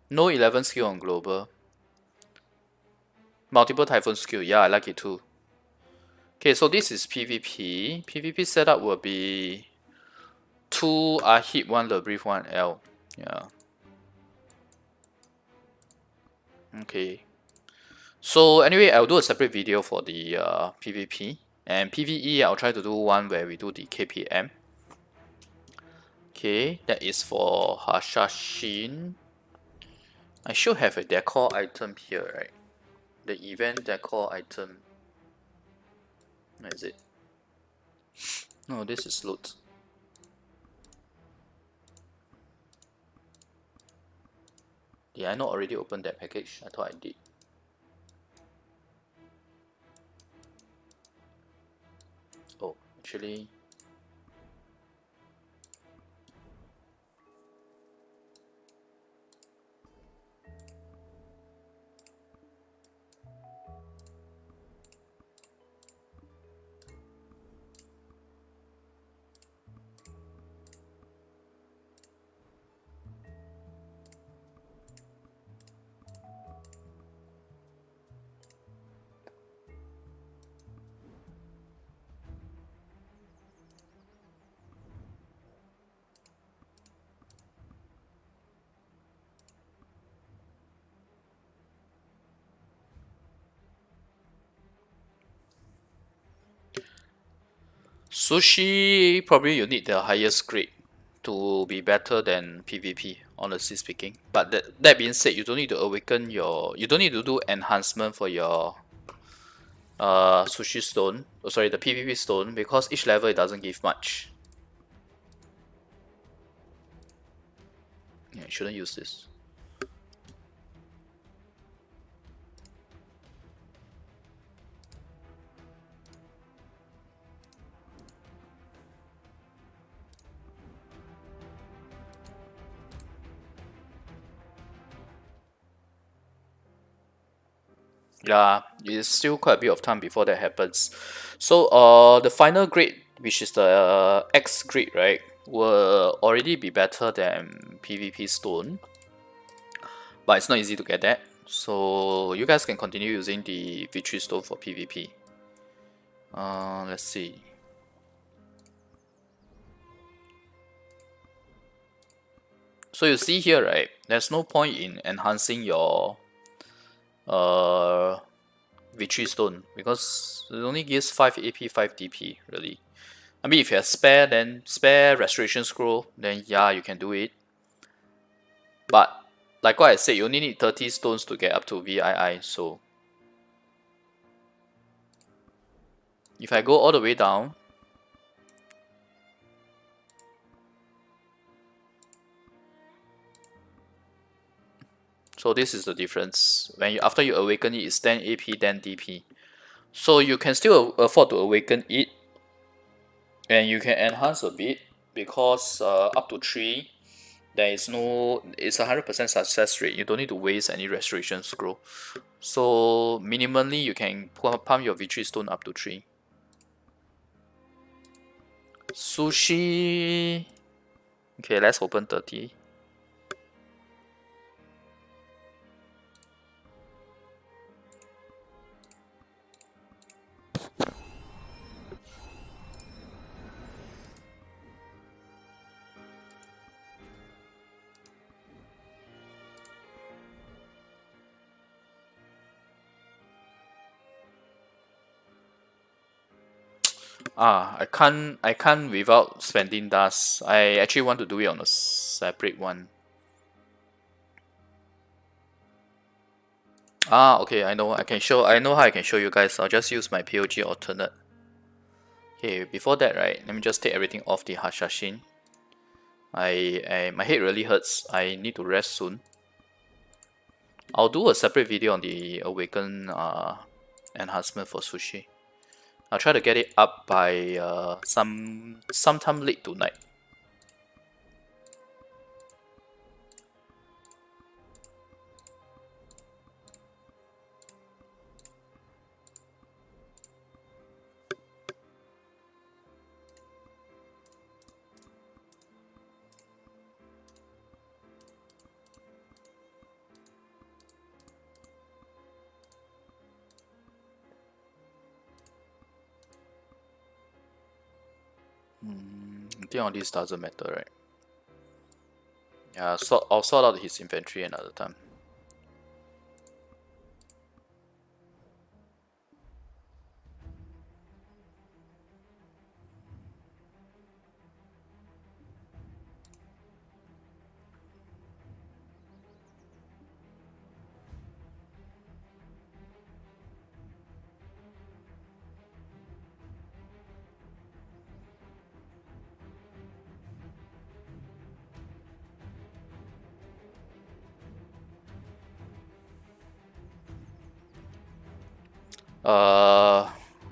No 11 skill on global. Multiple typhoon skill, yeah, I like it too. Okay, so this is PvP. PvP setup will be 2 are hit, 1 the brief, 1 L. Yeah. Okay. So anyway, I'll do a separate video for the PvP. And PvE, I'll try to do one where we do the KPM. Okay, that is for Hashashin. I should have a decor item here, right? The event decor item. Where is it? No, this is loot. Did I not already open that package? I thought I did. Oh, actually... Sushi, probably you need the highest grade to be better than PvP, honestly speaking. But that being said, you don't need to awaken your... you don't need to do enhancement for your sushi stone. Oh, sorry, the PvP stone, because each level it doesn't give much. Yeah, you shouldn't use this. Yeah, it's still quite a bit of time before that happens. So the final grade, which is the X grade, right, will already be better than PvP stone. But it's not easy to get that. So you guys can continue using the Victory Stone for PvP. Let's see. So you see here, right? There's no point in enhancing your Victory Stone because it only gives 5 AP, 5 DP, really. I mean, if you have spare, then spare Restoration Scroll, then yeah, you can do it. But like what I said, you only need 30 stones to get up to VII, so if I go all the way down, so this is the difference. When you after you awaken it, it's 10 AP, 10 DP. So you can still afford to awaken it, and you can enhance a bit because up to 3, there is no, it's 100% success rate. You don't need to waste any restoration scroll. So minimally, you can pump your victory stone up to 3. Sushi. Okay, let's open 30. I can't without spending dust. I actually want to do it on a separate one. Okay, I know. I know how I can show you guys. I'll just use my POG alternate. Okay, before that, right, let me just take everything off the Hashashin. My head really hurts. I need to rest soon. I'll do a separate video on the Awaken enhancement for Sushi. I'll try to get it up by sometime late tonight. I think all this doesn't matter, right? Yeah, so I'll sort out his inventory another time.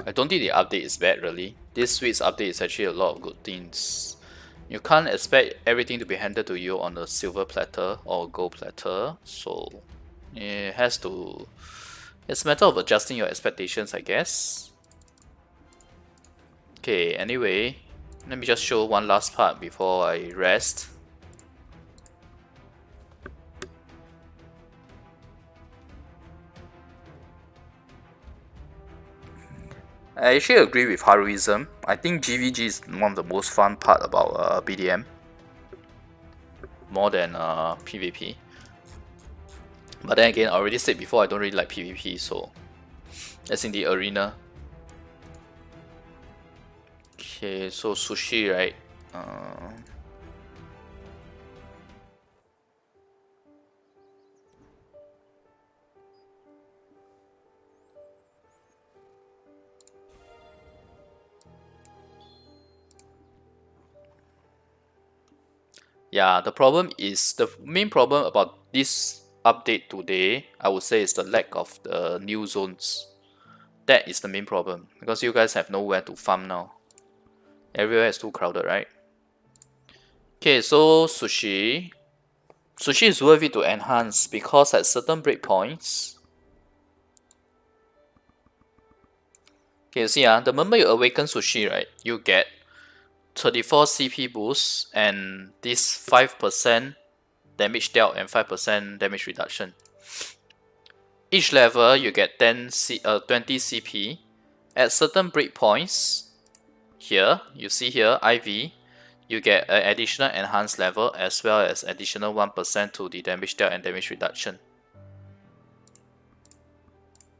I don't think the update is bad really. This week's update is actually a lot of good things. You can't expect everything to be handed to you on a silver platter or gold platter, so it has to. It's a matter of adjusting your expectations, I guess. Okay, anyway, let me just show one last part before I rest. I actually agree with Haruism. I think GVG is one of the most fun part about BDM. More than PvP. But then again, I already said before I don't really like PvP, so that's in the arena. Okay, so Sushi, right? Yeah, the main problem about this update today, I would say, is the lack of the new zones. That is the main problem, because you guys have nowhere to farm now. Everywhere is too crowded, right? Okay, so Sushi. Sushi is worth it to enhance because at certain breakpoints. Okay, you see, the moment you awaken Sushi, right, you get 34 CP boost and this 5% damage dealt and 5% damage reduction. Each level you get 20 CP. At certain breakpoints, here, you see here, IV, you get an additional enhanced level as well as additional 1% to the damage dealt and damage reduction.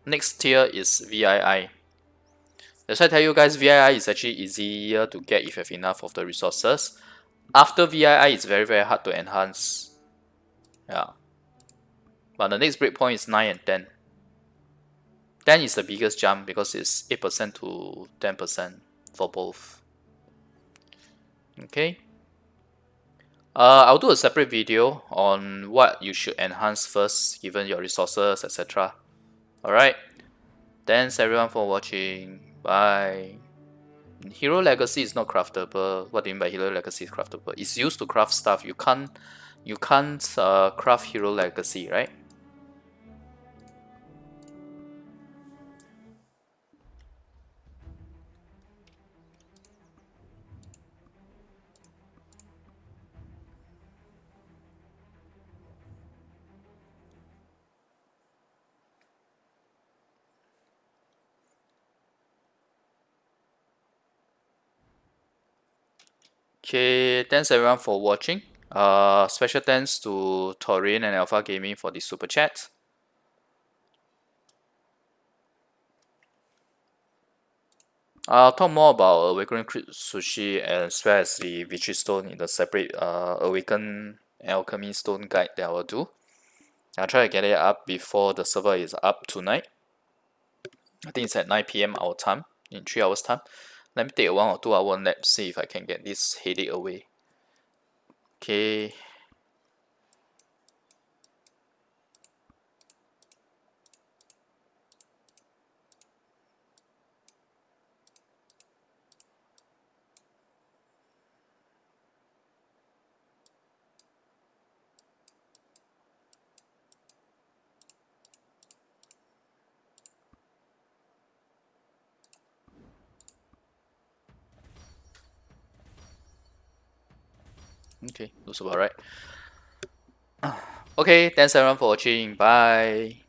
Next tier is VII. That's why I tell you guys, VII is actually easier to get if you have enough of the resources. After VII, it's very, very hard to enhance. Yeah. But the next breakpoint is 9 and 10. 10 is the biggest jump because it's 8% to 10% for both. Okay. I'll do a separate video on what you should enhance first given your resources, etc. Alright. Thanks everyone for watching. Bye. Hero Legacy is not craftable. What do you mean by Hero Legacy is craftable? It's used to craft stuff. You can't craft Hero Legacy, right? Okay, thanks everyone for watching. Special thanks to Torin and Alpha Gaming for the super chat. I'll talk more about Awakening Sushi as well as the Victory Stone in the separate Awaken Alchemy Stone guide that I will do. I'll try to get it up before the server is up tonight. I think it's at 9 PM our time, in 3 hours time. Let me take a 1 or 2 hour nap, see if I can get this headache away. Okay. Okay, looks about right. Okay, thanks everyone for watching. Bye.